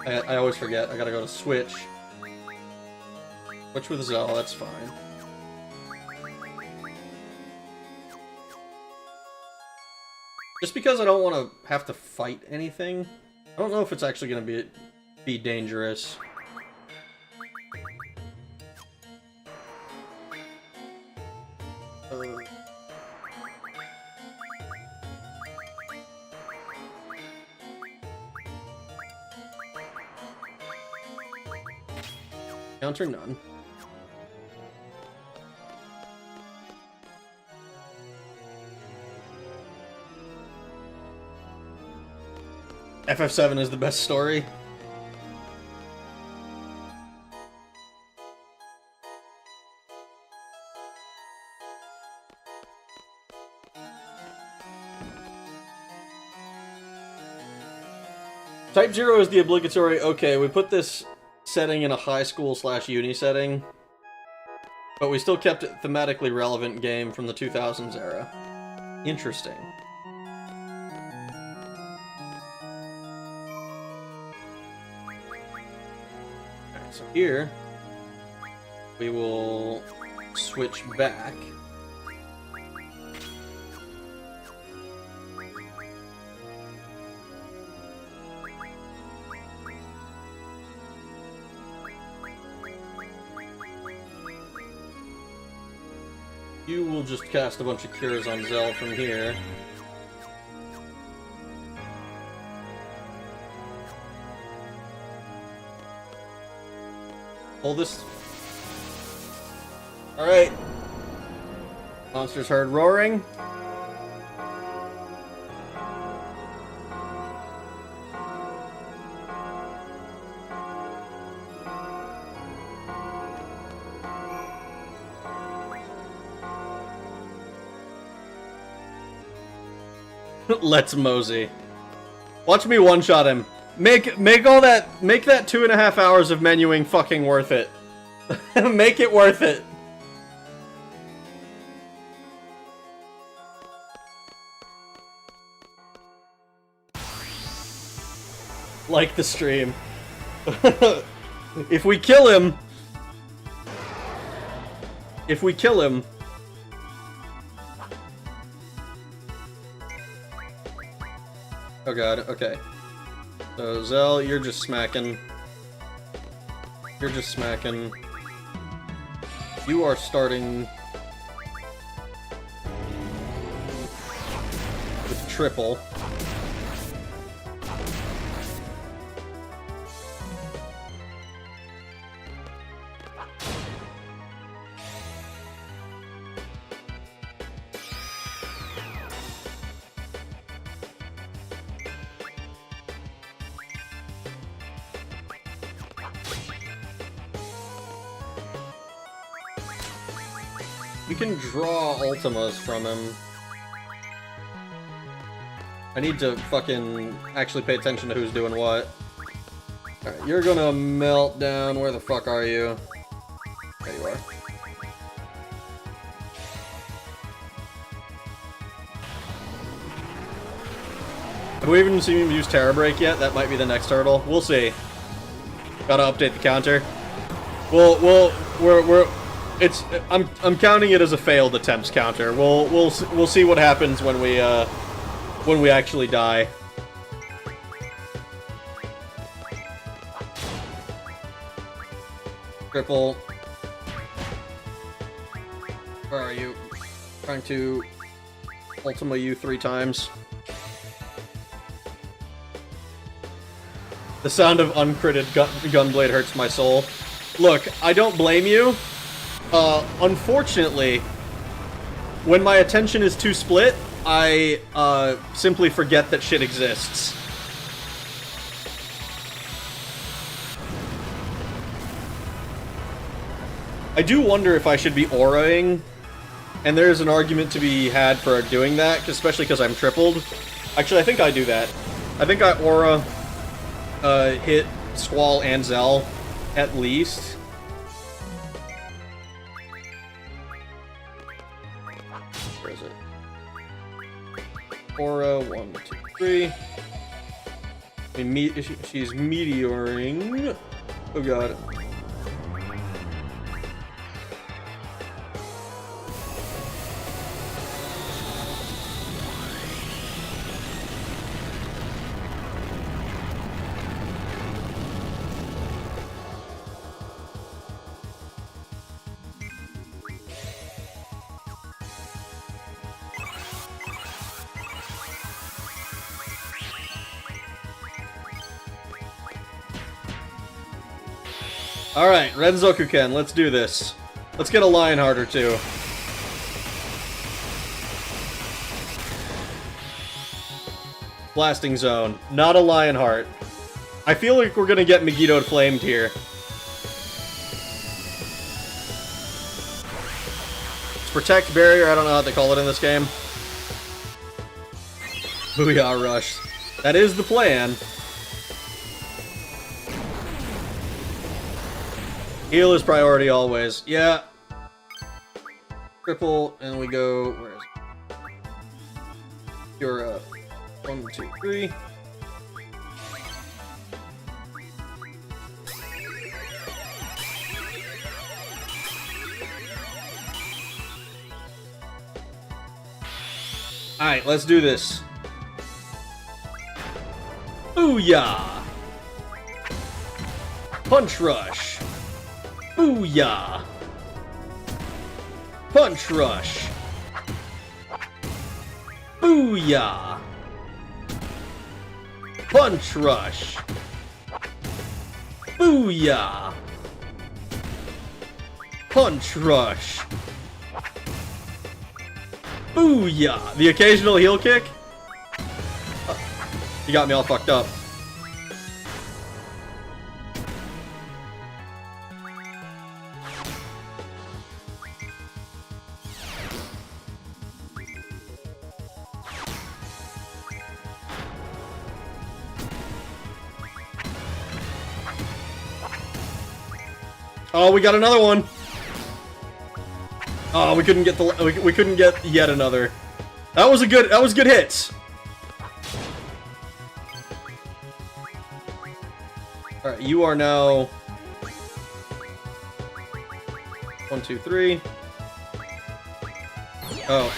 I always forget. I gotta go to Switch. Switch with Zell, that's fine. Just because I don't want to have to fight anything, I don't know if it's actually gonna be dangerous. Counter none. FF7 is the best story. Type 0 is the obligatory, okay, we put this setting in a high school / uni setting, but we still kept it thematically relevant game from the 2000s era. Interesting. Alright, so here we will switch back. You will just cast a bunch of cures on Zell from here. Hold this. Alright. Monsters heard roaring. Let's mosey. Watch me one-shot him. Make that 2.5 hours of menuing fucking worth it. Make it worth it. Like the stream. If we kill him... Oh god, okay. So, Zell, you're just smacking. You're just smacking. You are starting... with triple. You can draw Ultimas from him. I need to fucking actually pay attention to who's doing what. Alright, you're gonna melt down. Where the fuck are you? There you are. Have we even seen him use Terra Break yet? That might be the next hurdle. We'll see. Gotta update the counter. I'm counting it as a failed attempts counter. We'll see what happens when we actually die. Triple. Where are you? Trying to Ultima you 3 times. The sound of uncritted gunblade hurts my soul. Look, I don't blame you. Unfortunately, when my attention is too split, I simply forget that shit exists. I do wonder if I should be auraing, and there's an argument to be had for doing that, especially because I'm tripled. Actually, I think I do that. I think I aura hit Squall and Zell, at least. Where is it? Aura, 1, 2, 3. She's meteoring. Oh god. Alright, Renzoku-ken, let's do this. Let's get a Lionheart or two. Blasting Zone. Not a Lionheart. I feel like we're gonna get Megiddo flamed here. It's Protect Barrier, I don't know how they call it in this game. Booyah Rush. That is the plan. Heal is priority always. Yeah. Triple, and we go. Where is it? You're 1, 2, 3. Alright, let's do this. Booyah! Punch Rush! Booyah! Punch Rush! Booyah! Punch Rush! Booyah! Punch Rush! Booyah! The occasional heel kick? You got me all fucked up. Oh, we got another one. Oh, we couldn't get the we couldn't get yet another. That was good hits. All right, you are now 1, 2, 3. Oh.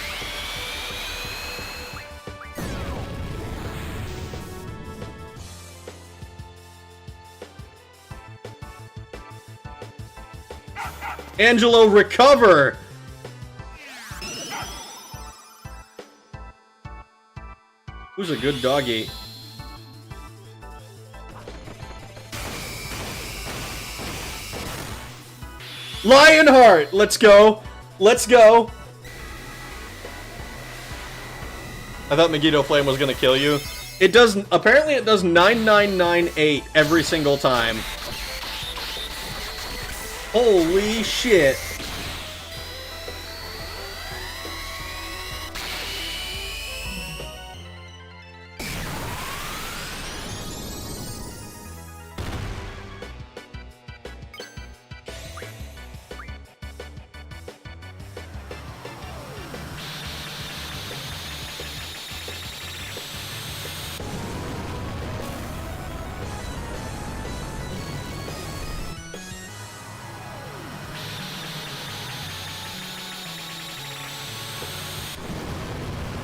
Angelo, recover! Who's a good doggy? Lionheart! Let's go! Let's go! I thought Megiddo Flame was gonna kill you. It does, apparently it does 9998 every single time. Holy shit.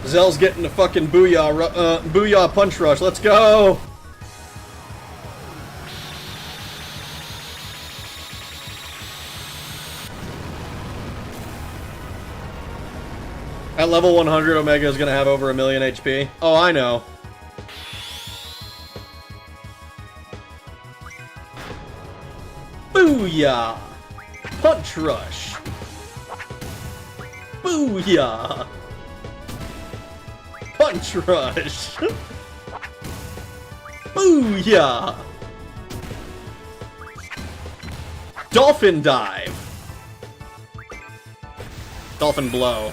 Zell's getting a fucking booyah punch rush. Let's go! At level 100, Omega is gonna have over 1,000,000 HP. Oh, I know. Booyah! Punch rush! Booyah! Punch rush! Booyah! Dolphin dive! Dolphin blow.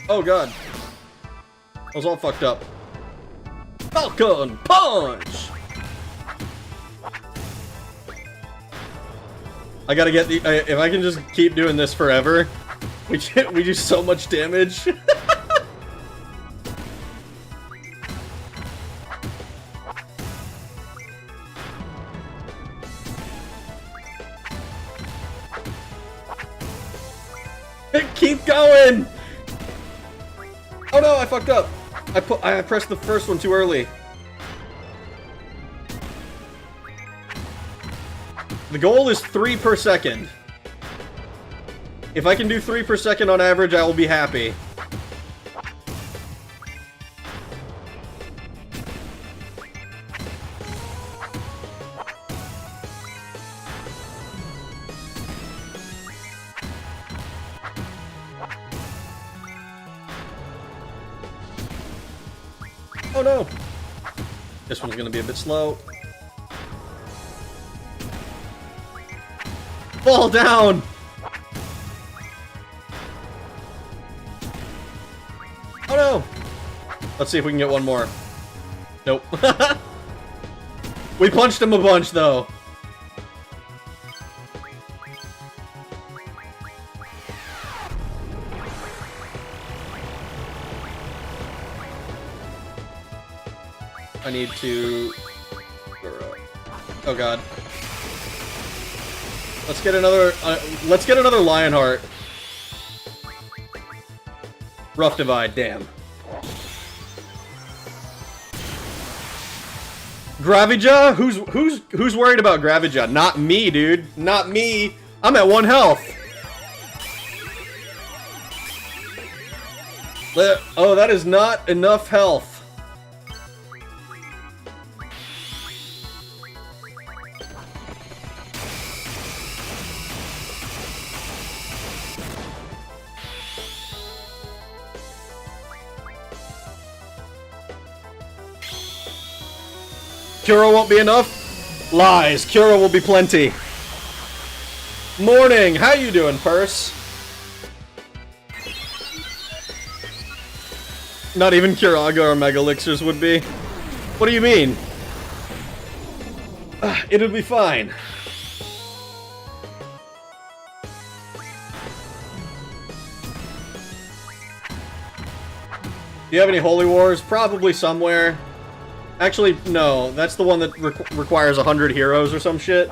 Oh god. I was all fucked up. Falcon punch! I gotta get the... if I can just keep doing this forever, we do so much damage. Keep going! Oh no, I fucked up. I pressed the first one too early. The goal is 3 per second. If I can do 3 per second on average, I will be happy. Oh no! This one's gonna be a bit slow. Fall down! Oh no! Let's see if we can get one more. Nope. We punched him a bunch though. I need to... Oh god. Let's get another Lionheart. Rough Divide, damn. Gravija? Who's worried about Gravija? Not me, dude. Not me. I'm at 1 health. Oh, that is not enough health. Cura won't be enough? Lies. Cura will be plenty. Morning. How you doing, Purse? Not even Curaga or Mega Elixirs would be. What do you mean? It'll be fine. Do you have any Holy Wars? Probably somewhere. Actually, no. That's the one that requires 100 heroes or some shit.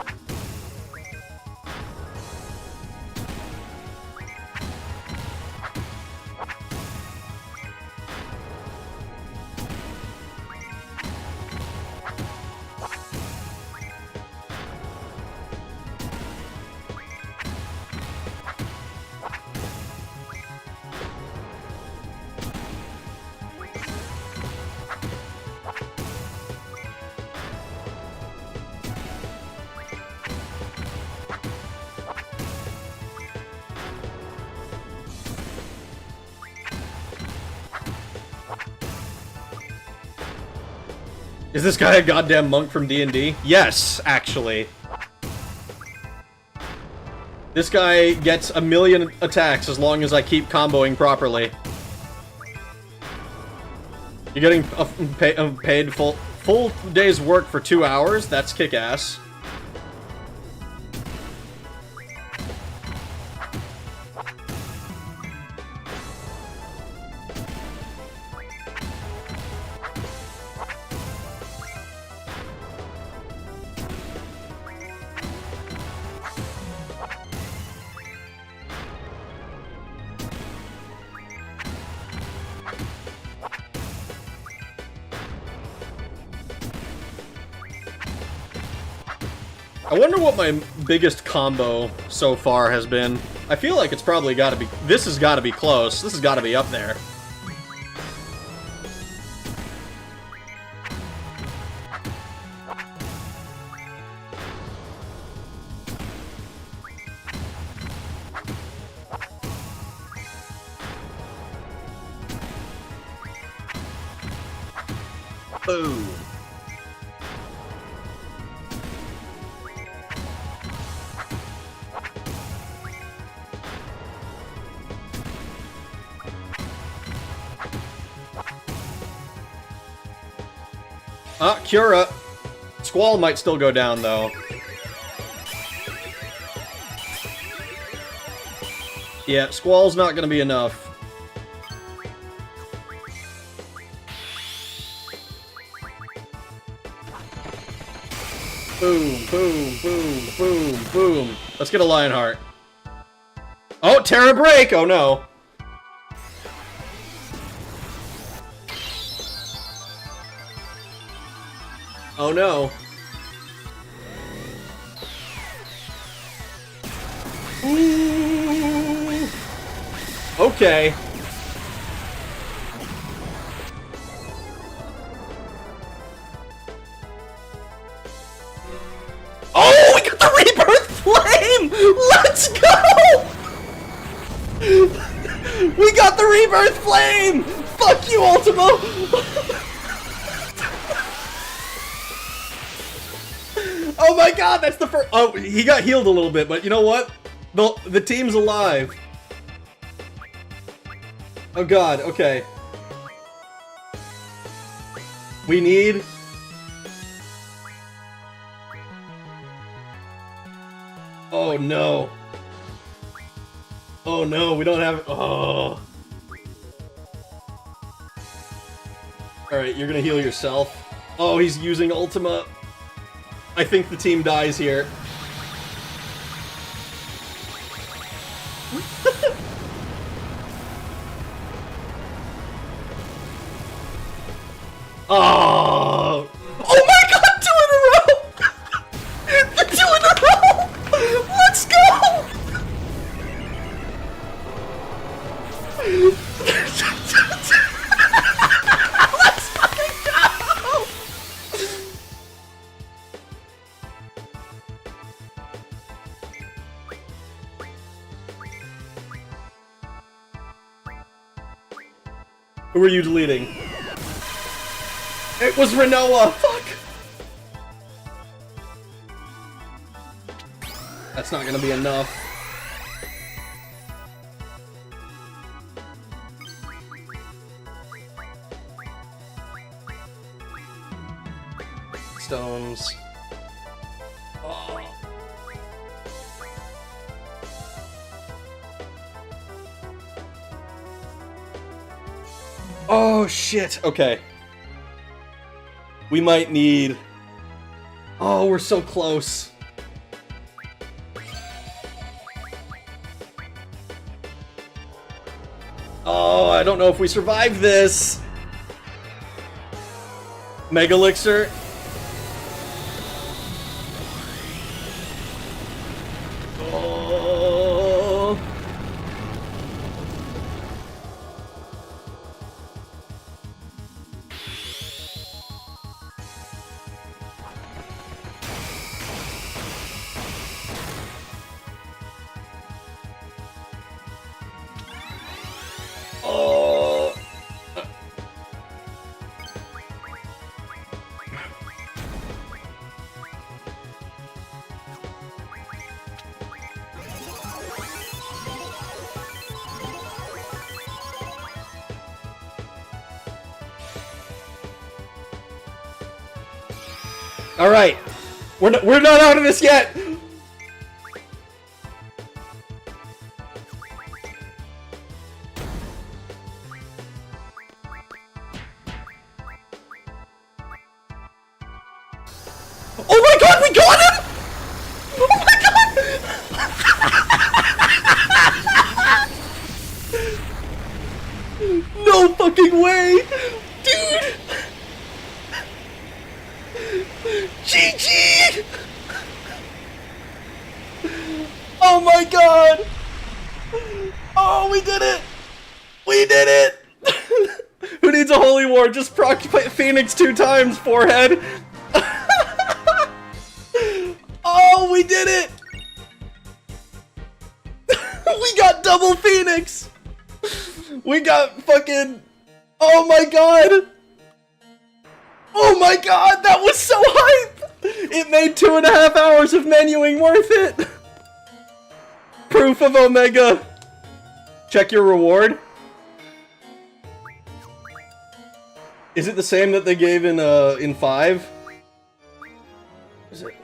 Is this guy a goddamn monk from D&D? Yes, actually. This guy gets 1,000,000 attacks as long as I keep comboing properly. You're getting paid full day's work for 2 hours? That's kick-ass. I wonder what my biggest combo so far has been. I feel like it's probably gotta be... This has gotta be close. This has gotta be up there. Boom. Cura. Squall might still go down, though. Yeah, Squall's not gonna be enough. Boom, boom, boom, boom, boom. Let's get a Lionheart. Oh, Terra Break! Oh no. Oh no. Ooh. Okay. Oh, we got the Rebirth Flame! Let's go! We got the Rebirth Flame! Fuck you, Ultimo! Oh my god, that's the first... Oh, he got healed a little bit, but you know what? The team's alive. Oh god, okay. We need... Oh no. Oh no, we don't have... Oh. Alright, you're gonna heal yourself. Oh, he's using Ultima. I think the team dies here. Oh! Oh my god, 2 in a row! The 2 in a row! Let's go! Let's fucking go! Who are you deleting? It was Renoa! Fuck! That's not gonna be enough. Stones. Oh. Oh shit, okay. We might need... Oh, we're so close. Oh, I don't know if we survive this. Mega Elixir. Oh. Oh. All right, we're not out of this yet. Oh my god, we got him! Oh my god! No fucking way! Dude! GG! Oh my god! Oh, we did it! We did it! Who needs a holy war? Just proc Phoenix 2 times, forehead! Oh, we did it! We got double Phoenix! We got fucking... Oh my god! Oh my god, that was so hype! It made 2.5 hours of menuing worth it! Proof of Omega! Check your reward. Is it the same that they gave in 5? Is it?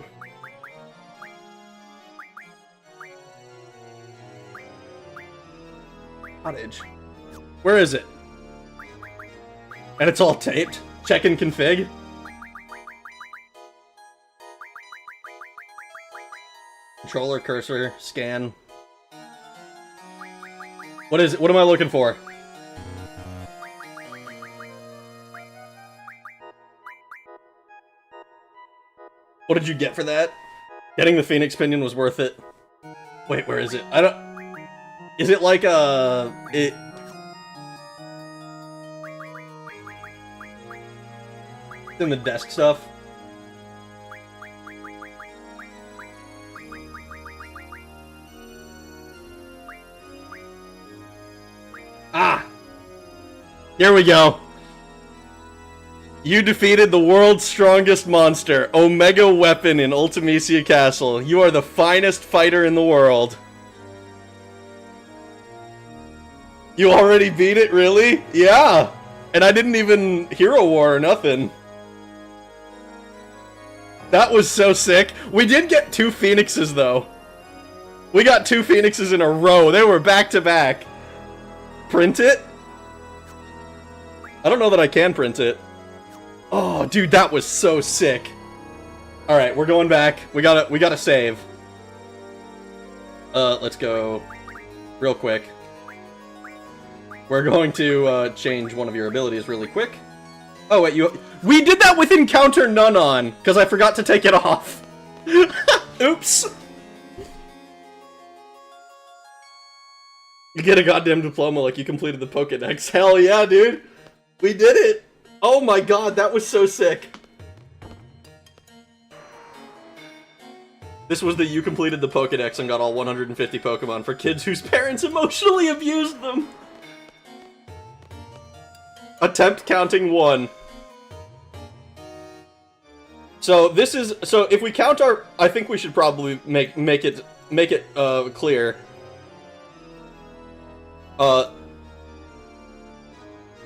Cottage. Where is it? And it's all taped. Check in config. Controller, cursor, scan. What is it? What am I looking for? What did you get for that? Getting the Phoenix Pinion was worth it. Wait, where is it? I don't... Is it like it's in the desk stuff? Ah! Here we go. You defeated the world's strongest monster, Omega Weapon in Ultimecia Castle. You are the finest fighter in the world. You already beat it, really? Yeah! And I didn't even hero war or nothing. That was so sick. We did get 2 Phoenixes, though. We got 2 Phoenixes in a row. They were back to back. Print it? I don't know that I can print it. Oh, dude, that was so sick. Alright, we're going back. We gotta save. Let's go real quick. We're going to, change one of your abilities really quick. Oh, wait, we did that with Encounter None on, because I forgot to take it off. Oops. You get a goddamn diploma like you completed the Pokédex. Hell yeah, dude. We did it. Oh my god, that was so sick. This was the you completed the Pokédex and got all 150 Pokemon for kids whose parents emotionally abused them. Attempt counting 1. So this is, so if we count our, I think we should probably make it clear.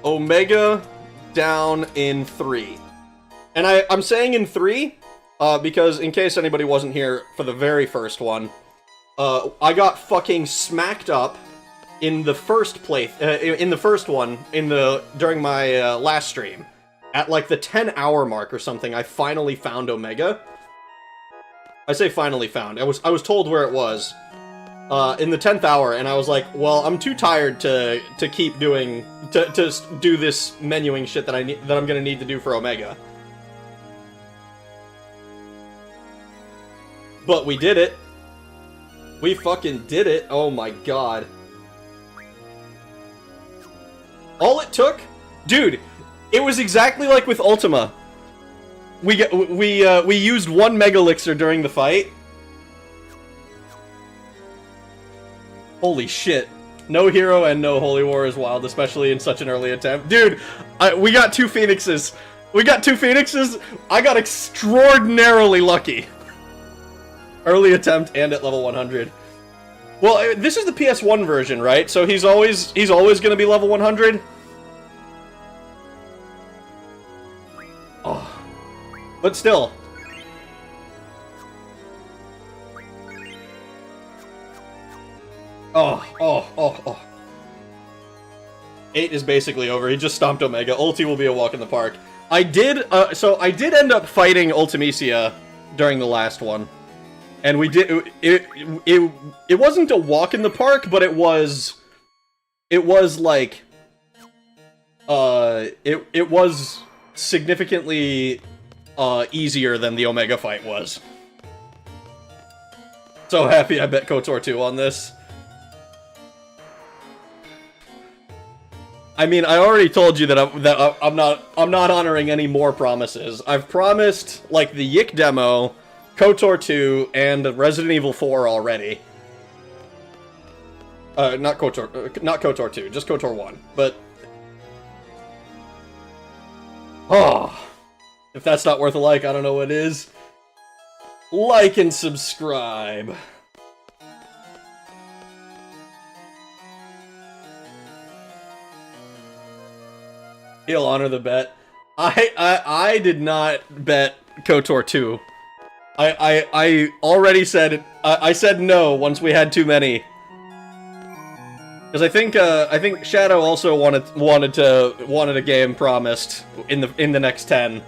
Omega down in 3. And I'm saying in 3, because in case anybody wasn't here for the very first one, I got fucking smacked up in the first one, during my last stream. At like the 10-hour mark or something, I finally found Omega. I say finally found. I was told where it was in the 10th hour, and I was like, well, I'm too tired to keep doing to do this menuing shit that I'm gonna need to do for Omega. But we did it. We fucking did it. Oh my god. All it took, dude. It was exactly like with Ultima. We used 1 Mega Elixir during the fight. Holy shit. No hero and no holy war is wild, especially in such an early attempt. Dude, we got 2 Phoenixes. We got 2 Phoenixes. I got extraordinarily lucky. Early attempt and at level 100. Well, this is the PS1 version, right? So he's always gonna be level 100. Oh. But still. Oh. 8 is basically over. He just stomped Omega. Ulti will be a walk in the park. I did end up fighting Ultimecia during the last one. And we did, it wasn't a walk in the park, but it was like, it was significantly, easier than the Omega fight was. So happy I bet KOTOR 2 on this. I mean, I already told you that I'm not honoring any more promises. I've promised like the VIII demo, KOTOR 2, and Resident Evil 4 already. Not KOTOR 2, just KOTOR 1. But oh, if that's not worth a like, I don't know what is. Like and subscribe. He'll honor the bet. I did not bet KOTOR 2. I already said I said no once we had too many. Because I think Shadow also wanted a game promised in the next 10.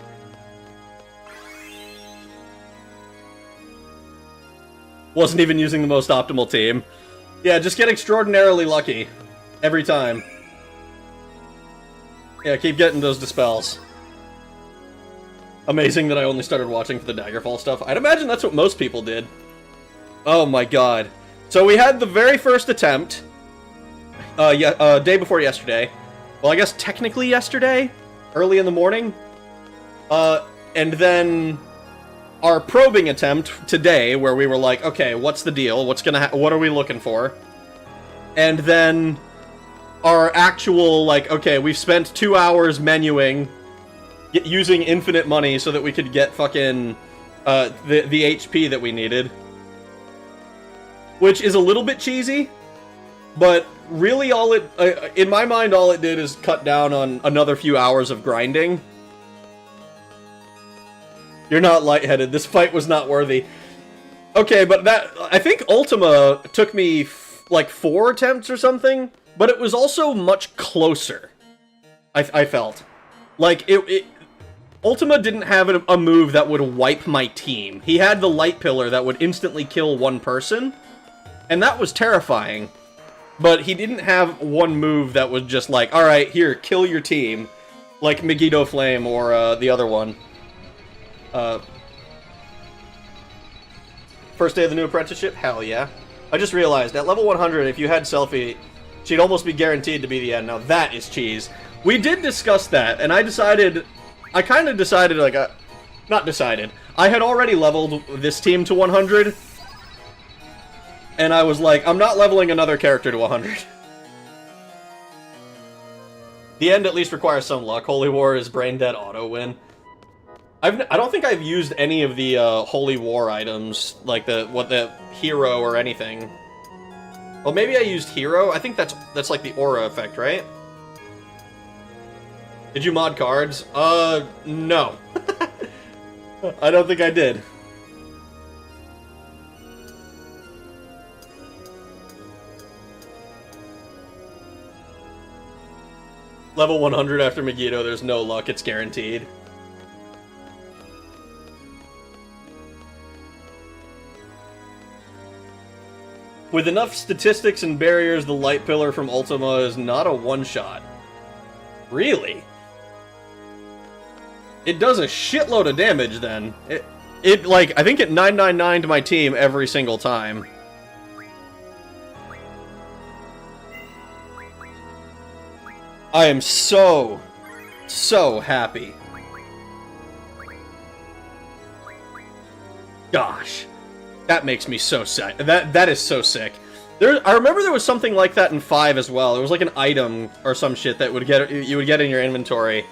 Wasn't even using the most optimal team. Yeah, just get extraordinarily lucky every time. Yeah, keep getting those dispels. Amazing that I only started watching for the Daggerfall stuff. I'd imagine that's what most people did. Oh my god. So we had the very first attempt. Day before yesterday. Well, I guess technically yesterday. Early in the morning. And then our probing attempt today, where we were like, okay, what's the deal? What are we looking for? And then our actual, like, okay, we've spent 2 hours menuing, using infinite money so that we could get fucking, the HP that we needed. Which is a little bit cheesy, but really all it, in my mind, all it did is cut down on another few hours of grinding. You're not lightheaded. This fight was not worthy. Okay, but I think Ultima took me, like, 4 attempts or something. But it was also much closer, I felt. Like, Ultima didn't have a move that would wipe my team. He had the light pillar that would instantly kill one person, and that was terrifying. But he didn't have one move that was just like, alright, here, kill your team. Like Megiddo Flame or the other one. First day of the new apprenticeship? Hell yeah. I just realized, at level 100, if you had Selfie, she'd almost be guaranteed to be the end. Now that is cheese. We did discuss that, and I kind of decided, like, not decided. I had already leveled this team to 100, and I was like, I'm not leveling another character to 100. The end at least requires some luck. Holy War is brain dead auto win. I don't think I've used any of the Holy War items, like the hero or anything. Well, maybe I used hero. I think that's like the aura effect, right? Did you mod cards? No. I don't think I did. Level 100 after Megiddo, there's no luck, it's guaranteed. With enough statistics and barriers, the light pillar from Ultima is not a one-shot. Really? It does a shitload of damage, then. It like, I think it 999'd my team every single time. I am so happy. Gosh. That makes me so sick. That is so sick. I remember there was something like that in 5 as well. It was like an item or some shit that you would get in your inventory.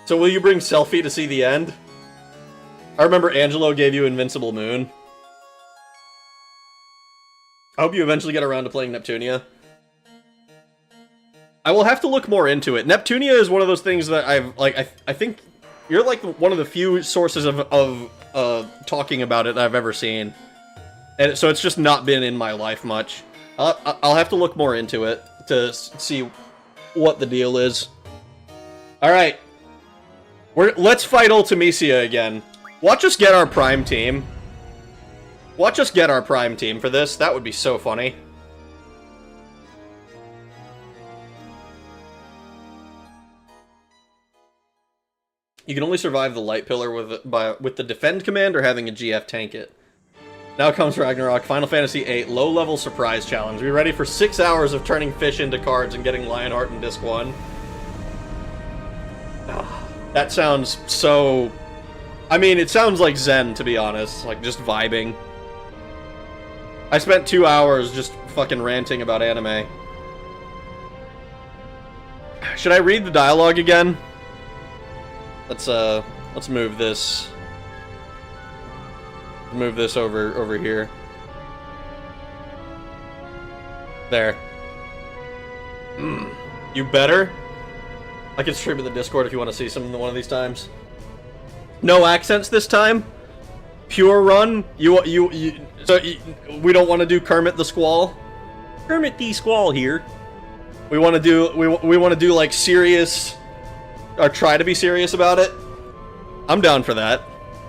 So will you bring Selfie to see the end? I remember Angelo gave you Invincible Moon. I hope you eventually get around to playing Neptunia. I will have to look more into it. Neptunia is one of those things that I think you're like one of the few sources of talking about it that I've ever seen. And so it's just not been in my life much. I'll have to look more into it to see what the deal is. Alright. Let's fight Ultimecia again. Watch us get our prime team. Watch us get our prime team for this. That would be so funny. You can only survive the light pillar with the defend command or having a GF tank it. Now comes Ragnarok, Final Fantasy VIII, low-level surprise challenge. Be ready for 6 hours of turning fish into cards and getting Lionheart in Disc 1. That sounds so... I mean, it sounds like Zen, to be honest. Like, just vibing. I spent 2 hours just fucking ranting about anime. Should I read the dialogue again? Let's move this... Move this over here. There. You better? I can stream in the Discord if you want to see some one of these times. No accents this time? Pure run? We don't want to do Kermit the Squall? Kermit the Squall here. We want to do like serious, or try to be serious about it. I'm down for that.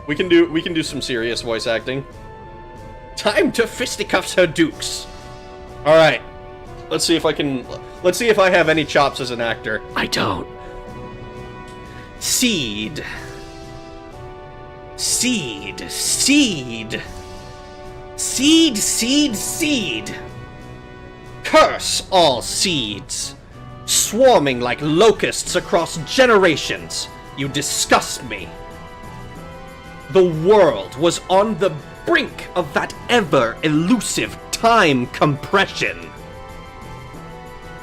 We can do some serious voice acting. Time to fisticuffs her dukes. All right, let's see if I have any chops as an actor. I don't. Seed. Seed. Seed. Seed. Seed. Seed. Curse all seeds, swarming like locusts across generations. You disgust me. The world was on the brink of that ever-elusive time compression.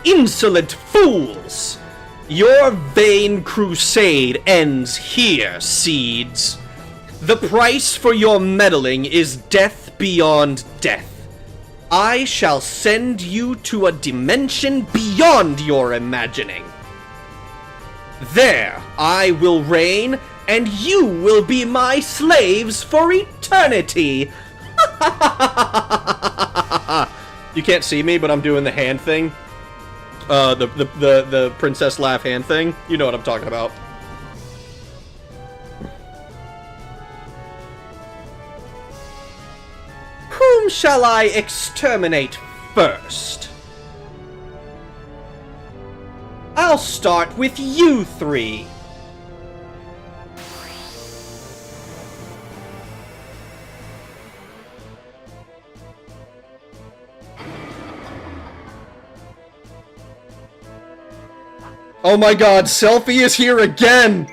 Insolent fools! Your vain crusade ends here, seeds. The price for your meddling is death beyond death. I shall send you to a dimension beyond your imagining. There I will reign, and you will be my slaves for eternity! You can't see me, but I'm doing the hand thing. The princess laugh hand thing. You know what I'm talking about. Whom shall I exterminate first? I'll start with you three. Oh my god, Selfie is here again!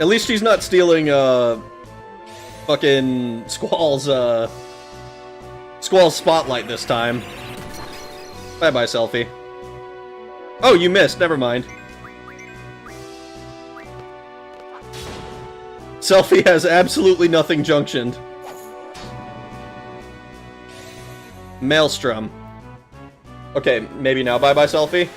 At least he's not stealing, fucking Squall's spotlight this time. Bye-bye, Selfie. Oh, you missed. Never mind. Selfie has absolutely nothing junctioned. Maelstrom. Okay, maybe now bye-bye, Selfie.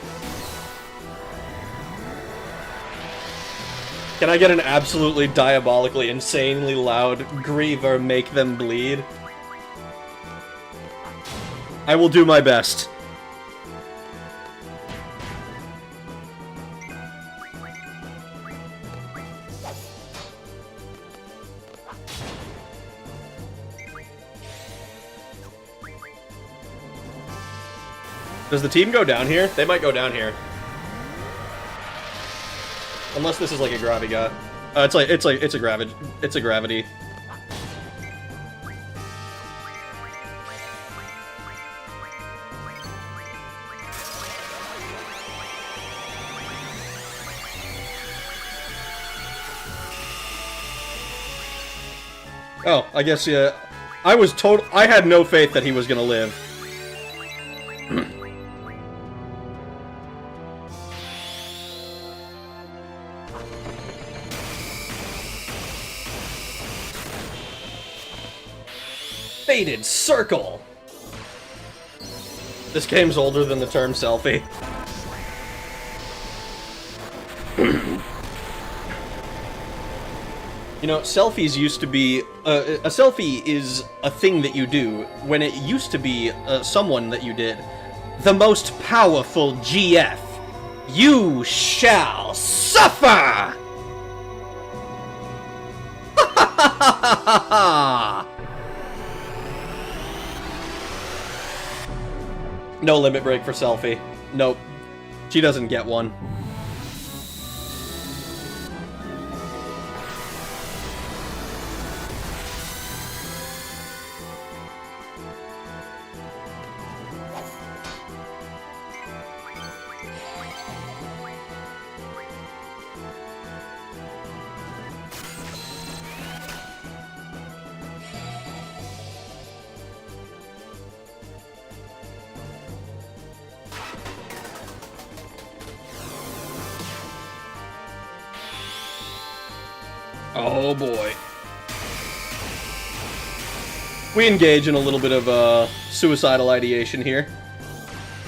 Can I get an absolutely diabolically, insanely loud Griever make them bleed? I will do my best. Does the team go down here? They might go down here. Unless this is like a Graviga. It's a gravity. Oh, I guess, yeah. I had no faith that he was gonna live. Faded circle! This game's older than the term selfie. You know, selfies used to be... a selfie is a thing that you do when it used to be someone that you did. The most powerful GF. You shall suffer! Ha ha ha ha ha ha! No limit break for selfie. Nope. She doesn't get one. Oh boy. We engage in a little bit of suicidal ideation here.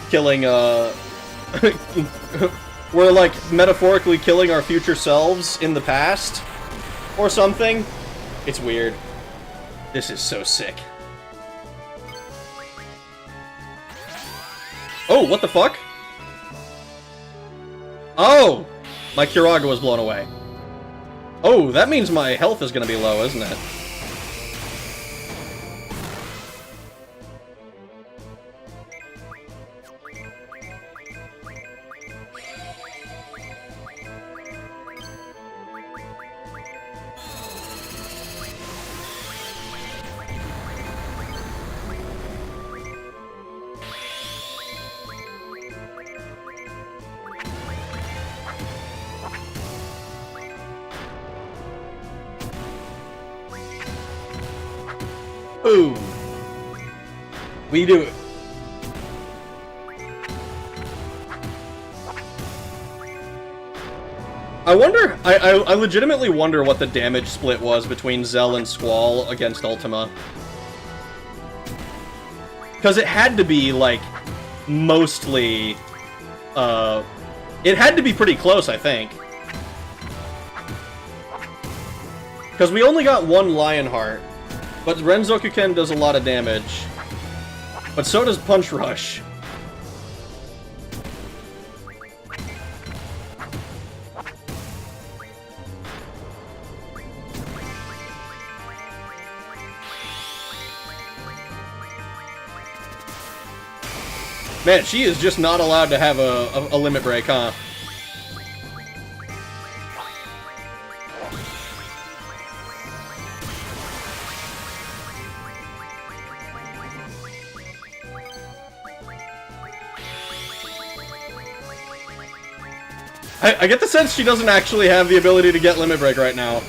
Killing, we're like metaphorically killing our future selves in the past or something. It's weird. This is so sick. Oh, what the fuck? Oh! My Curaga was blown away. Oh, that means my health is gonna be low, isn't it? Boom! We do it. I wonder, I legitimately wonder what the damage split was between Zell and Squall against Ultima. Because it had to be, like, mostly, it had to be pretty close, I think. Because we only got one Lionheart. But Renzoku-ken does a lot of damage. But so does Punch Rush. Man, she is just not allowed to have a limit break, huh? I get the sense she doesn't actually have the ability to get limit break right now.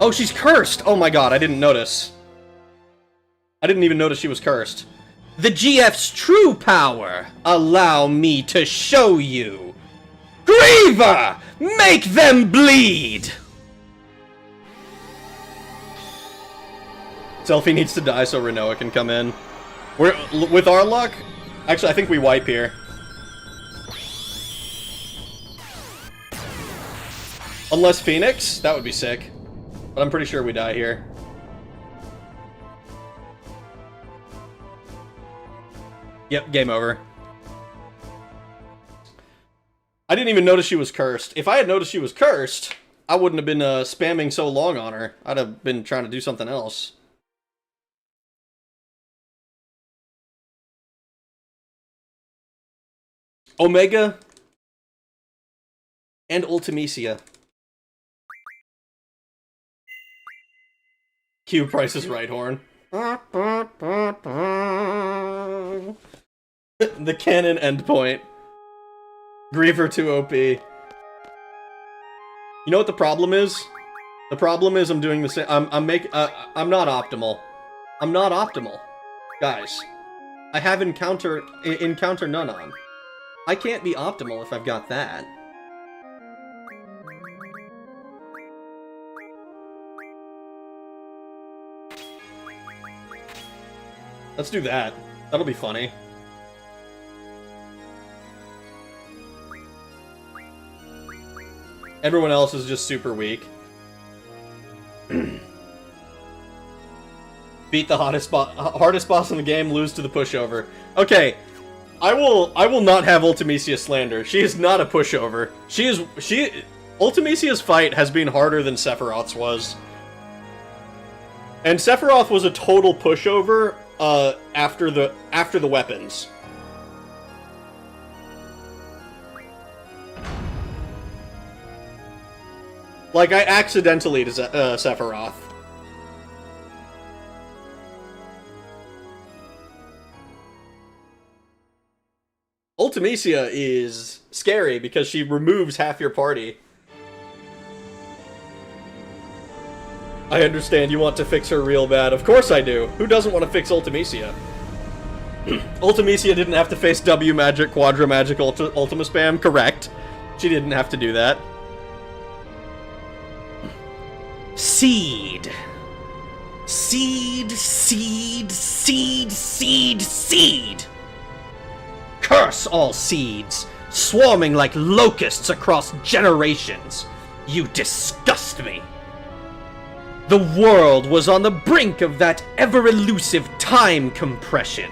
Oh, she's cursed! Oh my god, I didn't notice. I didn't even notice she was cursed. The GF's true power! Allow me to show you! Griever! Make them bleed! Selphie needs to die so Rinoa can come in. With our luck... Actually, I think we wipe here. Unless Phoenix? That would be sick. But I'm pretty sure we die here. Yep, game over. I didn't even notice she was cursed. If I had noticed she was cursed, I wouldn't have been spamming so long on her. I'd have been trying to do something else. Omega and Ultimecia. Q Price is right horn. The canon endpoint. Griever 2 OP. You know what the problem is? The problem is I'm doing the same. I'm not optimal. I'm not optimal, guys. I have encounter none on. I can't be optimal if I've got that. Let's do that. That'll be funny. Everyone else is just super weak. Beat the hardest boss in the game, lose to the pushover. Okay, I will not have Ultimecia slander. She is not a pushover. Ultimecia's fight has been harder than Sephiroth's was. And Sephiroth was a total pushover after the weapons. Like, I accidentally to Sephiroth. Ultimecia is scary because she removes half your party. I understand you want to fix her real bad. Of course I do. Who doesn't want to fix Ultimecia? Ultimecia didn't have to face W magic, Quadra magic, Ultima spam. Correct. She didn't have to do that. Seed. Seed, seed, seed, seed, seed! Curse all seeds, swarming like locusts across generations. You disgust me. The world was on the brink of that ever-elusive time compression.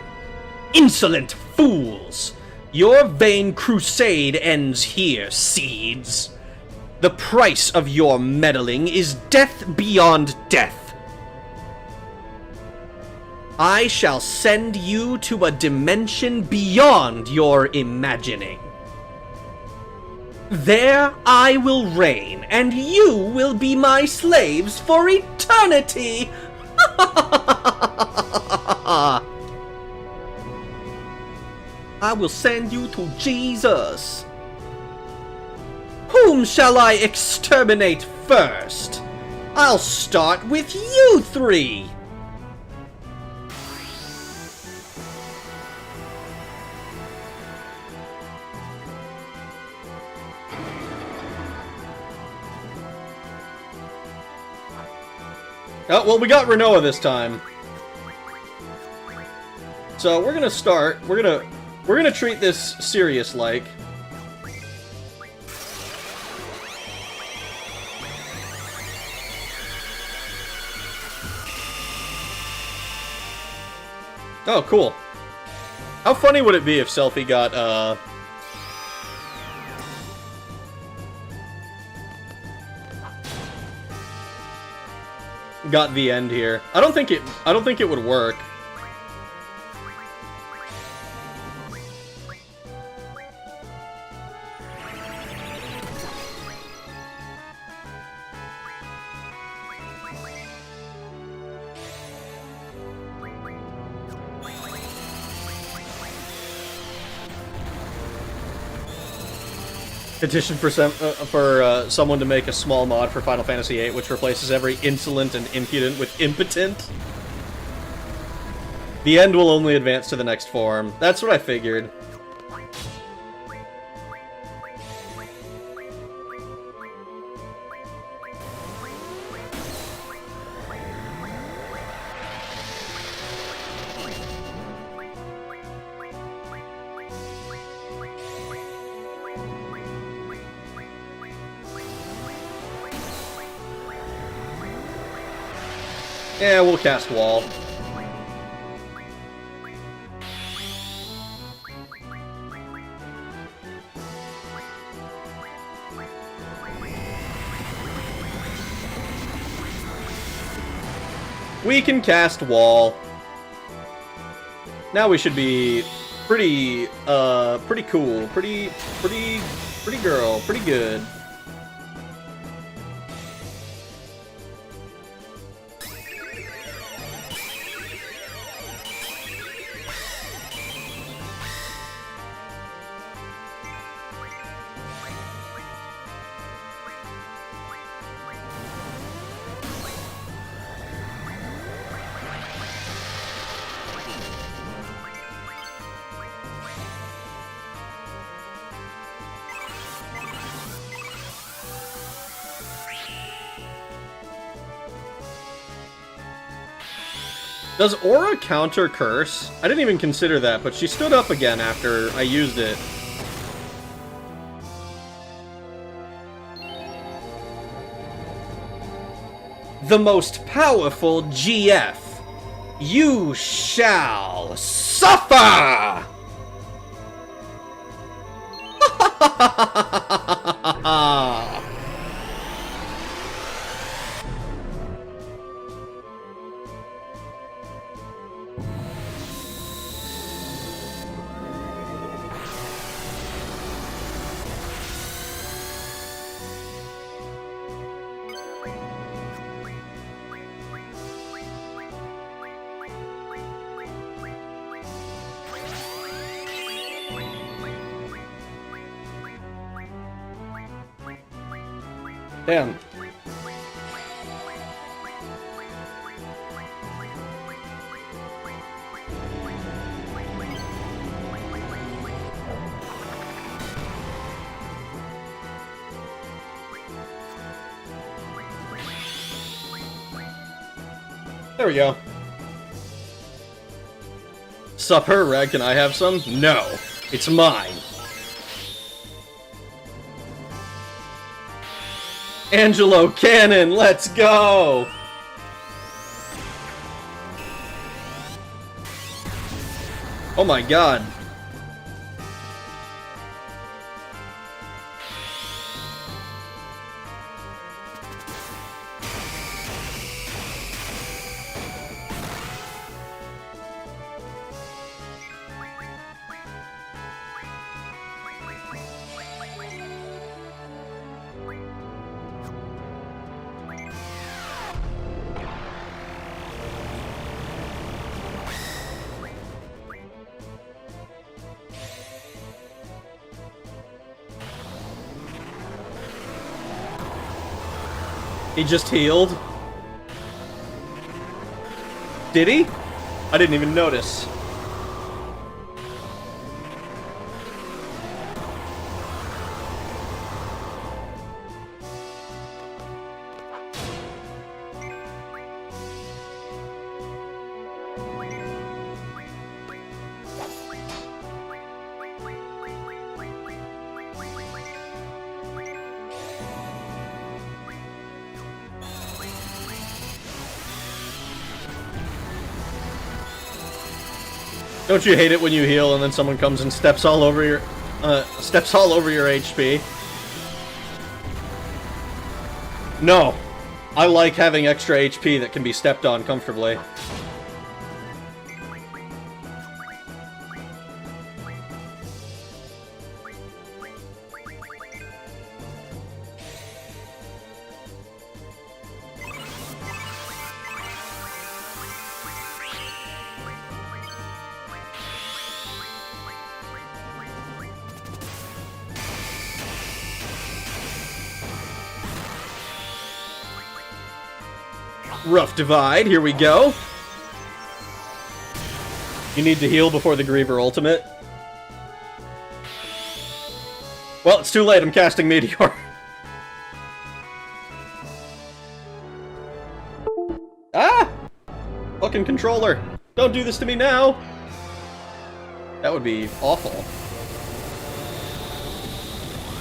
Insolent fools! Your vain crusade ends here, seeds. The price of your meddling is death beyond death. I shall send you to a dimension beyond your imagining. There I will reign, and you will be my slaves for eternity! I will send you to Jesus. Whom shall I exterminate first? I'll start with you three! Oh, well, we got Renoa this time. So we're gonna start. We're gonna treat this serious-like. Oh, cool. How funny would it be if Selphie got the end here? I don't think it would work. Petition for someone to make a small mod for Final Fantasy VIII, which replaces every insolent and impudent with impotent. The end will only advance to the next form. That's what I figured. Yeah, we'll cast Wall. We can cast Wall. Now we should be pretty cool. Pretty girl. Pretty good. Does Aura counter Curse? I didn't even consider that, but she stood up again after I used it. The most powerful GF. You shall suffer! Damn. There we go. Sup her, Reg, can I have some? No. It's mine. Angelo Cannon, let's go! Oh my god. He just healed. Did he? I didn't even notice. Don't you hate it when you heal and then someone comes and steps all over your HP? No. I like having extra HP that can be stepped on comfortably. Rough Divide, here we go. You need to heal before the Griever ultimate. Well, it's too late, I'm casting Meteor. Ah! Fucking controller. Don't do this to me now. That would be awful.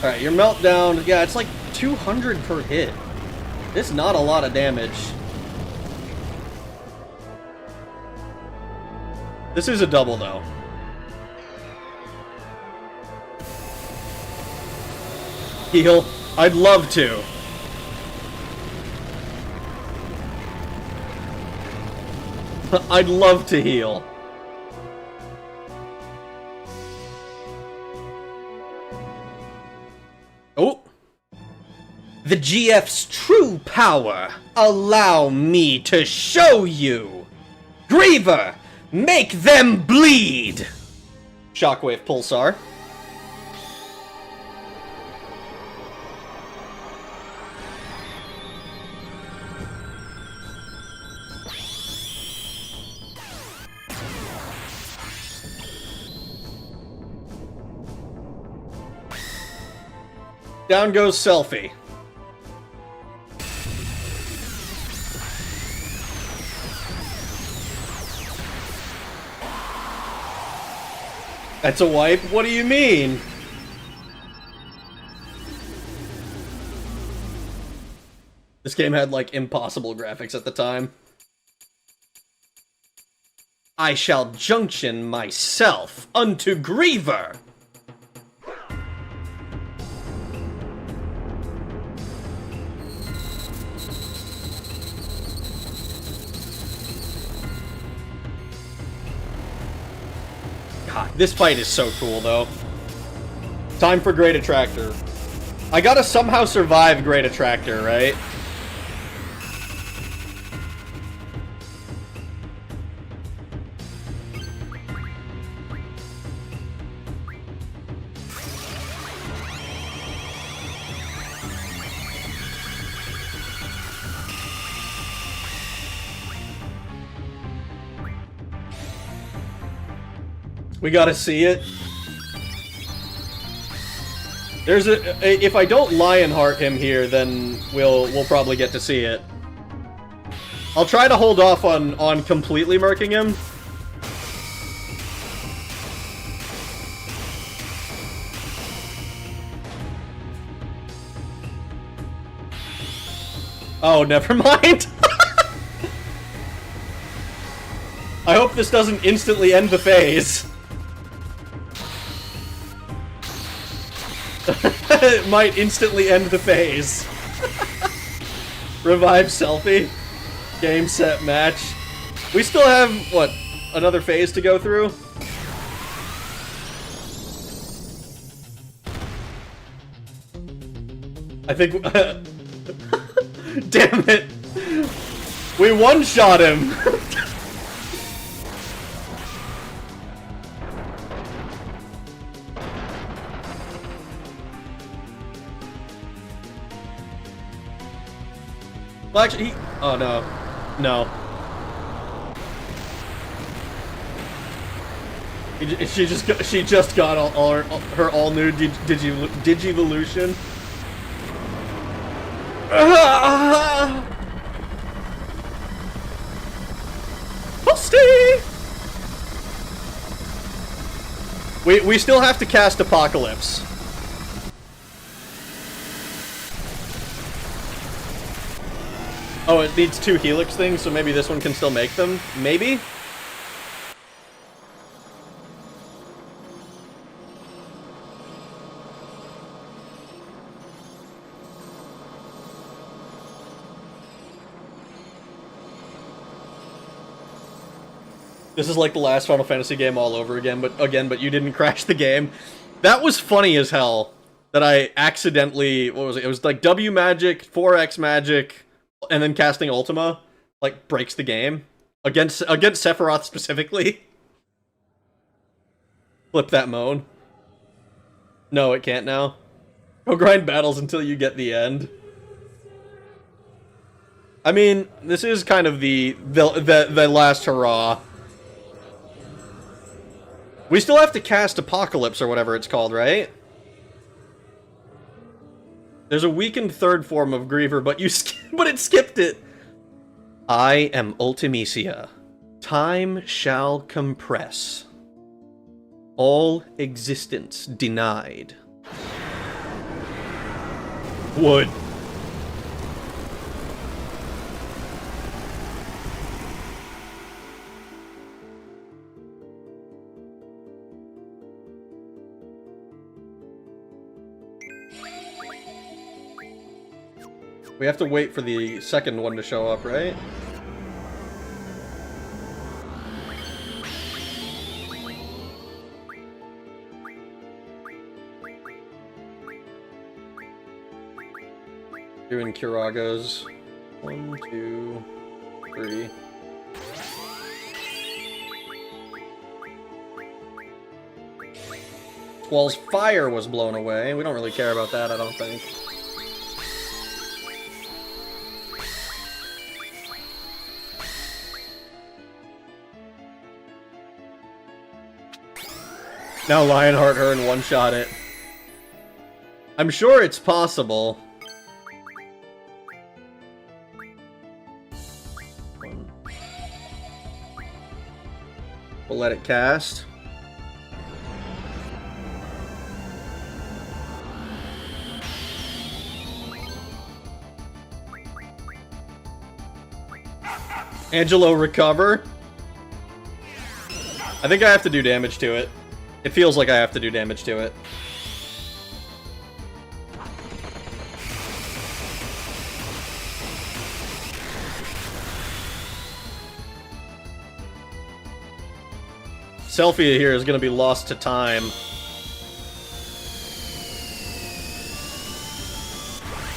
Alright, your meltdown, yeah, it's like 200 per hit. It's not a lot of damage. This is a double, though. Heal. I'd love to. I'd love to heal. Oh. The GF's true power. Allow me to show you. Griever! Make them bleed! Shockwave Pulsar. Down goes Selfie. That's a wipe? What do you mean? This game had, like, impossible graphics at the time. I shall junction myself unto Griever! God, this fight is so cool, though. Time for Great Attractor. I gotta somehow survive Great Attractor, right? We gotta see it. There's if I don't Lionheart him here, then we'll probably get to see it. I'll try to hold off on completely murking him. Oh, never mind. I hope this doesn't instantly end the phase. It might instantly end the phase. Revive selfie. Game, set, match. We still have, what, another phase to go through? I think... Damn it! We one-shot him! Well, actually, he... Oh, no. No. She just got her all-new Digivolution. Posty! We still have to cast Apocalypse. Oh, it needs 2 Helix things, so maybe this one can still make them? Maybe? This is like the last Final Fantasy game all over again, but you didn't crash the game. That was funny as hell. That I accidentally, what was it? It was like W magic, 4X magic, and then casting Ultima, like, breaks the game. Against Sephiroth specifically. Flip that moan. No, it can't now. Go grind battles until you get the end. I mean, this is kind of the last hurrah. We still have to cast Apocalypse or whatever it's called, right? There's a weakened third form of Griever, but it skipped it. I am ultimecia. Time shall compress. All existence denied. Wood. We have to wait for the second one to show up, right? Doing Kuragos. 1, 2, 3. Squall's fire was blown away. We don't really care about that, I don't think. Now Lionheart her and one-shot it. I'm sure it's possible. We'll let it cast. Angelo recover. I think I have to do damage to it. It feels like I have to do damage to it. Selfie here is going to be lost to time.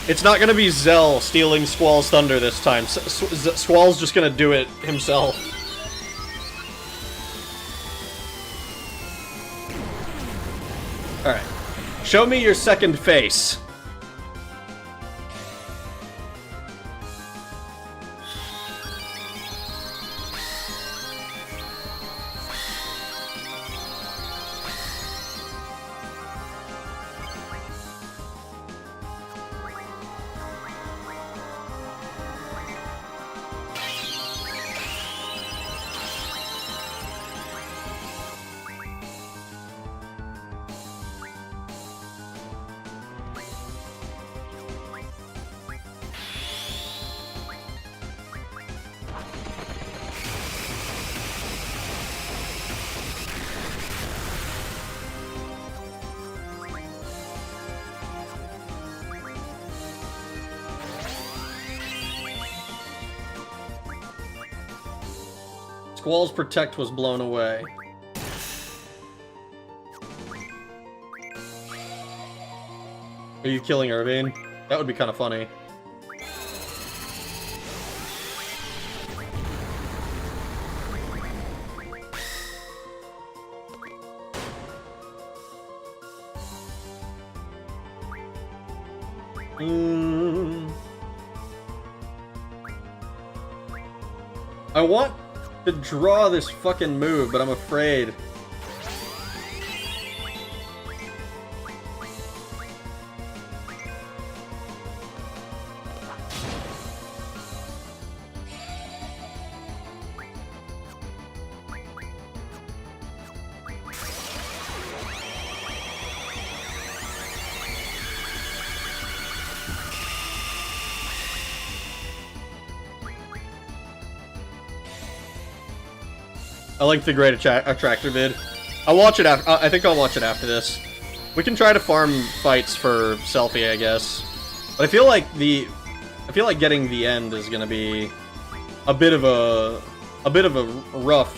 It's not going to be Zell stealing Squall's thunder this time. Squall's just going to do it himself. Alright. Show me your second face. Squall's Protect was blown away. Are you killing Irvine? That would be kind of funny. I want to draw this fucking move, but I'm afraid. I like the Great Attractor vid. I'll watch it after. I think I'll watch it after this. We can try to farm fights for Selfie, I guess. But I feel like getting the end is gonna be a bit of a rough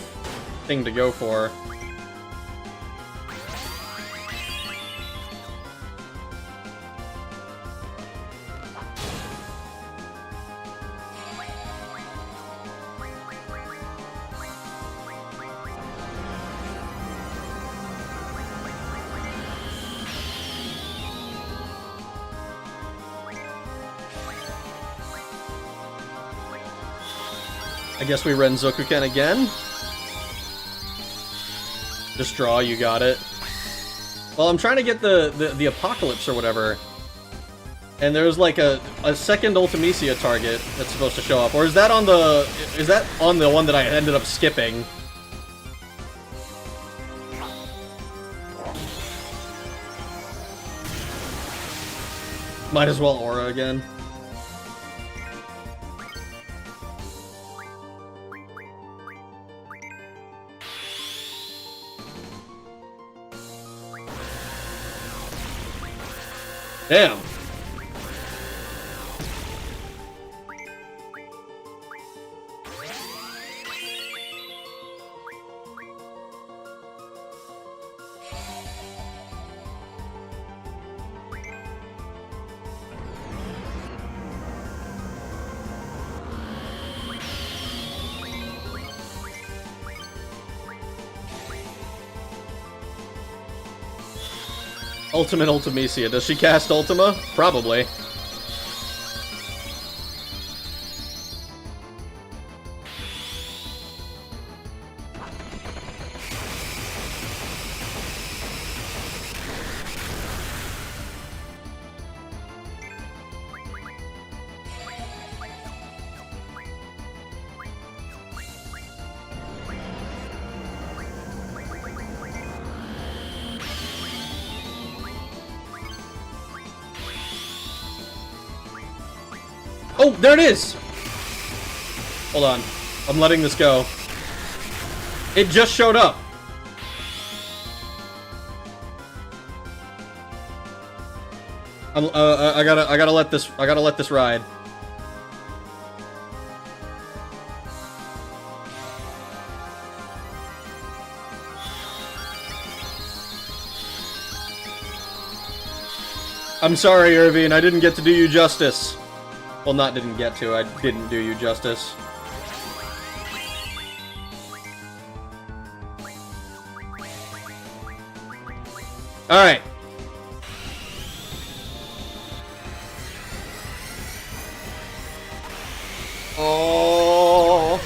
thing to go for. I guess we Renzokuken again. Just draw, you got it. Well, I'm trying to get the Apocalypse or whatever. And there's like a second Ultimecia target that's supposed to show up. Or is that on the one that I ended up skipping? Might as well Aura again. Damn. Ultimate Ultimecia. Does she cast Ultima? Probably. Oh, there it is! Hold on. I'm letting this go. It just showed up. I gotta let this ride. I'm sorry, Irvine, I didn't get to do you justice. Well, not didn't get to, I didn't do you justice. Alright. Oh.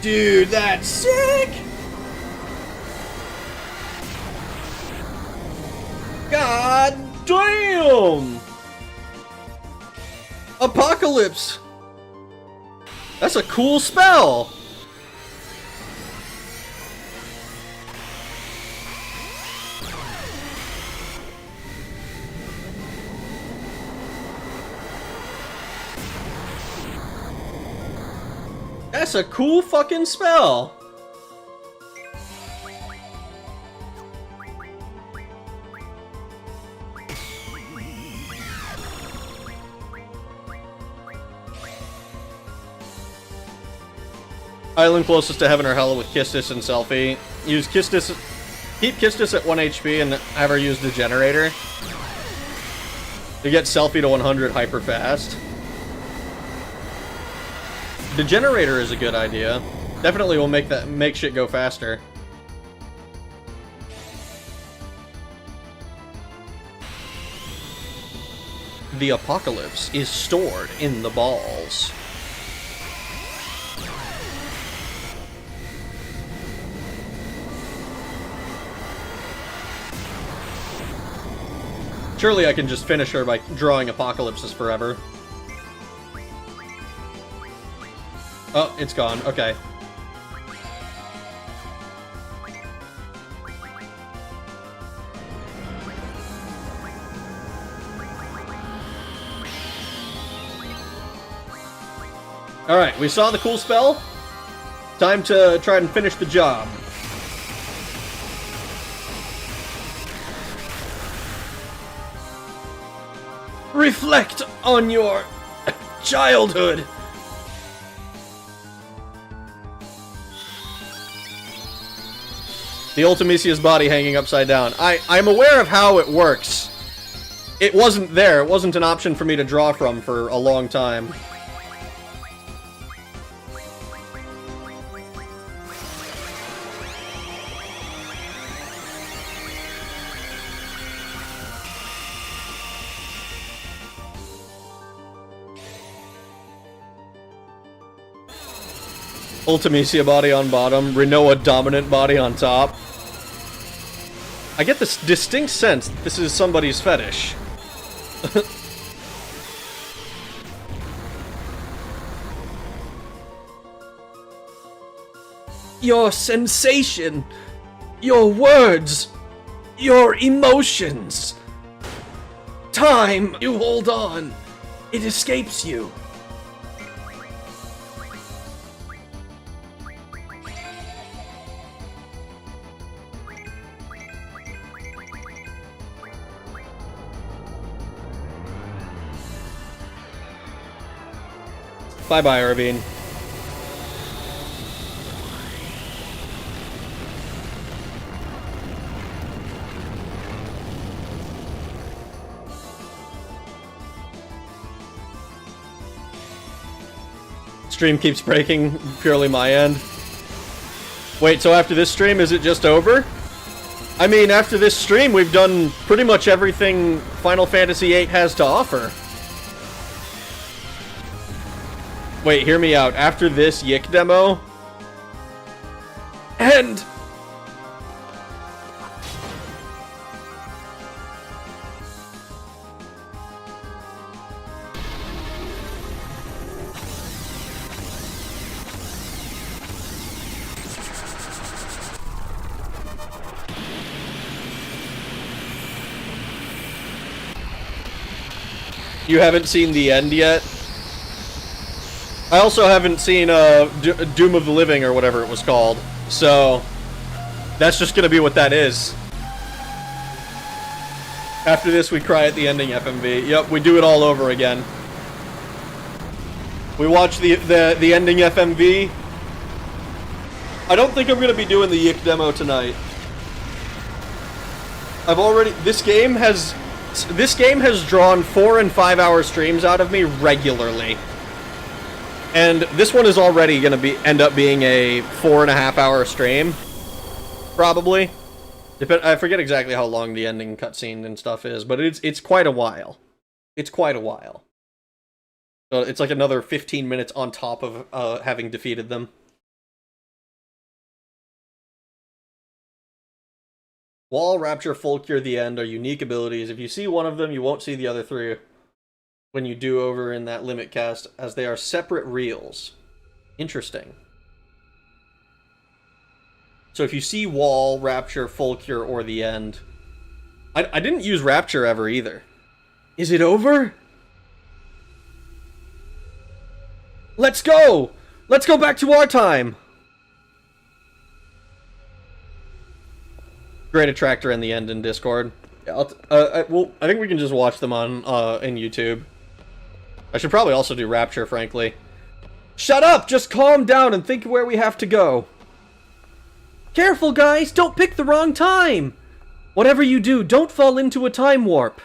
Dude, that's sick! God damn! Apocalypse! That's a cool spell! That's a cool fucking spell! Island closest to heaven or hell with Kistis and Selfie. Use Kistis... Keep Kistis at 1 HP and have her use the generator. To get Selfie to 100 hyper fast. The generator is a good idea. Definitely will make shit go faster. The apocalypse is stored in the balls. Surely I can just finish her by drawing apocalypses forever. Oh, it's gone. Okay. Alright, we saw the cool spell. Time to try and finish the job. Reflect on your childhood. The ultimecia's body hanging upside down. I'm aware of how it works. It wasn't there. It wasn't an option for me to draw from for a long time. Ultimecia body on bottom, Renoa dominant body on top. I get this distinct sense that this is somebody's fetish. Your sensation, your words, your emotions. Time, you hold on. It escapes you. Bye-bye, Irvine. Stream keeps breaking, purely my end. Wait, so after this stream, is it just over? I mean, after this stream, we've done pretty much everything Final Fantasy VIII has to offer. Wait, hear me out. After this Yick demo... And... You haven't seen the end yet? I also haven't seen Doom of the Living or whatever it was called, so that's just gonna be what that is. After this, we cry at the ending FMV. Yep, we do it all over again. We watch the ending FMV. I don't think I'm gonna be doing the Yick demo tonight. This game has drawn 4 and 5 hour streams out of me regularly. And this one is already going to end up being a 4.5 hour stream, probably. I forget exactly how long the ending cutscene and stuff is, but it's quite a while. It's quite a while. So it's like another 15 minutes on top of having defeated them. Wall, Rapture, Full Cure, the End are unique abilities. If you see one of them, you won't see the other three when you do over in that limit cast, as they are separate reels. Interesting. So if you see Wall, Rapture, Full Cure, or the End... I didn't use Rapture ever either. Is it over? Let's go! Let's go back to our time! Great Attractor and the End in Discord. Yeah, I think we can just watch them on in YouTube. I should probably also do Rapture, frankly. Shut up! Just calm down and think where we have to go. Careful, guys! Don't pick the wrong time! Whatever you do, don't fall into a time warp.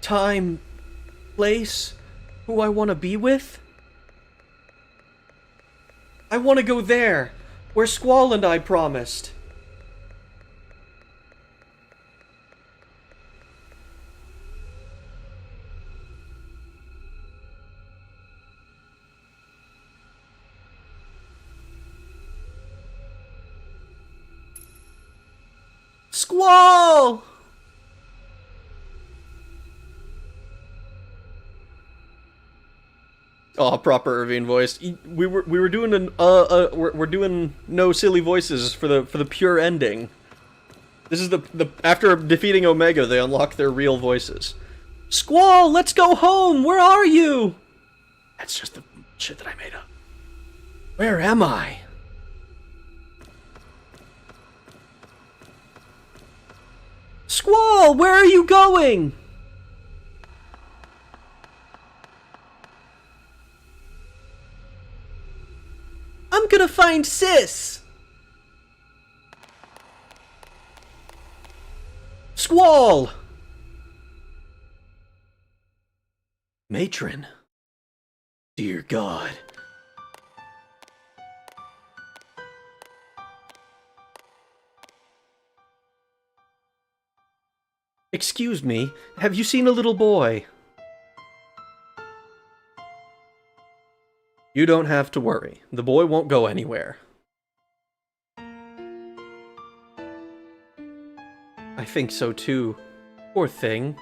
Time, place, who I want to be with? I want to go there, where Squall and I promised. Squall! Oh, proper Irvine voice. We were doing an we're doing no silly voices for the pure ending. This is the after defeating Omega, they unlock their real voices. Squall, let's go home. Where are you? That's just the shit that I made up. Where am I? Squall, where are you going? I'm gonna find Sis! Squall! Matron. Dear God. Excuse me, have you seen a little boy? You don't have to worry. The boy won't go anywhere. I think so too. Poor thing.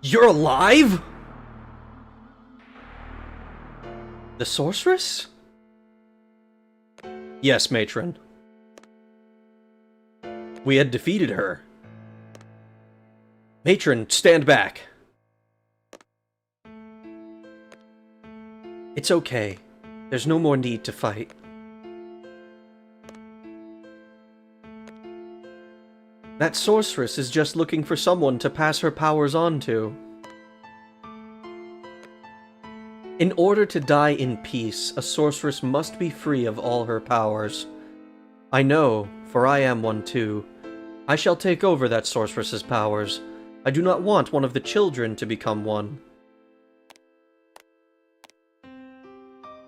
You're alive? The sorceress? Yes, Matron. We had defeated her. Matron, stand back. It's okay. There's no more need to fight. That sorceress is just looking for someone to pass her powers on to. In order to die in peace, a sorceress must be free of all her powers. I know, for I am one too. I shall take over that sorceress's powers. I do not want one of the children to become one.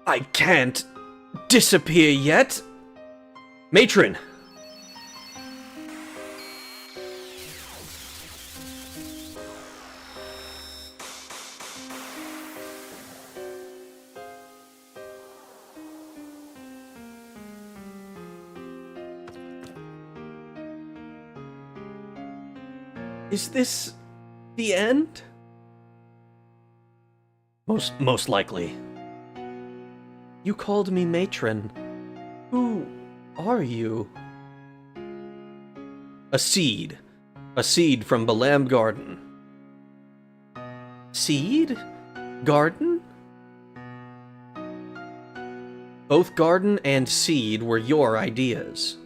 I can't disappear yet! Matron! Is this the end? Most likely. You called me Matron. Who are you? A seed. A seed from Balam Garden. Seed? Garden? Both garden and seed were your ideas.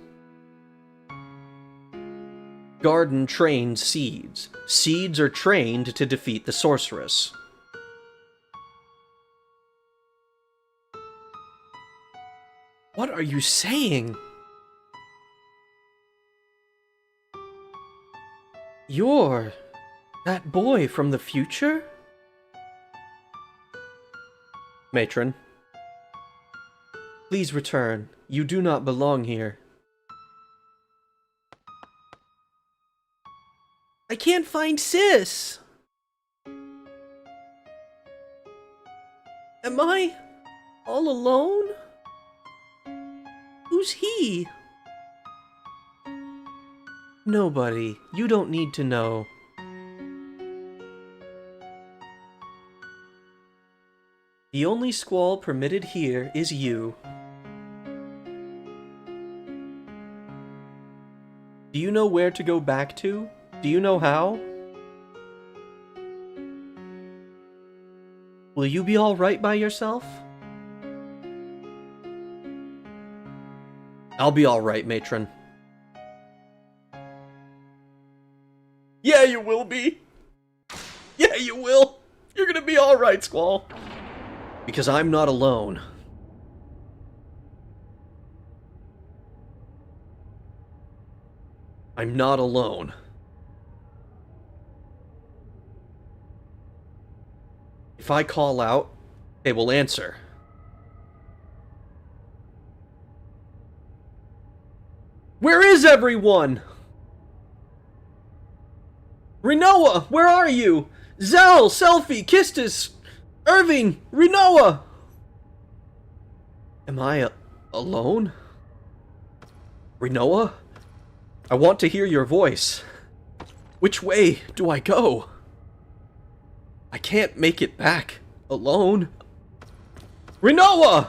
Garden trains seeds. Seeds are trained to defeat the sorceress. What are you saying? You're that boy from the future? Matron. Please return. You do not belong here. I can't find Sis! Am I all alone? Who's he? Nobody. You don't need to know. The only Squall permitted here is you. Do you know where to go back to? Do you know how? Will you be all right by yourself? I'll be alright, matron. Yeah, you will be. Yeah, you will. You're gonna be alright, Squall. Because I'm not alone. I'm not alone. If I call out, they will answer. Where is everyone? Renoa, where are you? Zell, Selfie, Kistis, Irving, Renoa! Am I alone? Renoa? I want to hear your voice. Which way do I go? I can't make it back alone. Renoa!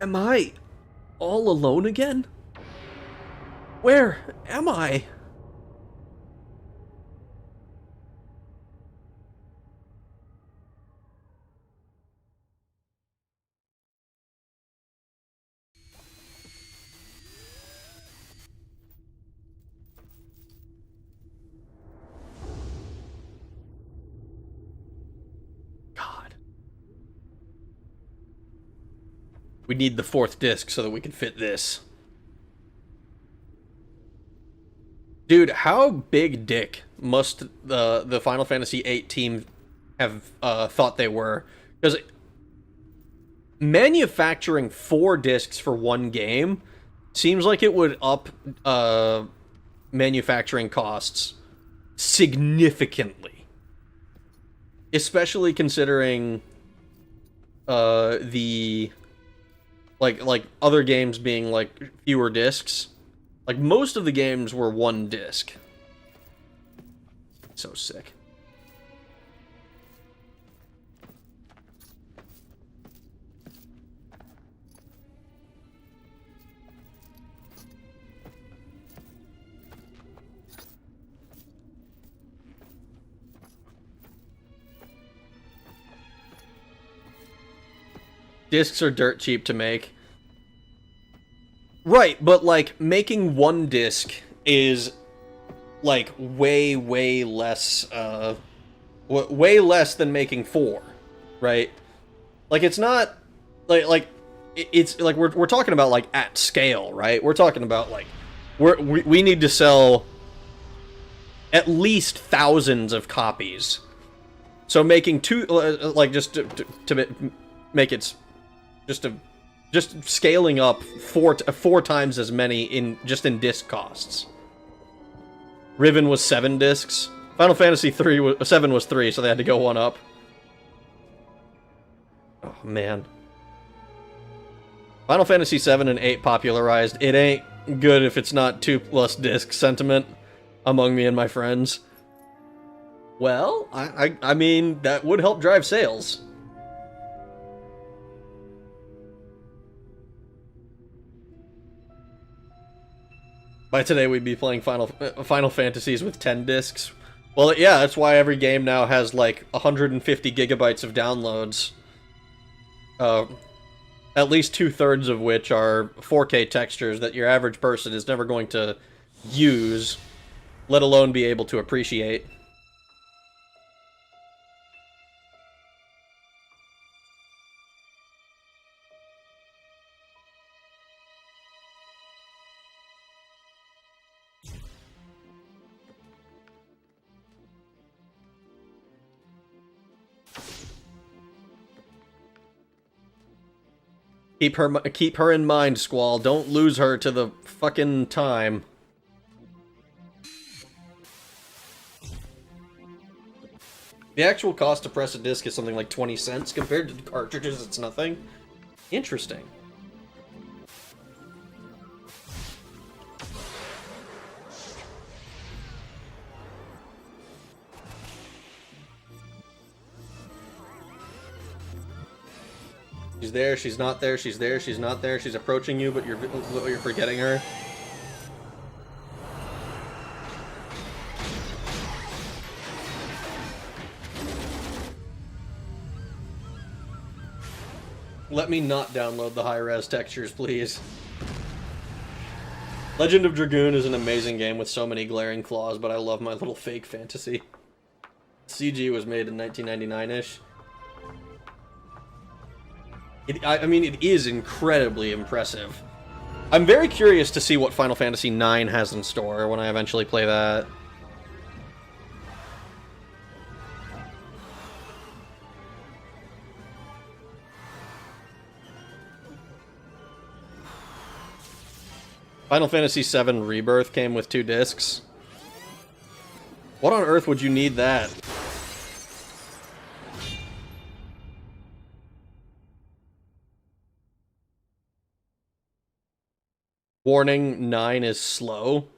Am I all alone again? Where am I? God. We need the 4th disc so that we can fit this. Dude, how big dick must the Final Fantasy VIII team have thought they were? Because manufacturing 4 discs for one game seems like it would up manufacturing costs significantly. Especially considering the like other games being like fewer discs. Like most of the games were 1 disc. So sick. Discs are dirt cheap to make. Right, but like making 1 disc is like way less way less than making 4, right? Like it's not like it's like we're talking about like at scale, right? We're talking about like we need to sell at least thousands of copies. So making 2 like just to make it just scaling up 4 times as many in disc costs. Riven was 7 discs. Final Fantasy 7 was 3, so they had to go 1 up. Oh man. Final Fantasy 7 and 8 popularized. It ain't good if it's not 2+ disc sentiment among me and my friends. Well, I mean that would help drive sales. By today, we'd be playing Final Fantasies with 10 discs. Well, yeah, that's why every game now has, like, 150 gigabytes of downloads. At least 2/3 of which are 4K textures that your average person is never going to use, let alone be able to appreciate. Keep her in mind, Squall. Don't lose her to the fucking time. The actual cost to press a disc is something like 20 cents. Compared to the cartridges, it's nothing. Interesting. She's there, she's not there, she's there, she's not there, she's approaching you, but you're forgetting her. Let me not download the high-res textures, please. Legend of Dragoon is an amazing game with so many glaring flaws, but I love my little fake fantasy. CG was made in 1999-ish. I mean, it is incredibly impressive. I'm very curious to see what Final Fantasy IX has in store when I eventually play that. Final Fantasy VII Rebirth came with 2 discs. What on earth would you need that? Warning, 9 is slow.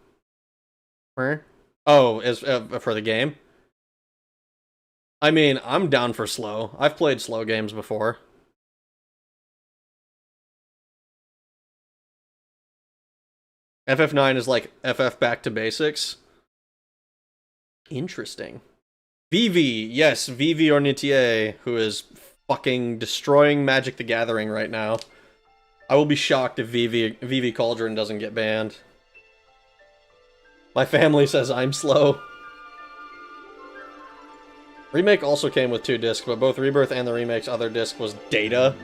Where? Oh, is for the game? I mean, I'm down for slow. I've played slow games before. FF9 is like FF Back to Basics. Interesting. VIII, yes, VIII Ornitier, who is fucking destroying Magic the Gathering right now. I will be shocked if VIII Cauldron doesn't get banned. My family says I'm slow. Remake also came with 2 discs, but both Rebirth and the Remake's other disc was data.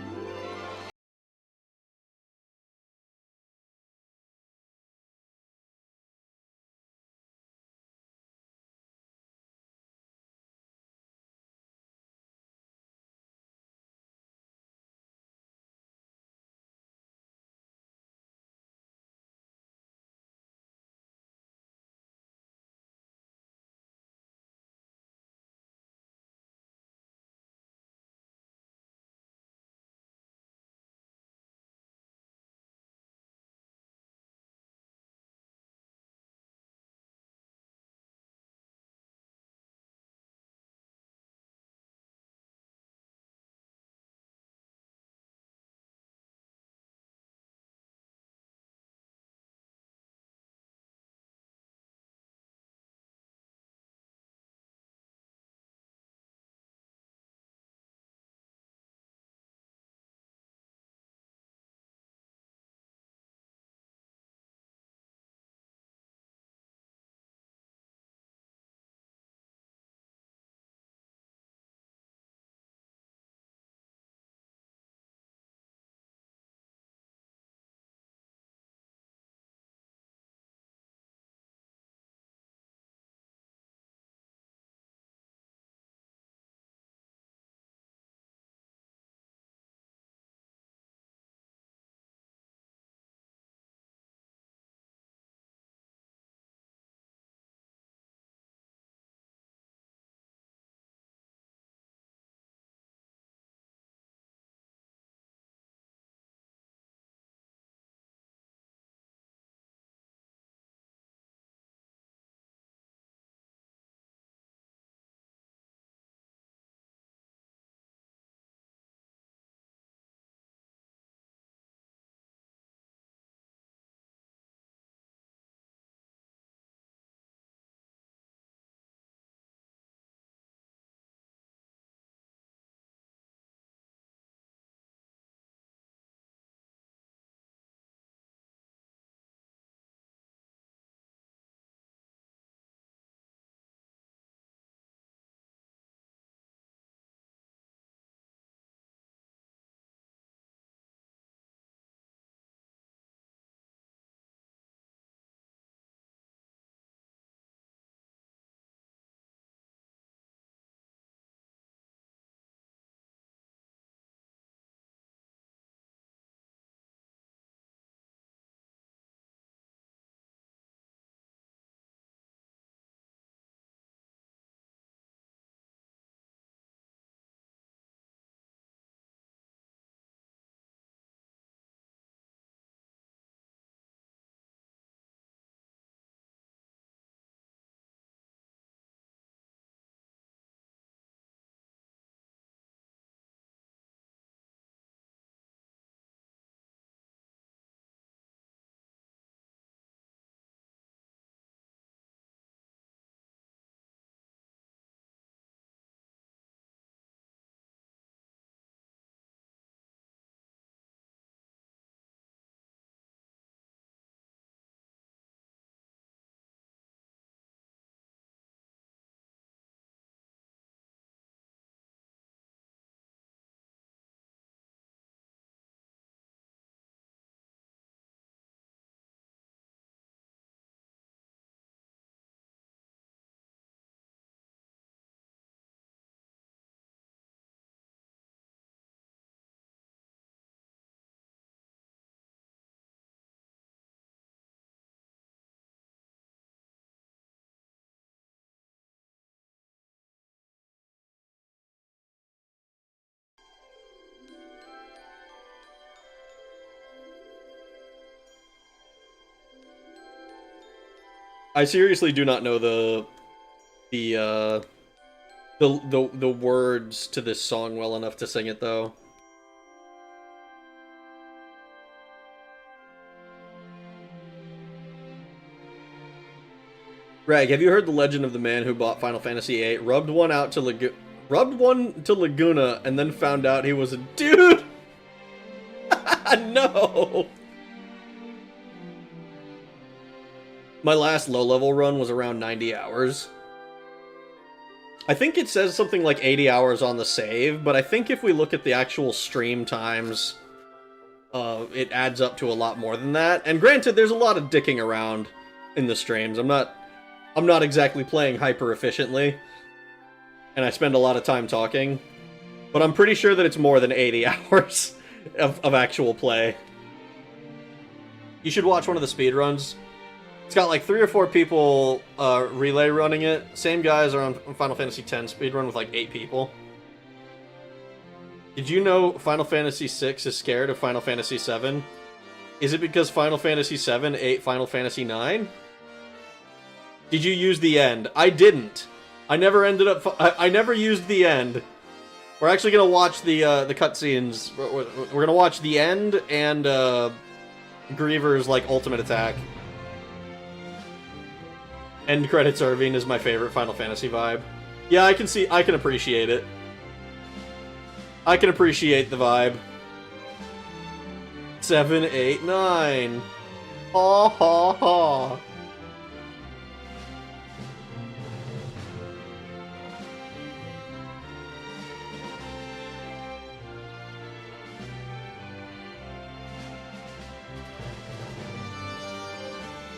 I seriously do not know the words to this song well enough to sing it, though. Rag, have you heard the legend of the man who bought Final Fantasy VIII, rubbed one to Laguna, and then found out he was a dude? No! My last low-level run was around 90 hours. I think it says something like 80 hours on the save, but I think if we look at the actual stream times, it adds up to a lot more than that. And granted, there's a lot of dicking around in the streams. I'm not exactly playing hyper efficiently, and I spend a lot of time talking, but I'm pretty sure that it's more than 80 hours of actual play. You should watch one of the speedruns. It's got like 3 or 4 people relay running it. Same guys are on Final Fantasy X speedrun with like 8 people. Did you know Final Fantasy VI is scared of Final Fantasy VII? Is it because Final Fantasy VII ate Final Fantasy IX? Did you use the end? I didn't. I never ended up. I never used the end. We're actually gonna watch the cutscenes. We're gonna watch the end and Griever's like ultimate attack. End credits Irving is my favorite Final Fantasy vibe. Yeah, I can appreciate it. I can appreciate the vibe. 7, 8, 9. Ha ha ha.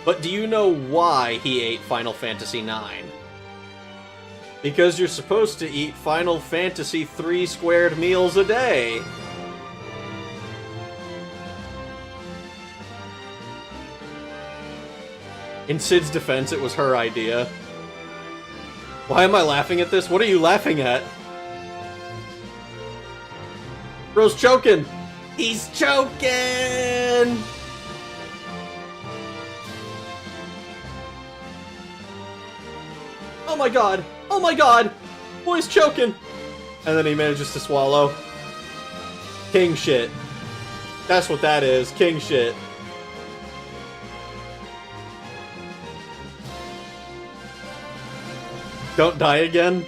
But do you know why he ate Final Fantasy IX? Because you're supposed to eat Final Fantasy 3 squared meals a day. In Cid's defense, it was her idea. Why am I laughing at this? What are you laughing at? Bro's choking! He's choking! Oh my god! Oh my god! Boy's choking! And then he manages to swallow. King shit. That's what that is. King shit. Don't die again?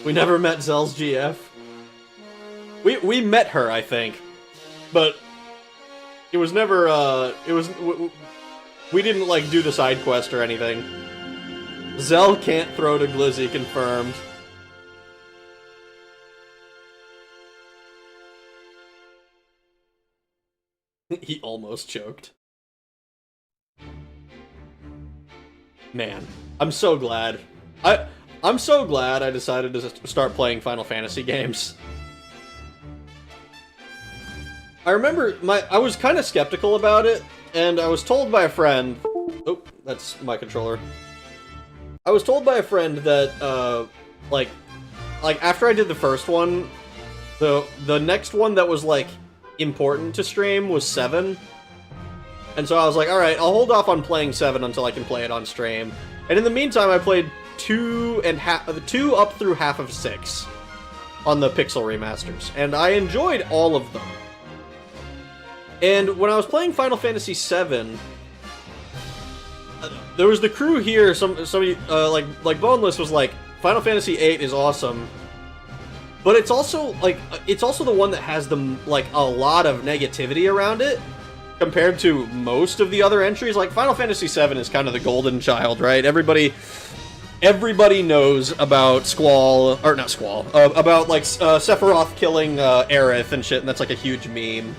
We never met Zell's GF. We met her, I think. But it was never, we didn't, like, do the side quest or anything. Zell can't throw to Glizzy, confirmed. He almost choked. Man, I'm so glad. I'm so glad I decided to start playing Final Fantasy games. I remember I was kind of skeptical about it, and I was told by a friend... Oh, that's my controller. I was told by a friend that, like after I did the first one, the next one that was, like, important to stream was 7. And so I was like, alright, I'll hold off on playing 7 until I can play it on stream. And in the meantime, I played 2 up through half of 6 on the Pixel remasters. And I enjoyed all of them. And when I was playing Final Fantasy VII... there was the crew here, somebody, like Boneless was like, Final Fantasy VIII is awesome, but it's also, like, it's also the one that has like, a lot of negativity around it, compared to most of the other entries. Like, Final Fantasy VII is kind of the golden child, right? Everybody knows about Squall, or not Squall, about, like, Sephiroth killing, Aerith and shit, and that's, like, a huge meme.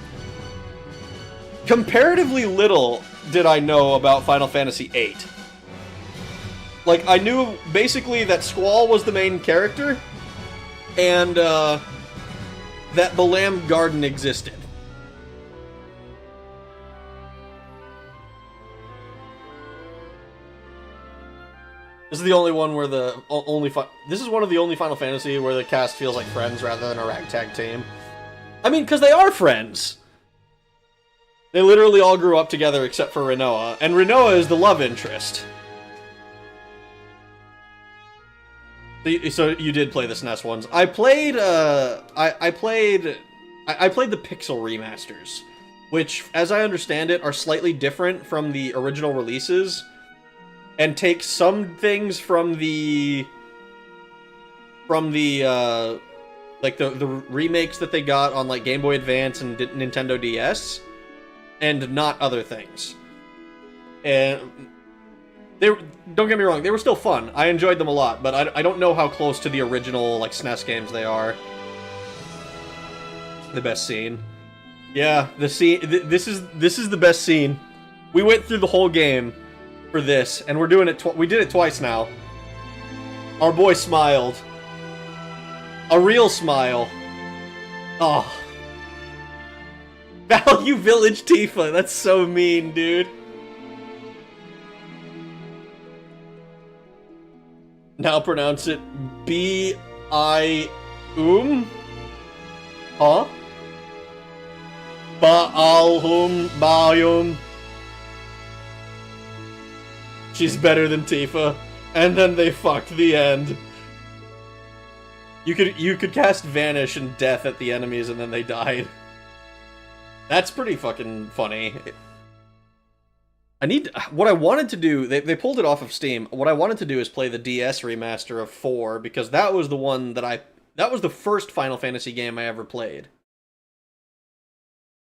Comparatively little did I know about Final Fantasy VIII. Like, I knew basically that Squall was the main character, and that the Lamb Garden existed. This is the only one where this is one of the only Final Fantasy where the cast feels like friends rather than a ragtag team. I mean, because they are friends! They literally all grew up together except for Rinoa, and Rinoa is the love interest. So you did play the SNES ones. I played the Pixel remasters, which, as I understand it, are slightly different from the original releases, and take some things from the like the remakes that they got on like Game Boy Advance and Nintendo DS, and not other things. And don't get me wrong, they were still fun. I enjoyed them a lot, but I don't know how close to the original like SNES games they are. The best scene. Yeah, the scene. This is the best scene. We went through the whole game for this, and we're doing it. We did it twice now. Our boy smiled. A real smile. Oh. Value Village Tifa. That's so mean, dude. Now pronounce it B-I-Um? Huh? Ba-al-hum, ba-yum. She's better than Tifa. And then they fucked the end. You could cast Vanish and Death at the enemies and then they died. That's pretty fucking funny. What I wanted to do, they pulled it off of Steam. What I wanted to do is play the DS remaster of 4, because that was the one that was the first Final Fantasy game I ever played.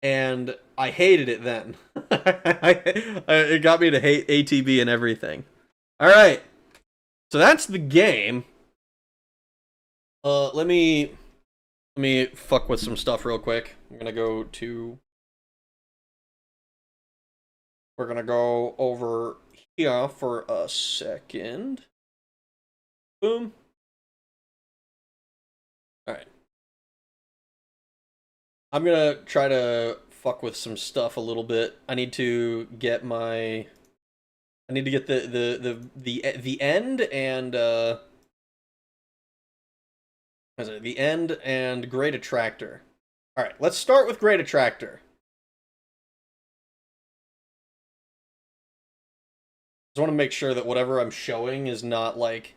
And I hated it then. It got me to hate ATB and everything. Alright. So that's the game. Let me fuck with some stuff real quick. We're gonna go over here for a second. Boom. Alright. I'm gonna try to fuck with some stuff a little bit. I need to get the end and the end and Great Attractor. Alright, let's start with Great Attractor. I want to make sure that whatever I'm showing is not like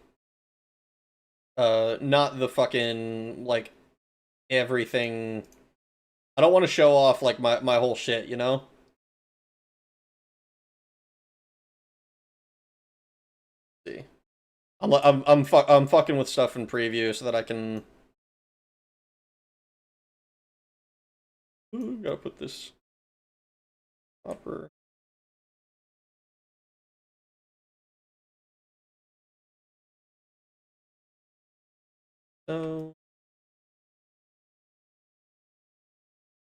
not the fucking like everything. I don't want to show off like my whole shit, you know? Let's see. I'm fucking with stuff in preview so that I can. Ooh, gotta put this proper. So,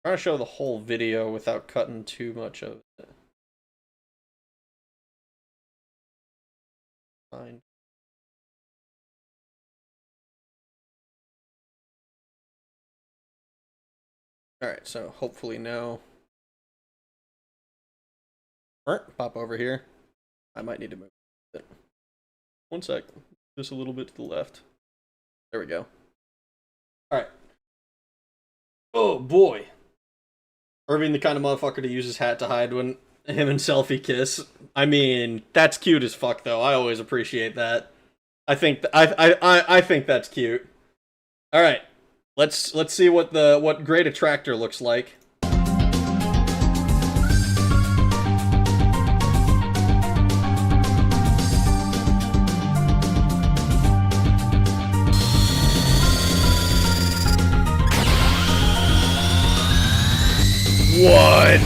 I'm trying to show the whole video without cutting too much of it. Fine. Alright, so hopefully now. Alright, pop over here. I might need to move it. One sec. Just a little bit to the left. There we go. Alright. Oh boy. Irving, the kind of motherfucker to use his hat to hide when him and Selfie kiss. I mean, that's cute as fuck though. I always appreciate that. I think I think that's cute. Alright. Let's see what Great Attractor looks like. What?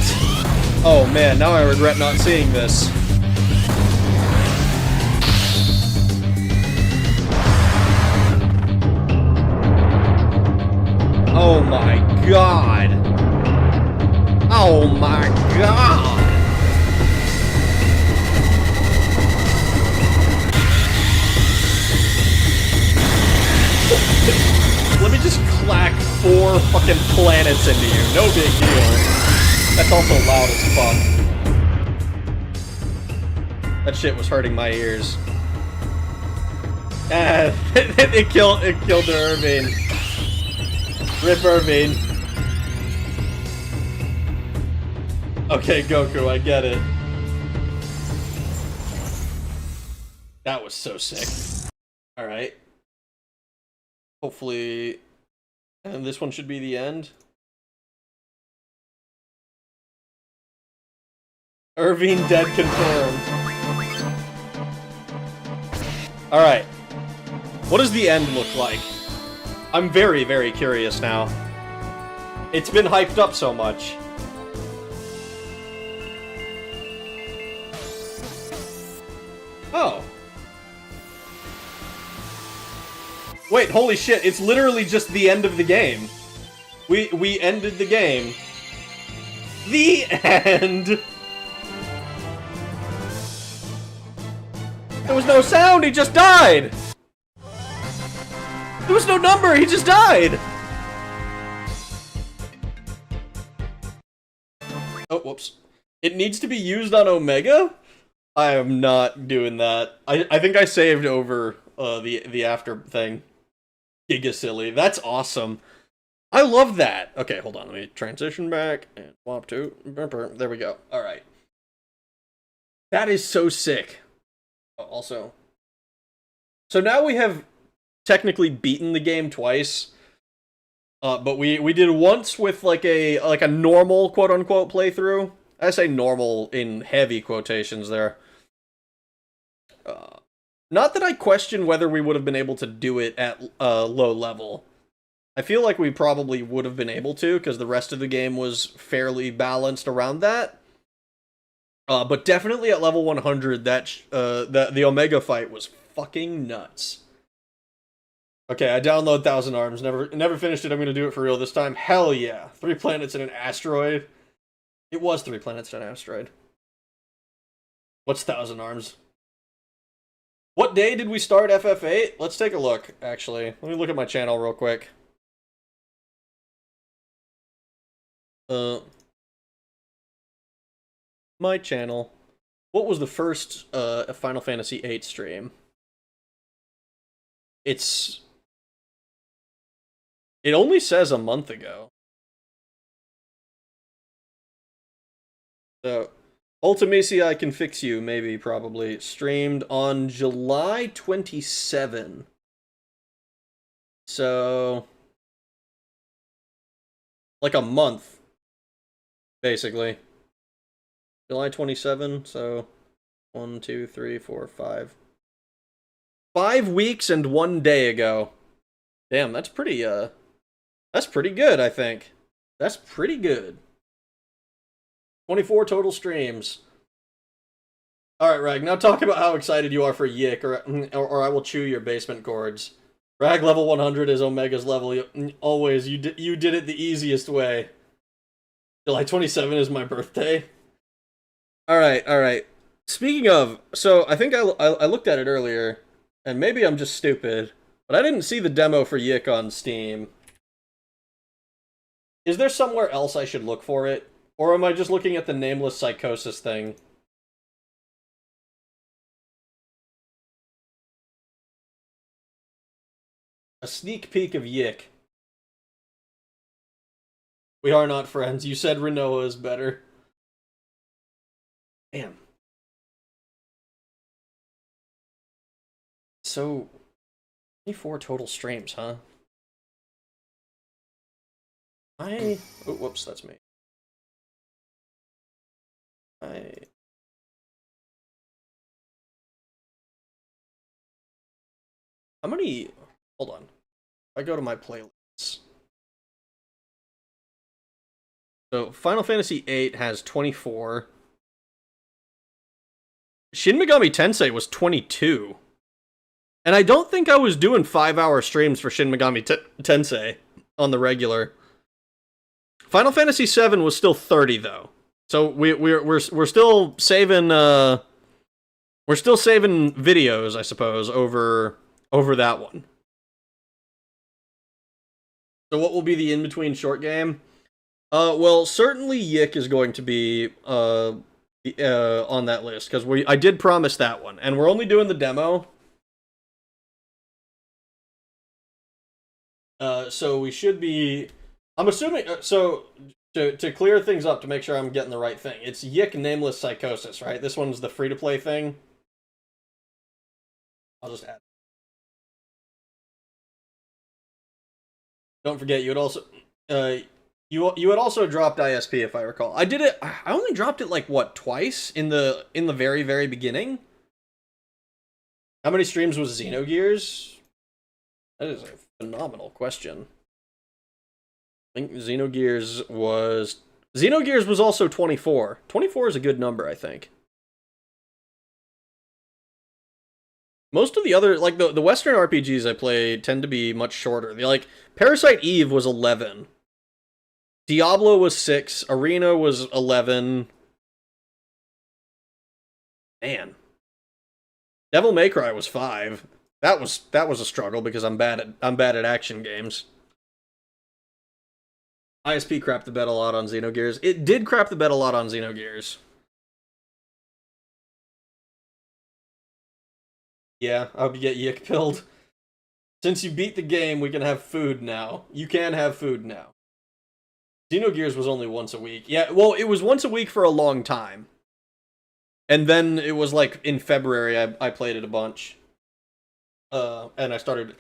Oh man, now I regret not seeing this. Oh my god. Oh my god. Let me just clack 4 fucking planets into you. No big deal. That's also loud as fuck. That shit was hurting my ears. Ah, it killed Irving. Rip Irving. Okay, Goku, I get it. That was so sick. Alright. Hopefully... And this one should be the end. Irving dead confirmed. Alright. What does the end look like? I'm very, very curious now. It's been hyped up so much. Oh. Wait, holy shit, it's literally just the end of the game. We ended the game. The end! There was no sound, he just died! There was no number, he just died! Oh, whoops. It needs to be used on Omega? I am not doing that. I think I saved over the after thing. Giga silly. That's awesome. I love that. Okay, hold on. Let me transition back and swap to. There we go. All right. That is so sick. Also, so now we have technically beaten the game twice. But we did once with like a normal quote unquote playthrough. I say normal in heavy quotations there. Not that I question whether we would have been able to do it at low level. I feel like we probably would have been able to, because the rest of the game was fairly balanced around that. But definitely at level 100, the Omega fight was fucking nuts. Okay, I download Thousand Arms. Never finished it. I'm gonna do it for real this time. Hell yeah! 3 planets and an asteroid. It was 3 planets and an asteroid. What's Thousand Arms? What day did we start FF8? Let's take a look, actually. Let me look at my channel real quick. My channel. What was the first Final Fantasy VIII stream? It only says a month ago. So, ultimecia, I Can Fix You, maybe, probably. Streamed on July 27. So, like a month, basically. July 27, so 1, 2, 3, 4, 5. 5 weeks and 1 day ago. Damn, that's pretty good, I think. That's pretty good. 24 total streams. Alright, Rag, now talk about how excited you are for Yik, or I will chew your basement gourds. Rag level 100 is Omega's level. Always, you did it the easiest way. July 27 is my birthday. Alright. Speaking of, so I think I looked at it earlier, and maybe I'm just stupid, but I didn't see the demo for Yik on Steam. Is there somewhere else I should look for it? Or am I just looking at the Nameless Psychosis thing? A sneak peek of Yik. We are not friends. You said Renoa is better. Damn. So, 24 total streams, huh? Oh, whoops, that's me. How many... Hold on. I go to my playlists. So, Final Fantasy VIII has 24. Shin Megami Tensei was 22. And I don't think I was doing 5-hour streams for Shin Megami Tensei on the regular. Final Fantasy VII was still 30 though. So we're still saving videos, I suppose, over that one. So what will be the in-between short game? Well, certainly Yik is going to be on that list, because I did promise that one, and we're only doing the demo. So we should be... I'm assuming... So, to clear things up, to make sure I'm getting the right thing. It's Yick Nameless Psychosis, right? This one's the free-to-play thing. I'll just add. Don't forget, you had also you had also dropped ISP, if I recall. I did it. I only dropped it like what, twice in the very, very beginning. How many streams was Xenogears? That is a phenomenal question. I think Xenogears was also 24. 24 is a good number, I think. Most of the other, like, the Western RPGs I play tend to be much shorter. Like, Parasite Eve was 11. Diablo was 6. Arena was 11. Man. Devil May Cry was 5. That was a struggle because I'm bad at action games. ISP crapped the bed a lot on Xenogears. It did crap the bed a lot on Xenogears. Yeah, I hope you get Yick pilled. Since you beat the game, we can have food now. You can have food now. Xenogears was only once a week. Yeah, well, it was once a week for a long time. And then it was like in February I played it a bunch. And I started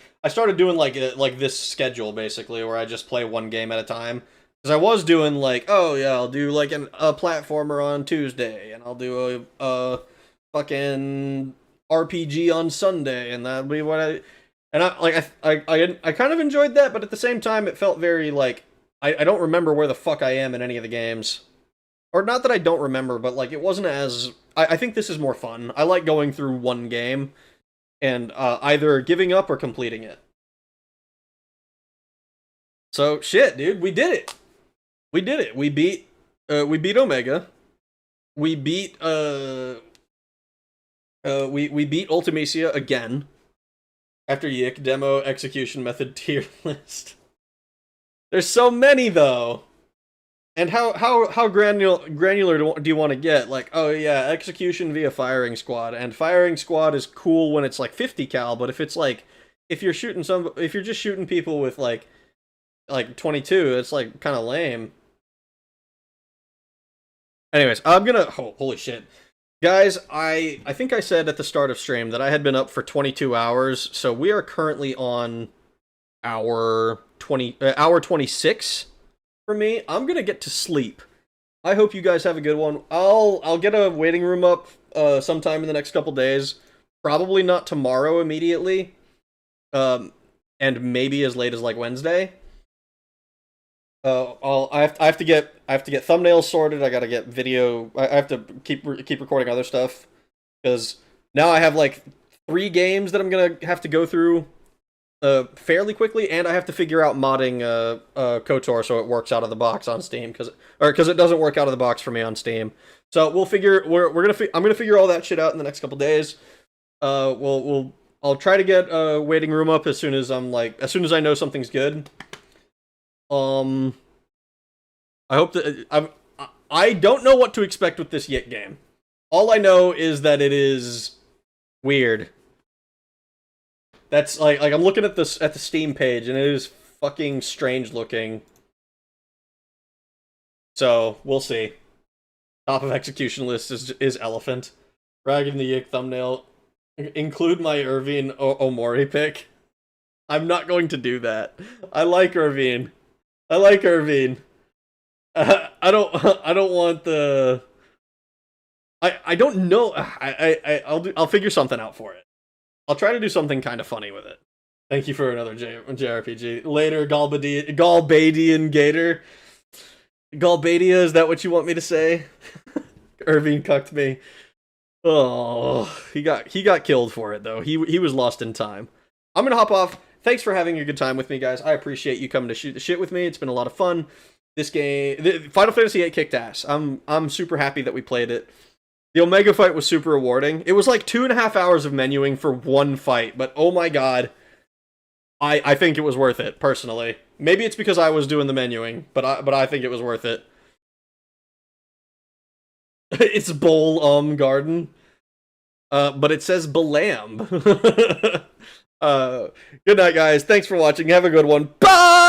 doing like this schedule basically where I just play one game at a time. Because I was doing like, oh yeah, I'll do like a platformer on Tuesday, and I'll do a fucking RPG on Sunday, and that'd be what I kind of enjoyed that, but at the same time it felt very like I don't remember where the fuck I am in any of the games. Or not that I don't remember, but like it wasn't as I think this is more fun. I like going through one game and either giving up or completing it. So shit, dude, we did it. We did it. We beat Omega. We beat we beat Ultimecia again. After Yick, demo, execution method, tier list. There's so many though. And how granular do you want to get? Like, oh yeah, execution via firing squad, and firing squad is cool when it's like 50 cal, but if it's like if you're just shooting people with like 22, it's like kind of lame. Anyways, I'm gonna holy shit. Guys, I think I said at the start of stream that I had been up for 22 hours, so we are currently on hour 26 for me. I'm gonna get to sleep. I hope you guys have a good one. I'll get a waiting room up sometime in the next couple days. Probably not tomorrow immediately. And maybe as late as like Wednesday. I have to get thumbnails sorted. I gotta get video. I have to keep recording other stuff because now I have like 3 games that I'm gonna have to go through fairly quickly, and I have to figure out modding KOTOR so it works out of the box on Steam because it doesn't work out of the box for me on Steam. So I'm gonna figure all that shit out in the next couple days. I'll try to get a waiting room up as soon as I know something's good. I hope that I don't know what to expect with this Yick game. All I know is that it is weird. That's like I'm looking at the Steam page and it is fucking strange looking. So we'll see. Top of execution list is elephant. Ragging the Yick thumbnail. Include my Irvine Omori pick. I'm not going to do that. I like Irvine. I don't want the. I don't know. I'll figure something out for it. I'll try to do something kind of funny with it. Thank you for another JRPG. Later, Galbadian Gator. Galbadia, is that what you want me to say? Irvine cucked me. Oh, he got killed for it though. He was lost in time. I'm gonna hop off. Thanks for having a good time with me, guys. I appreciate you coming to shoot the shit with me. It's been a lot of fun. This game, Final Fantasy VIII kicked ass. I'm super happy that we played it. The Omega fight was super rewarding. It was like 2.5 hours of menuing for one fight, but oh my god. I think it was worth it, personally. Maybe it's because I was doing the menuing, but I think it was worth it. It's Bowl Garden. But it says Balam. Good night, guys. Thanks for watching. Have a good one. Bye!